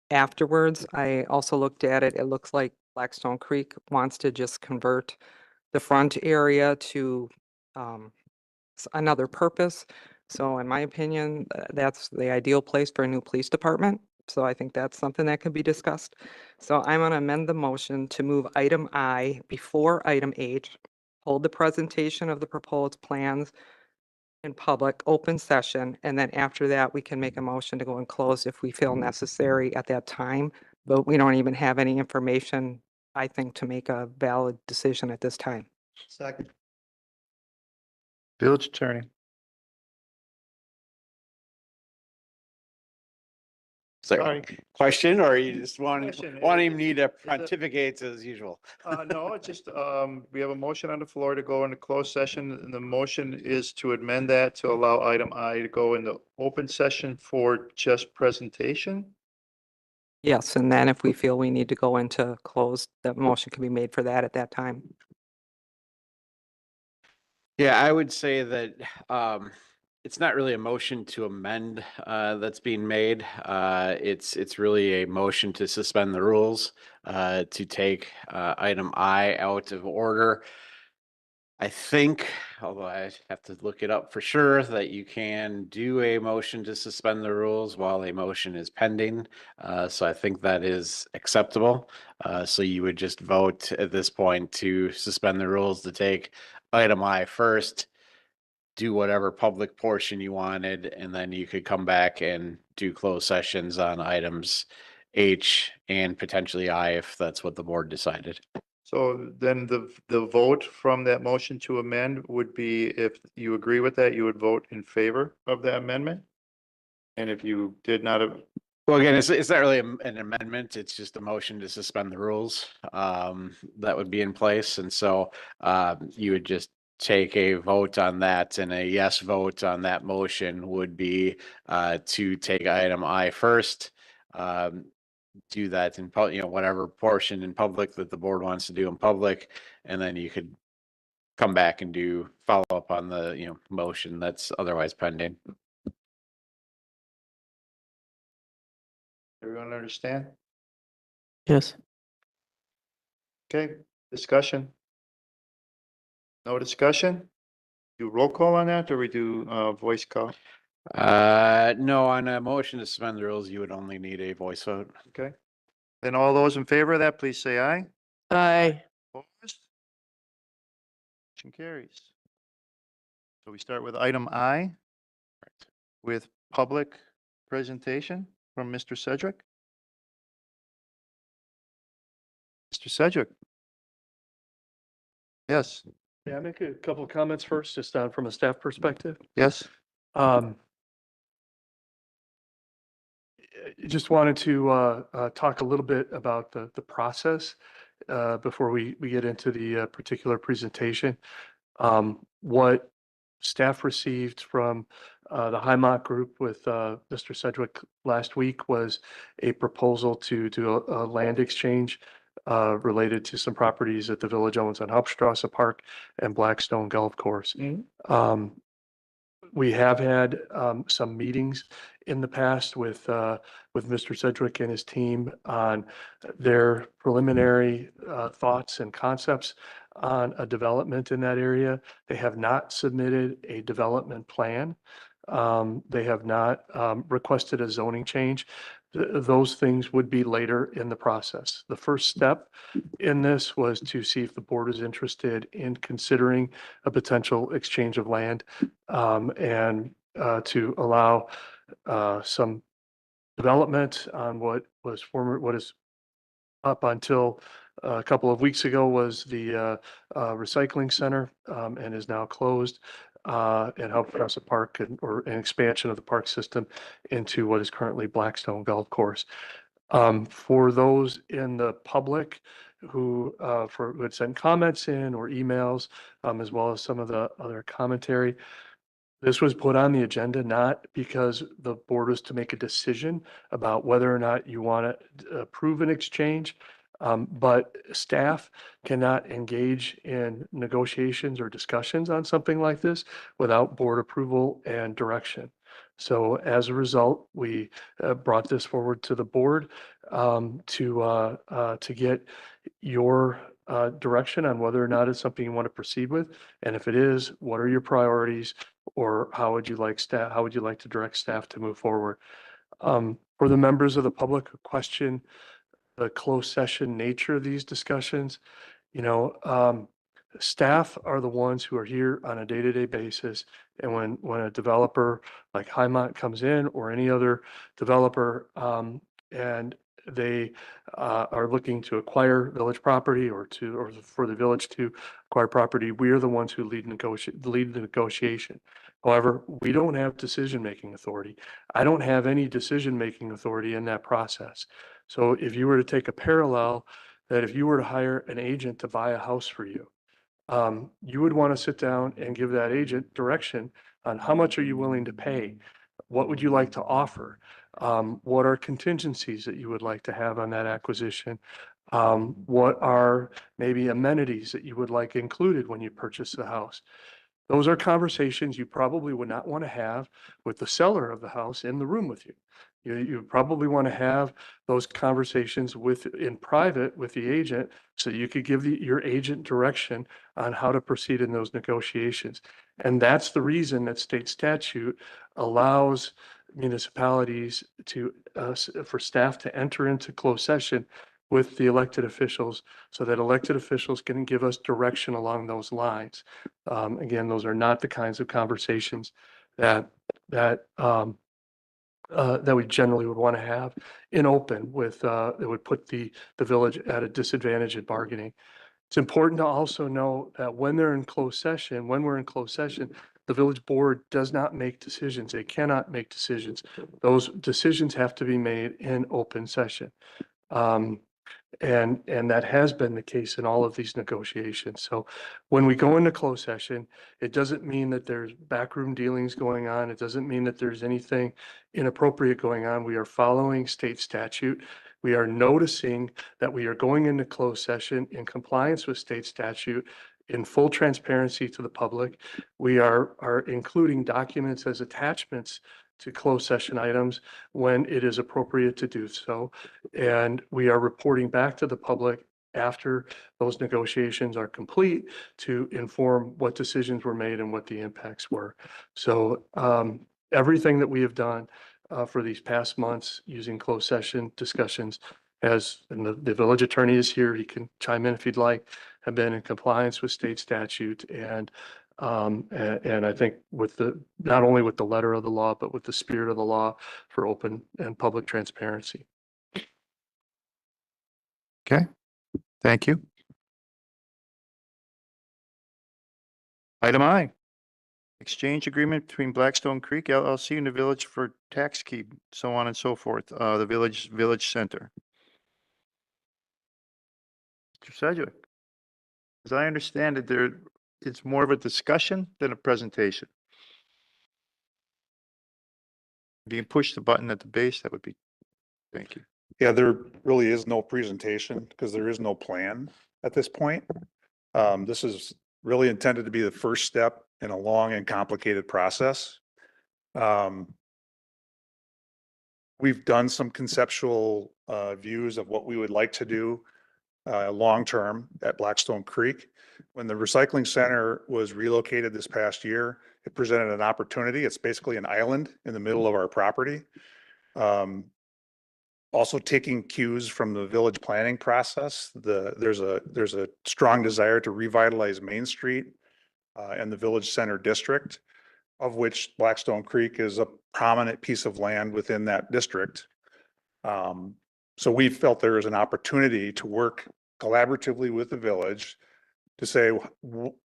afterwards. I also looked at it. It looks like Blackstone Creek wants to just convert the front area to another purpose. So in my opinion, that's the ideal place for a new police department. So I think that's something that can be discussed. So I'm going to amend the motion to move item I before item H, hold the presentation of the proposed plans in public open session, and then after that, we can make a motion to go in close if we feel necessary at that time. But we don't even have any information, I think, to make a valid decision at this time. Second. Village Attorney. Sorry. Question, or you just Question. wanting me to Is it- pontificate as usual? No, it's just, we have a motion on the floor to go into closed session, and the motion is to amend that to allow item I to go into open session for just presentation. Yes, and then if we feel we need to go into closed, that motion can be made for that at that time. Yeah, I would say that it's not really a motion to amend that's being made. It's really a motion to suspend the rules, to take item I out of order. I think, although I have to look it up for sure, that you can do a motion to suspend the rules while a motion is pending. So I think that is acceptable. So you would just vote at this point to suspend the rules to take item I first, do whatever public portion you wanted, and then you could come back and do closed sessions on items H and potentially I if that's what the board decided. So then the vote from that motion to amend would be, if you agree with that, you would vote in favor of the amendment? And if you did not, Well, again, it's not really an amendment. It's just a motion to suspend the rules that would be in place. And so you would just take a vote on that, and a yes vote on that motion would be to take item I first. Do that in public, whatever portion in public that the board wants to do in public, and then you could come back and do follow up on the motion that's otherwise pending. everyone understand? Yes. Okay, discussion? No discussion? Do roll call on that, or we do voice call? No, on a motion to suspend the rules, you would only need a voice vote. Okay. Then all those in favor of that, please say aye. Aye. Opposed? Motion carries. So we start with item I with public presentation from Mr. Cedric. Mr. Mr. Sedgwick. Yes, May I make a couple of comments first, just from a staff perspective? yes. Just wanted to talk a little bit about the process before we get into the particular presentation. What staff received from the Highmont Group with Mr. Sedgwick last week was a proposal to do a land exchange related to some properties that the village owns on Hauptstrasse Park and Blackstone Golf Course. We have had some meetings in the past with Mr. Sedgwick and his team on their preliminary thoughts and concepts on a development in that area. They have not submitted a development plan. They have not requested a zoning change. Those things would be later in the process. The first step in this was to see if the board is interested in considering a potential exchange of land and to allow some development on what is up until a couple of weeks ago was the recycling center and is now closed and Hauptstrasse Park or an expansion of the park system into what is currently Blackstone Golf Course. For those in the public who would send comments in or emails, as well as some of the other commentary, this was put on the agenda not because the board was to make a decision about whether or not you want to approve an exchange, but staff cannot engage in negotiations or discussions on something like this without board approval and direction. So as a result, we brought this forward to the board to get your direction on whether or not it's something you want to proceed with. And if it is, what are your priorities, or how would you like to direct staff to move forward? For the members of the public who question the closed session nature of these discussions, staff are the ones who are here on a day-to-day basis. And when a developer like Highmont comes in or any other developer, and they are looking to acquire village property or for the village to acquire property, we are the ones who lead the negotiation. However, we don't have decision-making authority. I don't have any decision-making authority in that process. So if you were to take a parallel, that if you were to hire an agent to buy a house for you, you would want to sit down and give that agent direction on how much are you willing to pay? What would you like to offer? What are contingencies that you would like to have on that acquisition? What are maybe amenities that you would like included when you purchase the house? Those are conversations you probably would not want to have with the seller of the house in the room with you. You probably want to have those conversations in private with the agent so you could give your agent direction on how to proceed in those negotiations. And that's the reason that state statute allows municipalities for staff to enter into closed session with the elected officials so that elected officials can give us direction along those lines. Again, those are not the kinds of conversations that we generally would want to have in open that would put the village at a disadvantage in bargaining. It's important to also know that when we're in closed session, the village board does not make decisions. They cannot make decisions. Those decisions have to be made in open session. And that has been the case in all of these negotiations. So when we go into closed session, it doesn't mean that there's backroom dealings going on. It doesn't mean that there's anything inappropriate going on. We are following state statute. We are noticing that we are going into closed session in compliance with state statute in full transparency to the public. We are including documents as attachments to closed session items when it is appropriate to do so. And we are reporting back to the public after those negotiations are complete to inform what decisions were made and what the impacts were. So everything that we have done for these past months using closed session discussions and the village attorney is here, he can chime in if he'd like, have been in compliance with state statute and I think not only with the letter of the law, but with the spirit of the law for open and public transparency. Okay. Thank you. Item I, exchange agreement between Blackstone Creek LLC and the village for tax keep, so on and so forth, the village center. Mr. Sedgwick, as I understand it, it's more of a discussion than a presentation. If you can push the button at the base, that would be, thank you. Yeah, there really is no presentation because there is no plan at this point. This is really intended to be the first step in a long and complicated process. We've done some conceptual views of what we would like to do long-term at Blackstone Creek. When the recycling center was relocated this past year, it presented an opportunity. It's basically an island in the middle of our property. Also taking cues from the village planning process, there's a strong desire to revitalize Main Street and the village center district, of which Blackstone Creek is a prominent piece of land within that district. So we felt there is an opportunity to work collaboratively with the village to say,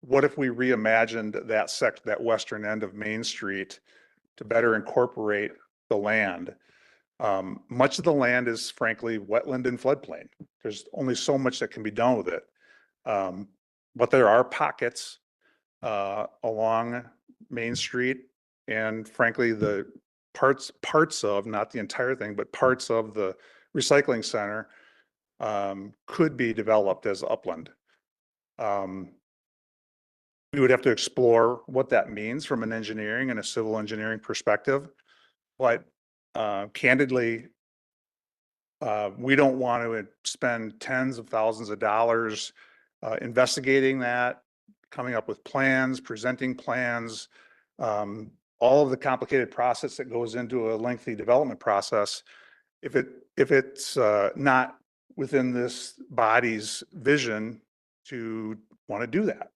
what if we reimagined that western end of Main Street to better incorporate the land? Much of the land is frankly wetland and floodplain. There's only so much that can be done with it. But there are pockets along Main Street, and frankly, the parts of, not the entire thing, but parts of the recycling center could be developed as upland. We would have to explore what that means from an engineering and a civil engineering perspective. But candidly, we don't want to spend tens of thousands of dollars investigating that, coming up with plans, presenting plans, all of the complicated process that goes into a lengthy development process. If it's not within this body's vision to want to do that.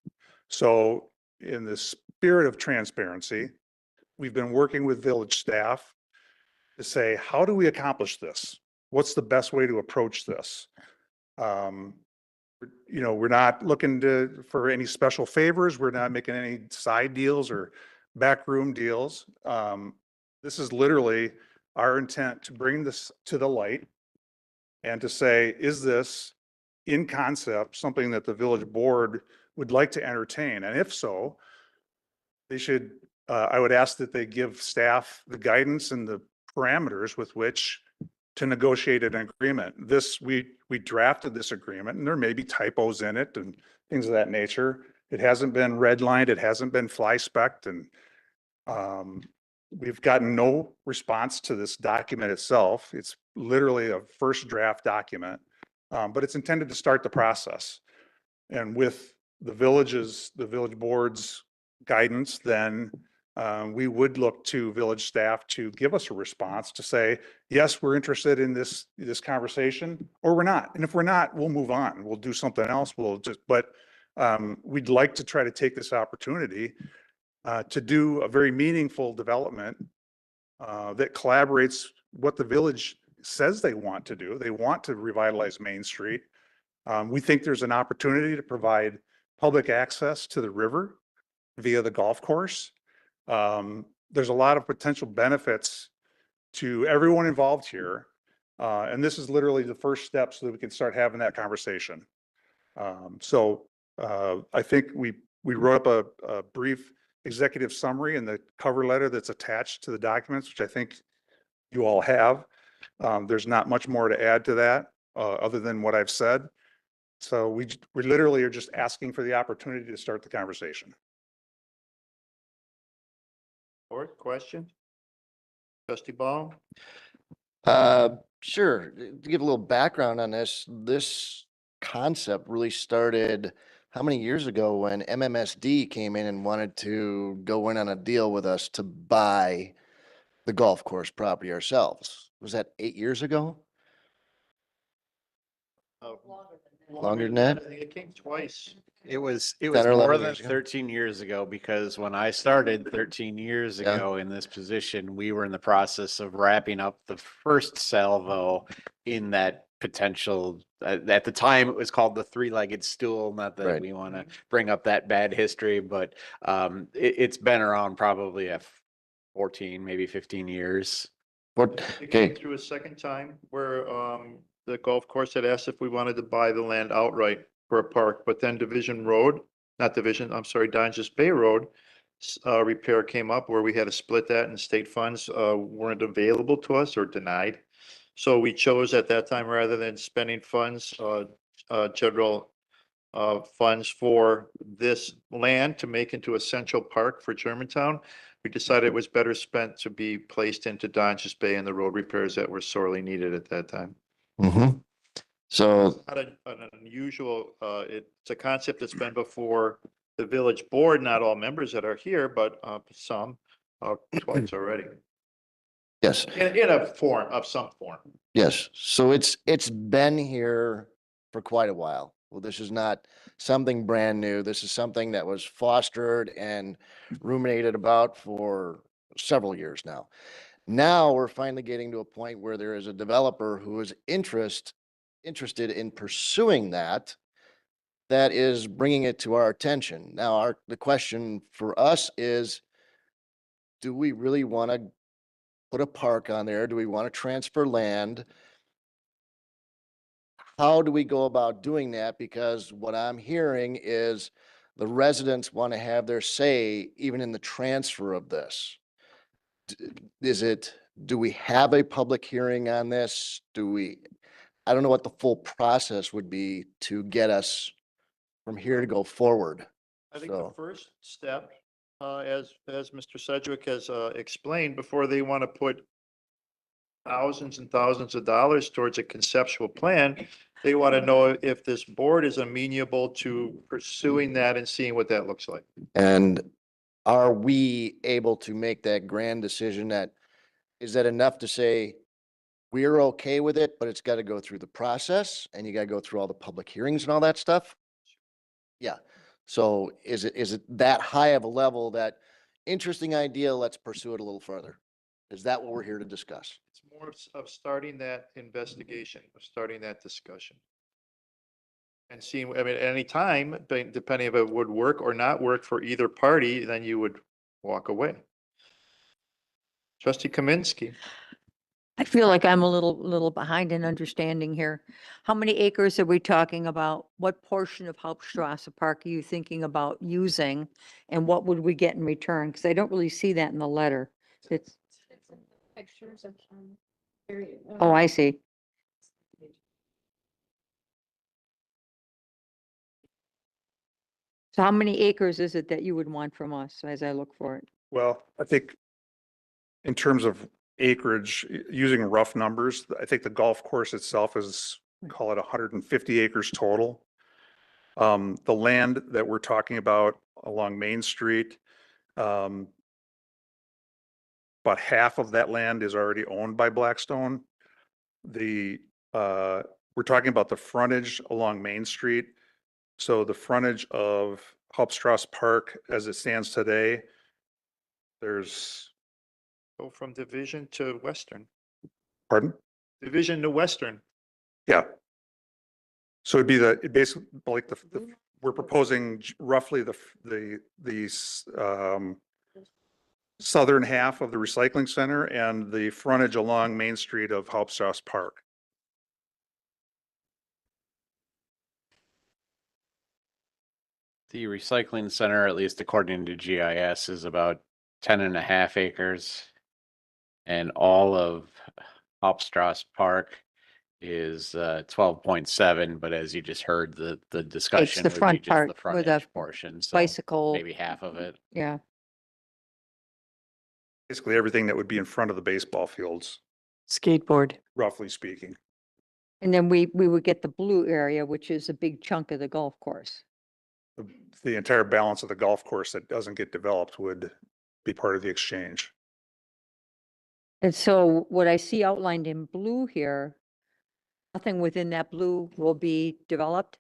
So in the spirit of transparency, we've been working with village staff to say, how do we accomplish this? What's the best way to approach this? We're not looking for any special favors. We're not making any side deals or backroom deals. This is literally our intent to bring this to the light and to say, is this in concept something that the village board would like to entertain? And if so, they should, I would ask that they give staff the guidance and the parameters with which to negotiate an agreement. We drafted this agreement, and there may be typos in it and things of that nature. It hasn't been redlined, it hasn't been fly-specced, and we've gotten no response to this document itself. It's literally a first draft document, but it's intended to start the process. And with the village board's guidance, then we would look to village staff to give us a response to say, yes, we're interested in this conversation, or we're not. And if we're not, we'll move on. We'll do something else. But we'd like to try to take this opportunity to do a very meaningful development that collaborates what the village says they want to do. They want to revitalize Main Street. We think there's an opportunity to provide public access to the river via the golf course. There's a lot of potential benefits to everyone involved here. And this is literally the first step so that we can start having that conversation. I think we wrote up a brief executive summary in the cover letter that's attached to the documents, which I think you all have. There's not much more to add to that other than what I've said. So we literally are just asking for the opportunity to start the conversation. Or question? Trustee Ball? Sure. To give a little background on this concept really started how many years ago when MMSD came in and wanted to go in on a deal with us to buy the golf course property ourselves. Was that 8 years ago? Longer than that? I think it came twice. It was 10 or more 11 than years ago. 13 years ago, because when I started 13 years Yeah. ago in this position, we were in the process of wrapping up the first salvo in that potential, at the time, it was called the three-legged stool, not that Right. we want to bring up that bad history, but it's been around probably 14, maybe 15 years. What, It came okay, through a second time where the golf course had asked if we wanted to buy the land outright for a park, but then Donges Bay Road repair came up where we had to split that and state funds weren't available to us or denied. So we chose at that time, rather than spending funds, general funds for this land to make into a central park for Germantown, we decided it was better spent to be placed into Donges Bay and the road repairs that were sorely needed at that time. mm-hmm. So, Not an unusual, it's a concept that's been before the village board, not all members that are here, but some, twice already, yes. in a form, of some form. Yes, so it's been here for quite a while. Well, this is not something brand new. This is something that was fostered and ruminated about for several years now. Now we're finally getting to a point where there is a developer who is interested in pursuing that is bringing it to our attention. Now, the question for us is, do we really want to put a park on there? Do we want to transfer land? How do we go about doing that? Because what I'm hearing is the residents want to have their say even in the transfer of this. Do we have a public hearing on this? I don't know what the full process would be to get us from here to go forward. I think the So, first step, as Mr. Sedgwick has explained, before they want to put thousands and thousands of dollars towards a conceptual plan, they want to know if this board is amenable to pursuing that and seeing what that looks like. and are we able to make that grand decision is that enough to say, we're okay with it, but it's got to go through the process and you got to go through all the public hearings and all that stuff? Yeah. So is it that high of a level that interesting idea, let's pursue it a little further? Is that what we're here to discuss? It's more of starting that investigation, of starting that discussion. And seeing, I mean, at any time, depending if it would work or not work for either party, then you would walk away. Trustee Kaminsky. I feel like I'm a little behind in understanding here. How many acres are we talking about? What portion of Hauptstrasse Park are you thinking about using? And what would we get in return? Because I don't really see that in the letter. It's, oh, I see. So how many acres is it that you would want from us as I look for it? Well, I think in terms of acreage, using rough numbers, I think the golf course itself is, call it 150 acres total. The land that we're talking about along Main Street, about half of that land is already owned by Blackstone. We're talking about the frontage along Main Street. So the frontage of Hauptstrasse Park as it stands today, there's, Go from Division to Western. pardon? Division to Western. Yeah. So it'd be it basically like we're proposing roughly the southern half of the recycling center and the frontage along Main Street of Hauptstrasse Park. The recycling center, at least according to GIS, is about 10.5 acres. And all of Hauptstrasse Park is 12.7, but as you just heard, the discussion the would be front just part the where the frontage portion, so bicycle. maybe half of it. Yeah. Basically everything that would be in front of the baseball fields, Skateboard. roughly speaking. And then we would get the blue area, which is a big chunk of the golf course. The entire balance of the golf course that doesn't get developed would be part of the exchange. And so what I see outlined in blue here, nothing within that blue will be developed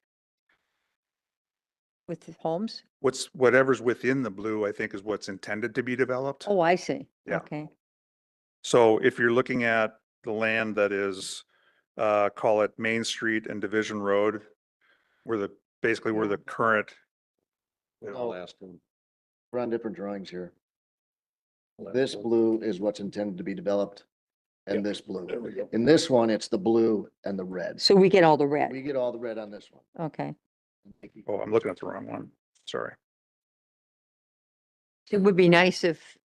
with homes? Whatever's within the blue, I think, is what's intended to be developed. Oh, I see. Yeah. Okay. So if you're looking at the land that is call it Main Street and Division Road, where basically where the current. No, we're on different drawings here. This blue is what's intended to be developed, and this blue. In this one, it's the blue and the red. So we get all the red. We get all the red on this one. Okay. Oh, I'm looking at the wrong one. Sorry. It would be nice if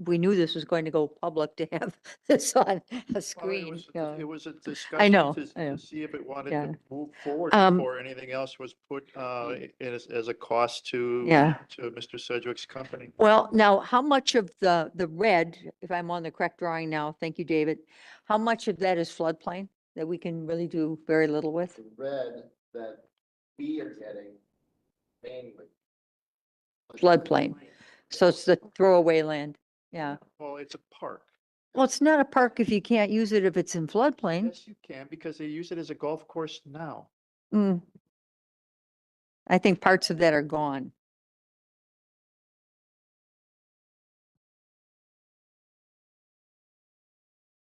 we knew this was going to go public to have this on a screen. It was a discussion know, to I know. see if it wanted Yeah. to move forward Um, before anything else was put as a cost to Yeah. to Mr. Sedgwick's company. Well, now, how much of the red, if I'm on the correct drawing now, thank you, David, how much of that is floodplain that we can really do very little with? The red that we are getting mainly. Floodplain. So it's the throwaway land. Yeah. Well, it's a park. Well, it's not a park if you can't use it if it's in floodplain. Yes, you can, because they use it as a golf course now. Mm. I think parts of that are gone.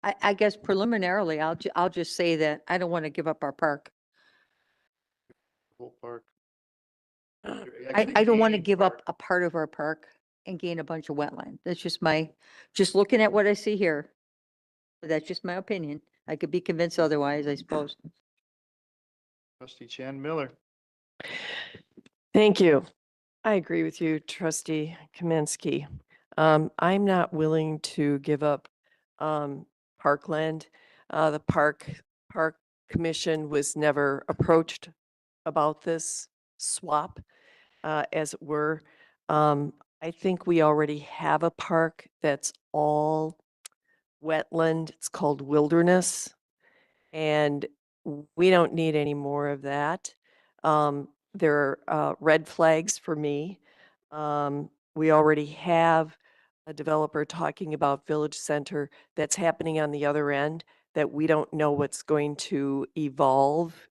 I guess preliminarily, I'll just say that I don't want to give up our park. Whole park. I don't want to give up a part of our park and gain a bunch of wetland. That's just looking at what I see here. But that's just my opinion. I could be convinced otherwise, I suppose. Trustee Chan Miller. Thank you. I agree with you, Trustee Kaminsky. I'm not willing to give up parkland. The Park Commission was never approached about this swap, as it were. I think we already have a park that's all wetland. It's called Wilderness. And we don't need any more of that. There are red flags for me. We already have a developer talking about Village Center that's happening on the other end that we don't know what's going to evolve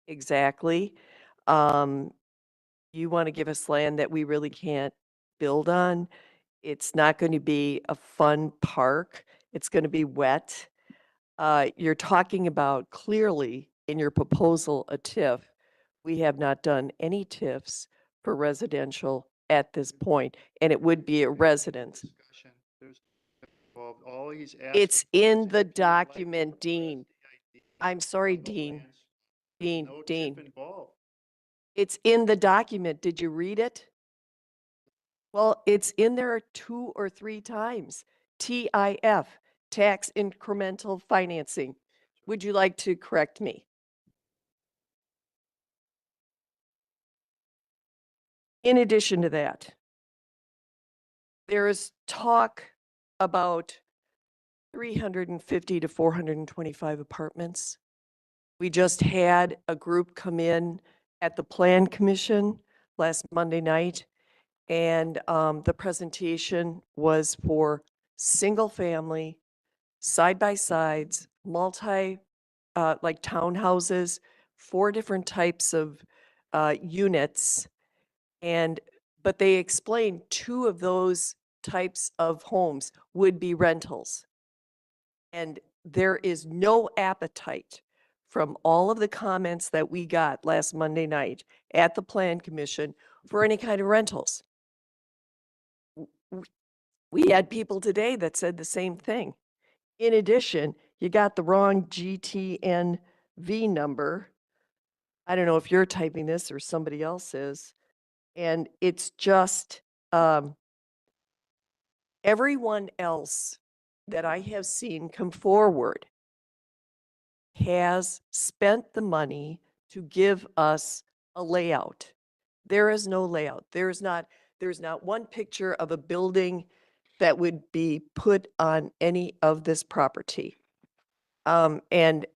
exactly. You want to give us land that we really can't build on. It's not going to be a fun park. It's going to be wet. You're talking about clearly in your proposal a TIF. We have not done any TIFs for residential at this point, and it would be a residence. Discussion. Well, all he's asking. It's in the document, Dean. I'm sorry, Dean. Dean. No tip involved. It's in the document. Did you read it? Well, it's in there 2 or 3 times. TIF, tax incremental financing. Would you like to correct me? In addition to that, there is talk about 350 to 425 apartments. We just had a group come in at the Plan Commission last Monday night, and the presentation was for single-family, side-by-sides, like townhouses, 4 different types of units. But they explained 2 of those types of homes would be rentals. And there is no appetite from all of the comments that we got last Monday night at the Plan Commission for any kind of rentals. We had people today that said the same thing. In addition, you got the wrong GTNV number. I don't know if you're typing this or somebody else is. And it's just everyone else that I have seen come forward has spent the money to give us a layout. There is no layout. There's not one picture of a building that would be put on any of this property. And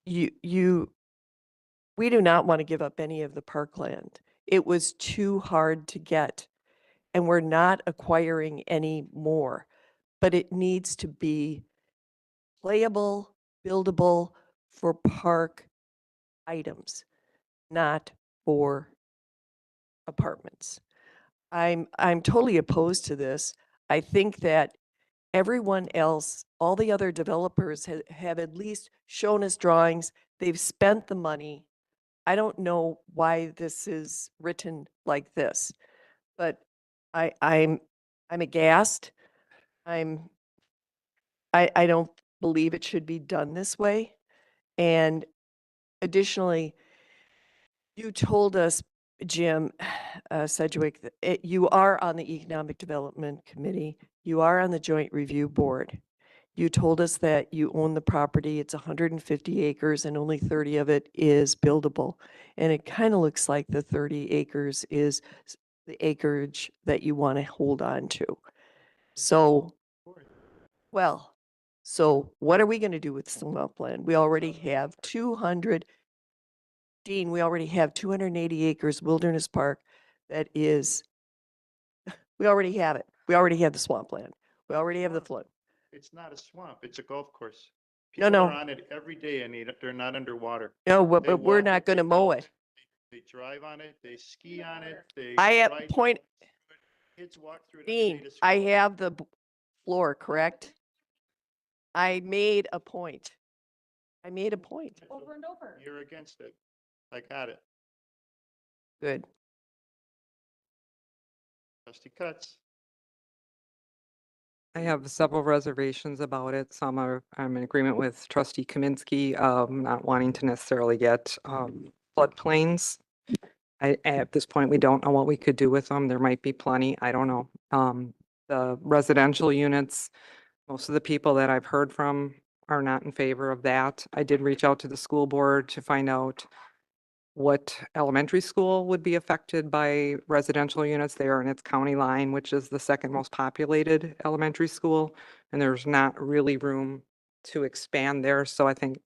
we do not want to give up any of the parkland. It was too hard to get, and we're not acquiring any more. But it needs to be playable, buildable for park items, not for apartments. I'm totally opposed to this. I think that everyone else, all the other developers have at least shown us drawings. They've spent the money. I don't know why this is written like this, but I'm aghast. I don't believe it should be done this way. And additionally, you told us, Jim Sedgwick, that you are on the Economic Development Committee. You are on the Joint Review Board. You told us that you own the property. It's 150 acres and only 30 of it is buildable. And it kind of looks like the 30 acres is the acreage that you want to hold on to. So, well, so what are we going to do with swampland? We already have 200, Dean, we already have 280 acres wilderness park that is, we already have it. We already have the swampland. We already have the flood. It's not a swamp, it's a golf course. No, People are no. on it every day and they're not underwater. No, They but we're walk not it, going they to mow boat, it. They drive on it, they ski on it, they. I have ride point, Kids walk through it every day Dean, to I school. have the floor, correct? I made a point. I made a point. Over and over. You're against it. I got it. Good. Trustee Cutts. I have several reservations about it. Some are, I'm in agreement with trustee Kaminsky, not wanting to necessarily get, floodplains. At this point, we don't know what we could do with them. There might be plenty. I don't know. The residential units, most of the people that I've heard from are not in favor of that. I did reach out to the school board to find out what elementary school would be affected by residential units. They are in its county line, which is the second most populated elementary school. And there's not really room to expand there. So I think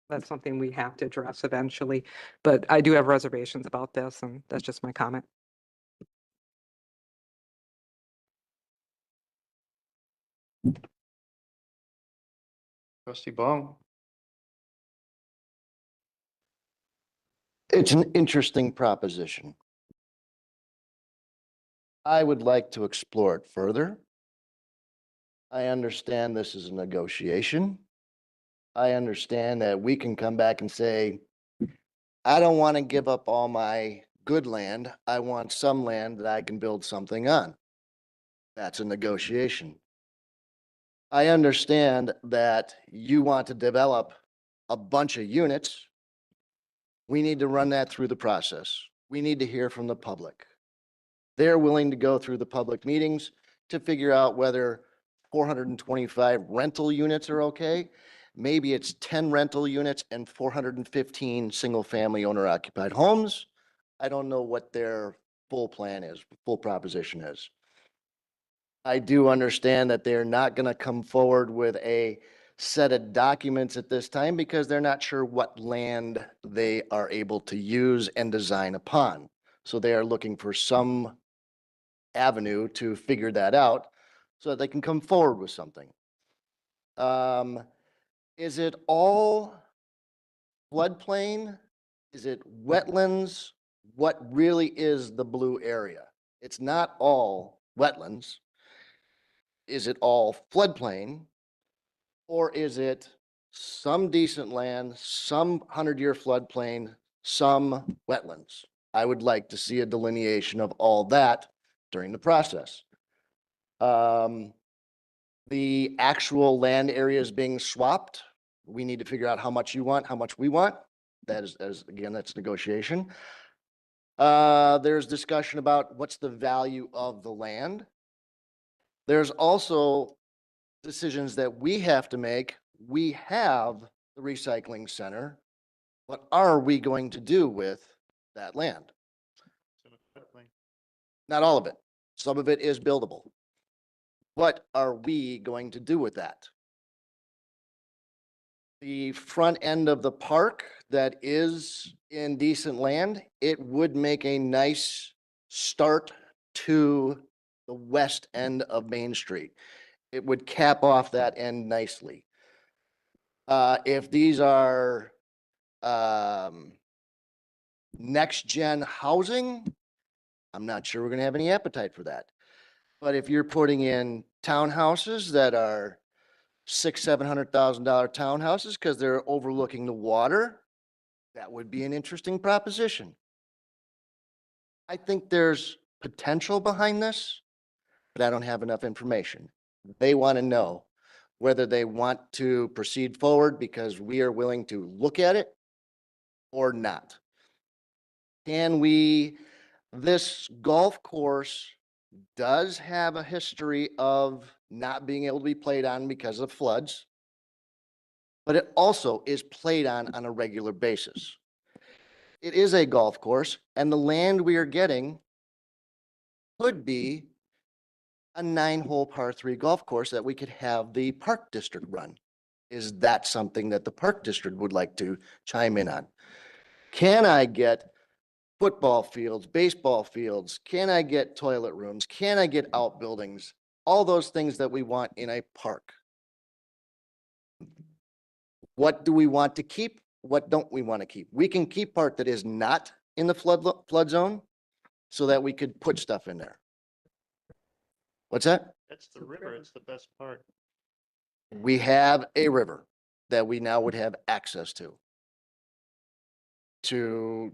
that's something we have to address eventually. But I do have reservations about this, and that's just my comment. Trustee Bong. It's an interesting proposition. I would like to explore it further. I understand this is a negotiation. I understand that we can come back and say, I don't want to give up all my good land. I want some land that I can build something on. That's a negotiation. I understand that you want to develop a bunch of units. We need to run that through the process. We need to hear from the public. They're willing to go through the public meetings to figure out whether 425 rental units are okay. Maybe it's 10 rental units and 415 single-family owner-occupied homes. I don't know what their full plan is, full proposition is. I do understand that they're not going to come forward with a set of documents at this time because they're not sure what land they are able to use and design upon. So they are looking for some avenue to figure that out so that they can come forward with something. Is it all floodplain? Is it wetlands? What really is the blue area? It's not all wetlands. Is it all floodplain? Or is it some decent land, some 100-year floodplain, some wetlands? I would like to see a delineation of all that during the process. The actual land areas being swapped, we need to figure out how much you want, how much we want. That is again, that's negotiation. There's discussion about what's the value of the land. There's also decisions that we have to make. We have the recycling center. What are we going to do with that land? Not all of it. Some of it is buildable. What are we going to do with that? The front end of the park that is in decent land, it would make a nice start to the west end of Main Street. It would cap off that end nicely. If these are next gen housing, I'm not sure we're going to have any appetite for that. But if you're putting in townhouses that are $600,000-700,000 townhouses because they're overlooking the water, that would be an interesting proposition. I think there's potential behind this, but I don't have enough information. They want to know whether they want to proceed forward because we are willing to look at it or not. This golf course does have a history of not being able to be played on because of floods, but it also is played on a regular basis. It is a golf course, and the land we are getting could be a 9-hole par 3 golf course that we could have the park district run. Is that something that the park district would like to chime in on? Can I get football fields, baseball fields? Can I get toilet rooms? Can I get outbuildings? All those things that we want in a park. What do we want to keep? What don't we want to keep? We can keep part that is not in the flood zone so that we could put stuff in there. What's that? That's the river. It's the best part. We have a river that we now would have access to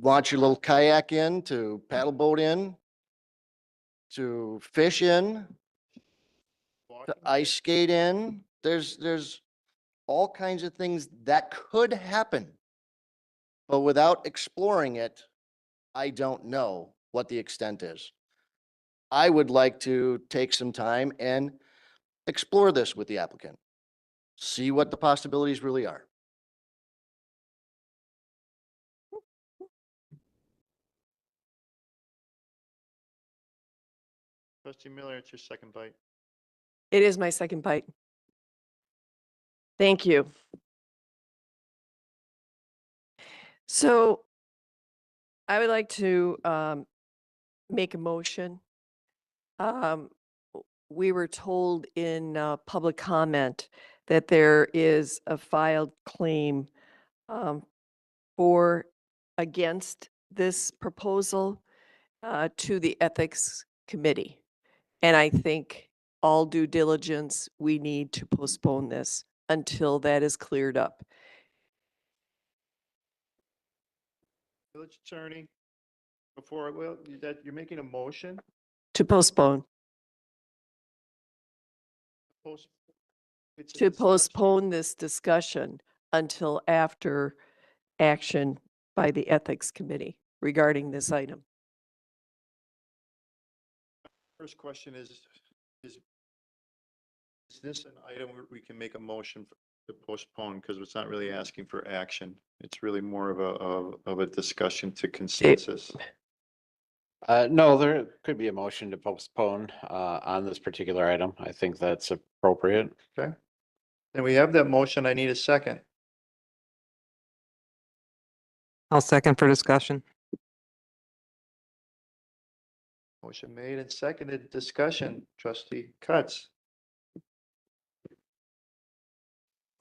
launch your little kayak in, to paddle boat in, to fish in, to ice skate in. There's all kinds of things that could happen. But without exploring it, I don't know what the extent is. I would like to take some time and explore this with the applicant. See what the possibilities really are. Trustee Miller, it's your second bite. It is my second bite. Thank you. So I would like to make a motion. We were told in public comment that there is a filed claim against this proposal to the Ethics Committee. And I think all due diligence, we need to postpone this until that is cleared up. Village attorney, before, well, you're making a motion? To postpone, It's a to discussion. postpone this discussion until after action by the Ethics Committee regarding this item. First question is this an item where we can make a motion to postpone? Because it's not really asking for action. It's really more of a discussion to consensus. No, there could be a motion to postpone on this particular item. I think that's appropriate. Okay. Then we have that motion. I need a second. I'll second for discussion. Motion made and seconded. Discussion. Trustee Cutts.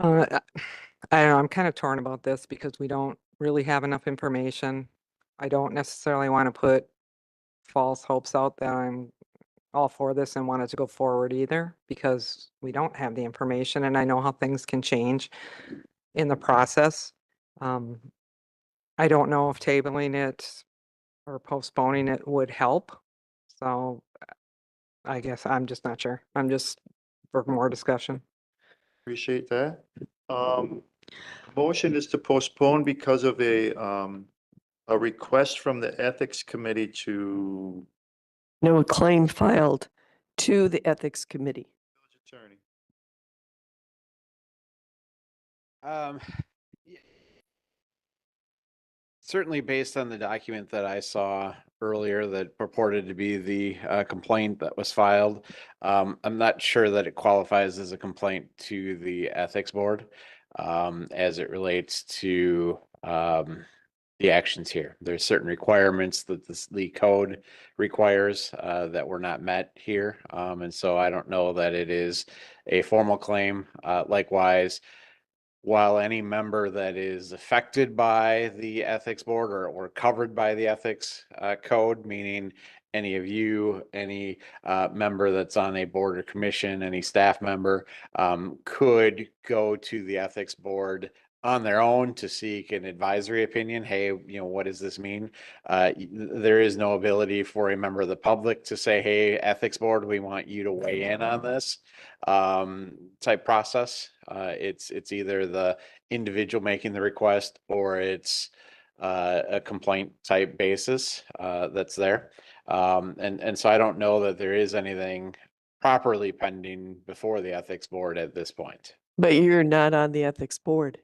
I don't know, I'm kind of torn about this because we don't really have enough information. I don't necessarily want to put false hopes out that I'm all for this and want it to go forward either, because we don't have the information and I know how things can change in the process. I don't know if tabling it or postponing it would help. So I guess I'm just not sure. I'm just for more discussion. Appreciate that. Motion is to postpone because of a request from the Ethics Committee to No claim filed to the Ethics Committee. Village Attorney. Certainly based on the document that I saw earlier that purported to be the complaint that was filed, I'm not sure that it qualifies as a complaint to the Ethics Board as it relates to the actions here. There's certain requirements that the code requires that were not met here. And so I don't know that it is a formal claim. Likewise, while any member that is affected by the Ethics Board or covered by the Ethics Code, meaning any of you, any member that's on a board or commission, any staff member could go to the ethics board on their own to seek an advisory opinion. Hey, you know, what does this mean? There is no ability for a member of the public to say, hey, ethics board, we want you to weigh in on this type process. It's either the individual making the request or it's a complaint type basis that's there. And so I don't know that there is anything properly pending before the ethics board at this point. But you're not on the ethics board.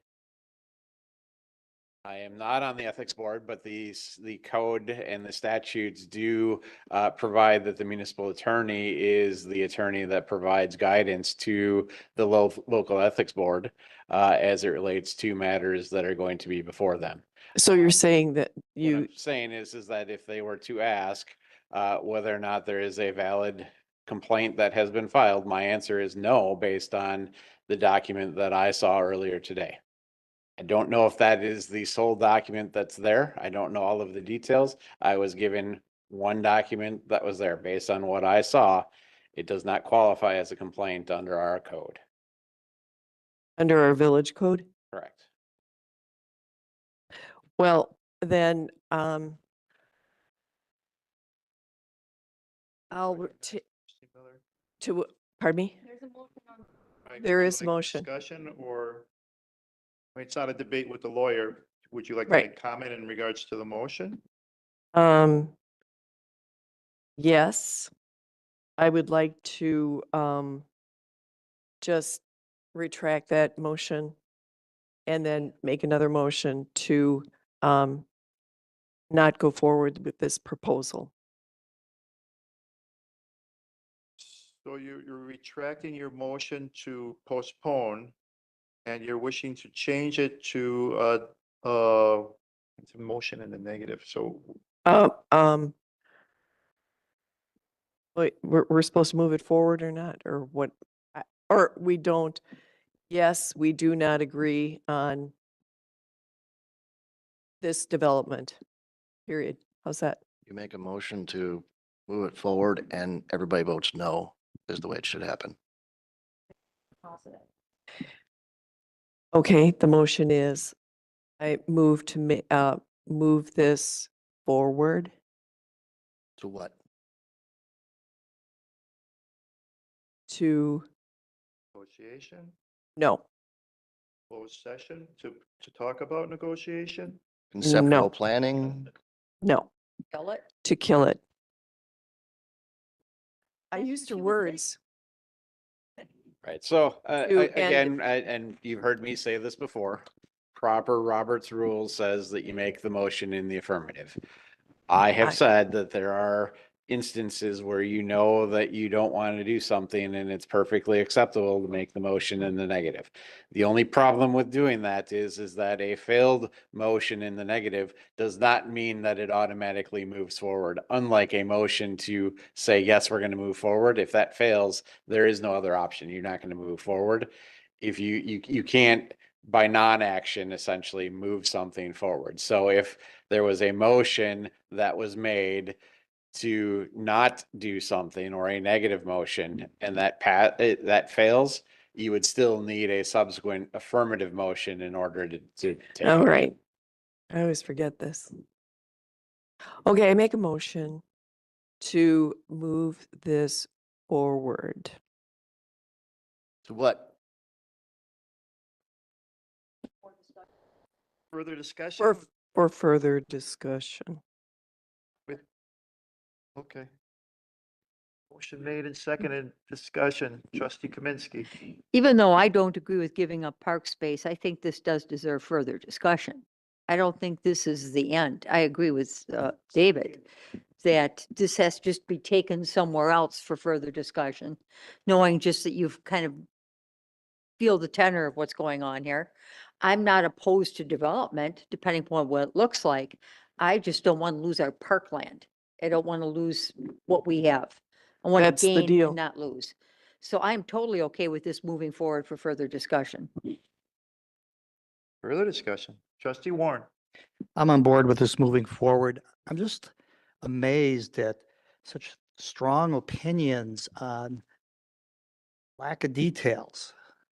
I am not on the ethics board, but the code and the statutes do provide that the municipal attorney is the attorney that provides guidance to the local ethics board as it relates to matters that are going to be before them. So you're saying that What you, I'm saying is that if they were to ask whether or not there is a valid complaint that has been filed, my answer is no, based on the document that I saw earlier today. I don't know if that is the sole document that's there. I don't know all of the details. I was given one document that was there. Based on what I saw, it does not qualify as a complaint under our code. under our village code? Correct. Well, then, pardon me? Right, There would you is like motion. Discussion or, I mean, it's not a debate with the lawyer. Would you like to Right. make comment in regards to the motion? Yes, I would like to, just retract that motion and then make another motion to, not go forward with this proposal. So you're retracting your motion to postpone and you're wishing to change it to, it's a motion in the negative, so. Wait, we're supposed to move it forward or not, or what? Or we don't, yes, we do not agree on this development, period. How's that? You make a motion to move it forward and everybody votes no, is the way it should happen. Okay, the motion is, I move to move this forward To what? to, Negotiation, no, closed session to talk about negotiation? Conceptual planning? no, Kill it. to kill it. I used your words. Right, so To end- again, and you've heard me say this before, proper Robert's rule says that you make the motion in the affirmative. I have said that there are instances where you know that you don't want to do something and it's perfectly acceptable to make the motion in the negative. The only problem with doing that is that a failed motion in the negative does not mean that it automatically moves forward. Unlike a motion to say, yes, we're going to move forward. If that fails, there is no other option. You're not going to move forward. If you can't by non-action essentially move something forward. So if there was a motion that was made to not do something or a negative motion and that fails, you would still need a subsequent affirmative motion in order to take. All right. I always forget this. Okay, I make a motion to move this forward. To what? Further discussion? For further discussion. Okay. Motion made and seconded, discussion, trustee Kaminsky. Even though I don't agree with giving up park space, I think this does deserve further discussion. I don't think this is the end. I agree with David that this has to just be taken somewhere else for further discussion, knowing just that you've kind of feel the tenor of what's going on here. I'm not opposed to development, depending upon what it looks like. I just don't want to lose our parkland. I don't want to lose what we have. I want That's to the gain deal. and not lose. So I'm totally okay with this moving forward for further discussion. Further discussion, trustee Warren. I'm on board with this moving forward. I'm just amazed that such strong opinions on lack of details.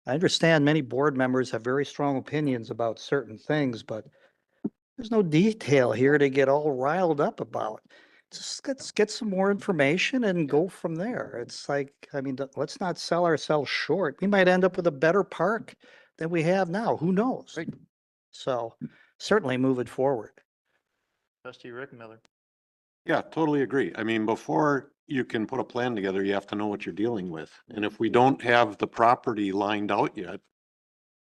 I understand many board members have very strong opinions about certain things, but there's no detail here to get all riled up about. Just let's get some more information and go from there. It's like, I mean, let's not sell ourselves short. We might end up with a better park than we have now. Who knows? So certainly move it forward. Trustee Rick Miller. Yeah, totally agree. I mean, before you can put a plan together, you have to know what you're dealing with. And if we don't have the property lined out yet,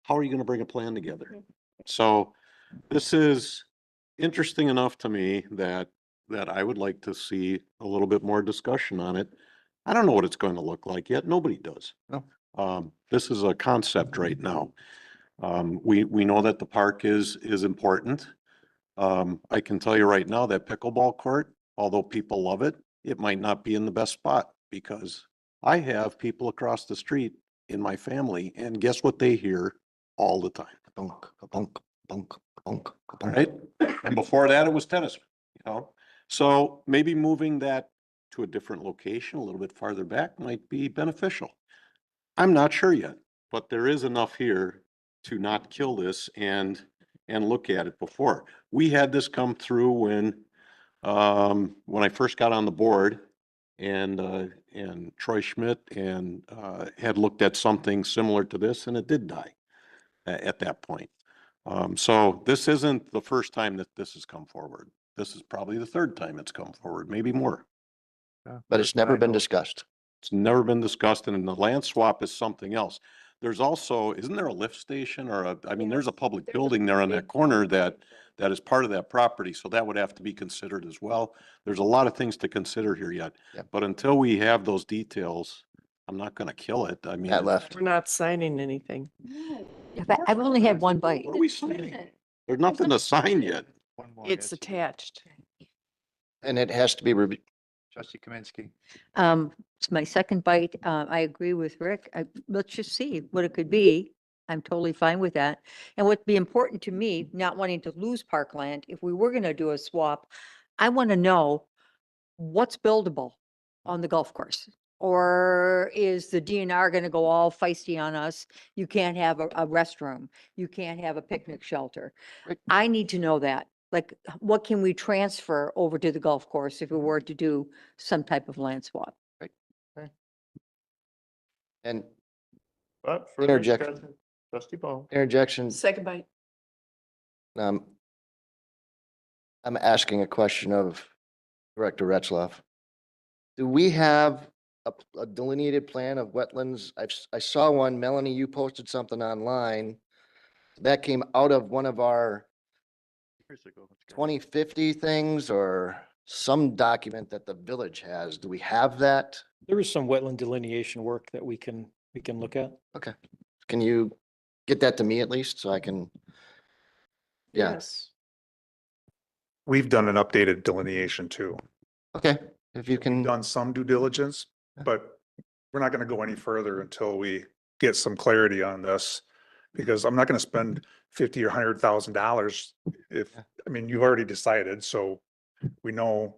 how are you gonna bring a plan together? So this is interesting enough to me that I would like to see a little bit more discussion on it. I don't know what it's going to look like yet. Nobody does. No. This is a concept right now. We know that the park is important. I can tell you right now that pickleball court, although people love it, it might not be in the best spot because I have people across the street in my family, and guess what they hear all the time? Bunk, bunk, bunk, bunk, bunk. Right? And before that, it was tennis, you know? So maybe moving that to a different location, a little bit farther back might be beneficial. I'm not sure yet, but there is enough here to not kill this and look at it before. We had this come through when I first got on the board and Troy Schmidt had looked at something similar to this and it did die at that point. So this isn't the first time that this has come forward. This is probably the third time it's come forward, maybe more. But it's never been discussed. It's never been discussed, and the land swap is something else. There's also, isn't there a lift station or I mean, there's a public building there on that corner that is part of that property, so that would have to be considered as well. There's a lot of things to consider here yet, but until we have those details, I'm not gonna kill it. I mean, That left. We're not signing anything. But I've only had one bite. what are we signing? There's nothing to sign yet. One more. It's yes. attached. And it has to be reviewed. Trustee Kaminsky. It's my second bite. I agree with Rick. Let's just see what it could be. I'm totally fine with that. And what'd be important to me, not wanting to lose parkland, if we were gonna do a swap, I want to know what's buildable on the golf course. Or is the DNR gonna go all feisty on us? You can't have a restroom. You can't have a picnic shelter. I need to know that. Like, what can we transfer over to the golf course if we were to do some type of land swap? And But further Interject. discussion? Trustee Ball. interjection, Second bite. I'm asking a question of Director Retzloff. Do we have a delineated plan of wetlands? I saw one, Melanie, you posted something online. That came out of one of our Years ago. 2050 things or some document that the village has. Do we have that? There is some wetland delineation work that we can look at. Okay. Can you get that to me at least so I can? Yeah. Yes. We've done an updated delineation too. Okay. If you can. Done some due diligence, but we're not going to go any further until we get some clarity on this. Because I'm not going to spend $50,000 or $100,000 if, I mean, you've already decided, so we know,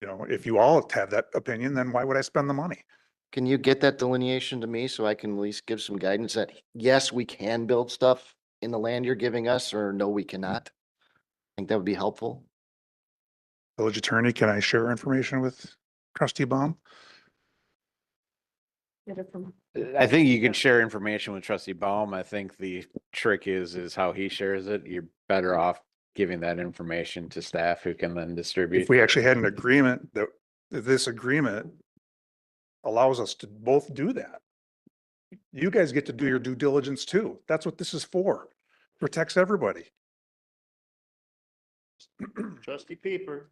you know, if you all have that opinion, then why would I spend the money? Can you get that delineation to me so I can at least give some guidance that, yes, we can build stuff in the land you're giving us, or no, we cannot? I think that would be helpful. Village attorney, can I share information with Trustee Baum? I think you can share information with Trustee Baum. I think the trick is how he shares it. You're better off giving that information to staff who can then distribute. If we actually had an agreement that this agreement allows us to both do that. You guys get to do your due diligence too. That's what this is for. Protects everybody. Trustee Peeper.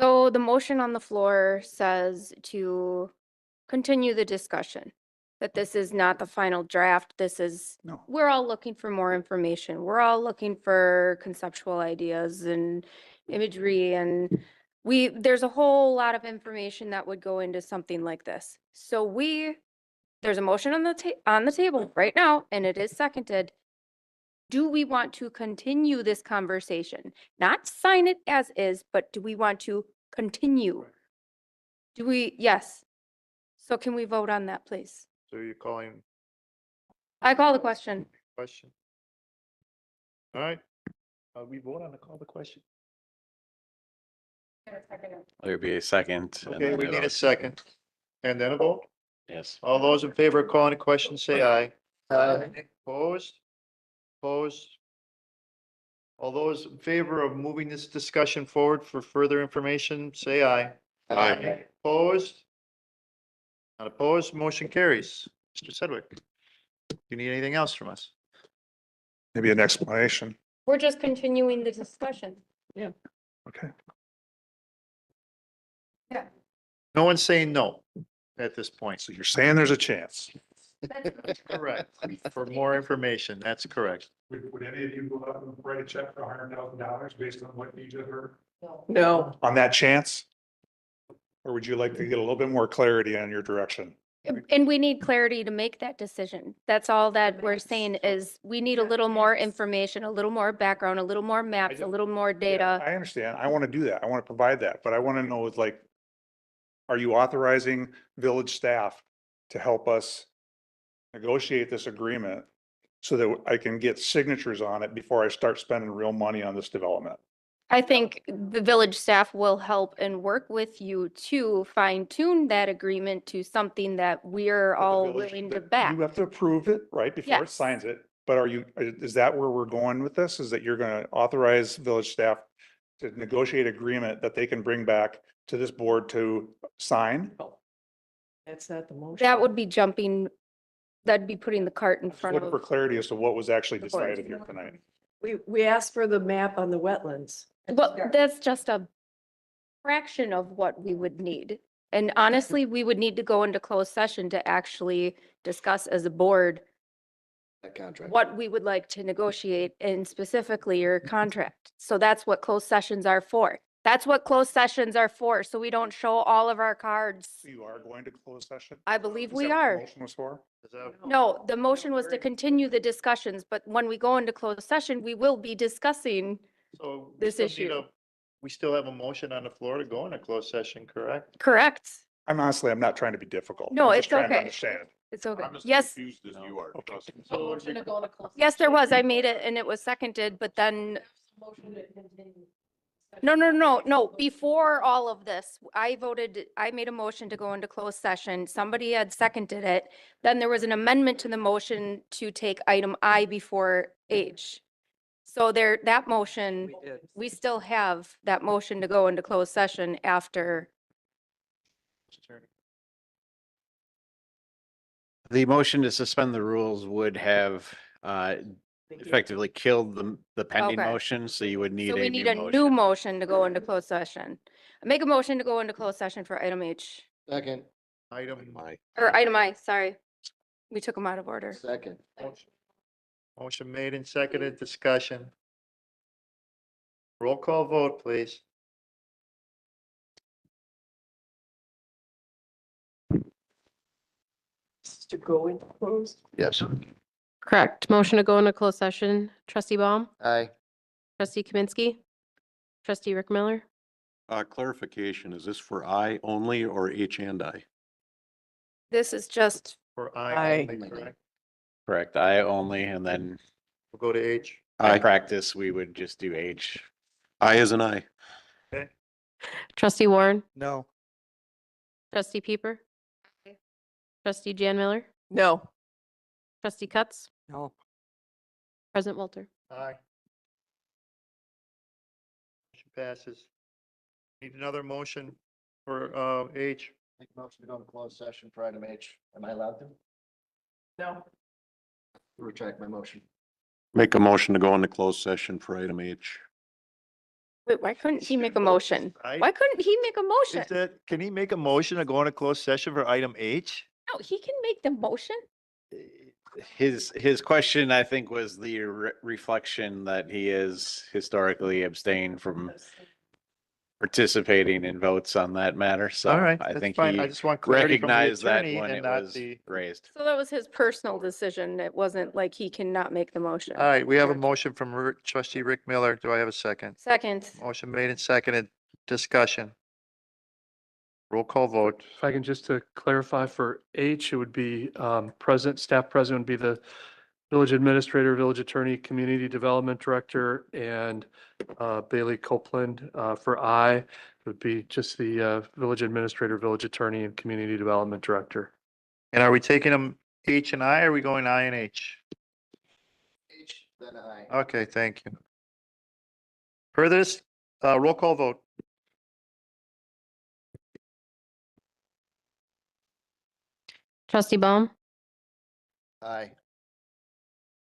So the motion on the floor says to continue the discussion, that this is not the final draft. This is, No. we're all looking for more information. We're all looking for conceptual ideas and imagery, and there's a whole lot of information that would go into something like this. So there's a motion on the table right now, and it is seconded. Do we want to continue this conversation? Not sign it as is, but do we want to continue Do we, yes. So can we vote on that, please? So you're calling I call the question. question? All right. We vote on the call the question. There'd be a second. and Okay, then we a need a vote. second. And then a vote. Yes. All those in favor of calling the question, say aye. Aye. Opposed? Opposed? All those in favor of moving this discussion forward for further information, say aye. Aye. Opposed? Not opposed, motion carries. Mr. Sedgwick, do you need anything else from us? Maybe an explanation. We're just continuing the discussion. Yeah. Okay. Yeah. No one's saying no at this point. So you're saying there's a chance. Correct. For more information, that's correct. Would any of you go out and write a check for $100,000 based on what you just heard? No. On that chance? Or would you like to get a little bit more clarity on your direction? And we need clarity to make that decision. That's all that we're saying is we need a little more information, a little more background, a little more maps, a little more Yeah, data. I understand. I want to do that. I want to provide that, but I want to know is like, are you authorizing village staff to help us negotiate this agreement so that I can get signatures on it before I start spending real money on this development? I think the village staff will help and work with you to fine tune that agreement to something that we're But the all village- willing to but back. You have to approve it, right, before it Yes. signs it. But are you, is that where we're going with this? Is that you're going to authorize village staff to negotiate agreement that they can bring back to this board to sign? That's not the motion. That would be jumping, that'd be putting the cart in Just front looking for of. clarity as to what was actually the board. decided here tonight. We asked for the map on the wetlands. Well, that's just a fraction of what we would need. And honestly, we would need to go into closed session to actually discuss as a board That contract. what we would like to negotiate and specifically your contract. So that's what closed sessions are for. That's what closed sessions are for, so we don't show all of our cards. You are going to close session? I believe Is we that what the are. motion was for? Is that- No, the motion was to continue the discussions, but when we go into closed session, we will be discussing. So we This still need issue. we still have a motion on the floor to go into closed session, correct? Correct. I'm honestly, I'm not trying to be difficult. No, I'm it's just trying to okay. understand. It's okay. Yes, as you are. trust me. yes, there was. I made it and it was seconded, but then. No. Before all of this, I made a motion to go into closed session. Somebody had seconded it. Then there was an amendment to the motion to take item I before H. So that motion, We did. we still have that motion to go into closed session after. The motion to suspend the rules would have effectively killed the pending Okay. motion, so you would need So a we new need a new motion. motion to go into closed session. I make a motion to go into closed session for item H, Second, Item, or item I, sorry. We took them out of order. second. motion made and seconded, discussion. Roll call vote, please. To go in closed. Yes. Correct. Motion to go into closed session. Trustee Baum, Aye. trustee Kaminsky, trustee Rick Miller. Clarification, is this for I only or H and I? This is just, For Aye. I, only, correct? Correct, I only, and then We'll go to H. in Aye. practice, we would just do H. I as an I. Trustee Warren, No. trustee Peeper, trustee Jan Miller, No. trustee Cutts, No. President Walter. Aye. Motion passes. Need another motion for H. Make a motion to go into closed session for item H. Am I allowed to? No. Retract my motion. Make a motion to go into closed session for item H. wait, why couldn't he make a motion? I- Why couldn't he make a motion? Is that, can he make a motion to go into closed session for item H? No, he can make the motion. His question, I think, was the reflection that he is historically abstained from participating in votes on that matter, so All right, I that's think fine. he I just want clarity from the recognized that attorney when and it not was the- raised. So that was his personal decision. It wasn't like he cannot make the motion. All right, we have a motion from trustee Rick Miller. Do I have a second? Second, Motion made and seconded. Discussion. Roll call vote. If I can just to clarify for H, it would be staff president would be the village administrator, village attorney, community development director, and Bailey Copeland. For I, it would be just the village administrator, village attorney, and community development director. And are we taking them H and I, or are we going I and H? H, then I. Okay, thank you. For this, roll call vote. Trustee Baum, Aye.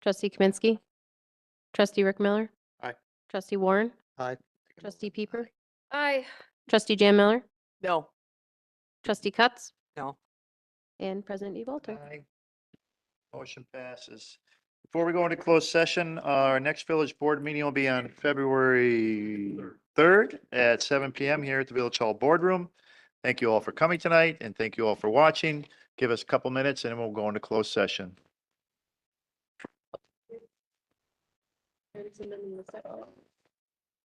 trustee Kaminsky, trustee Rick Miller. Aye. Trustee Warren, Aye. trustee Peeper, Aye. trustee Jan Miller, No. trustee Cutts, No. and President Walter. Aye. Motion passes. Before we go into closed session, our next village board meeting will be on February 3rd at 7 PM here at the Village Hall Boardroom. Thank you all for coming tonight, and thank you all for watching. Give us a couple minutes and then we'll go into closed session.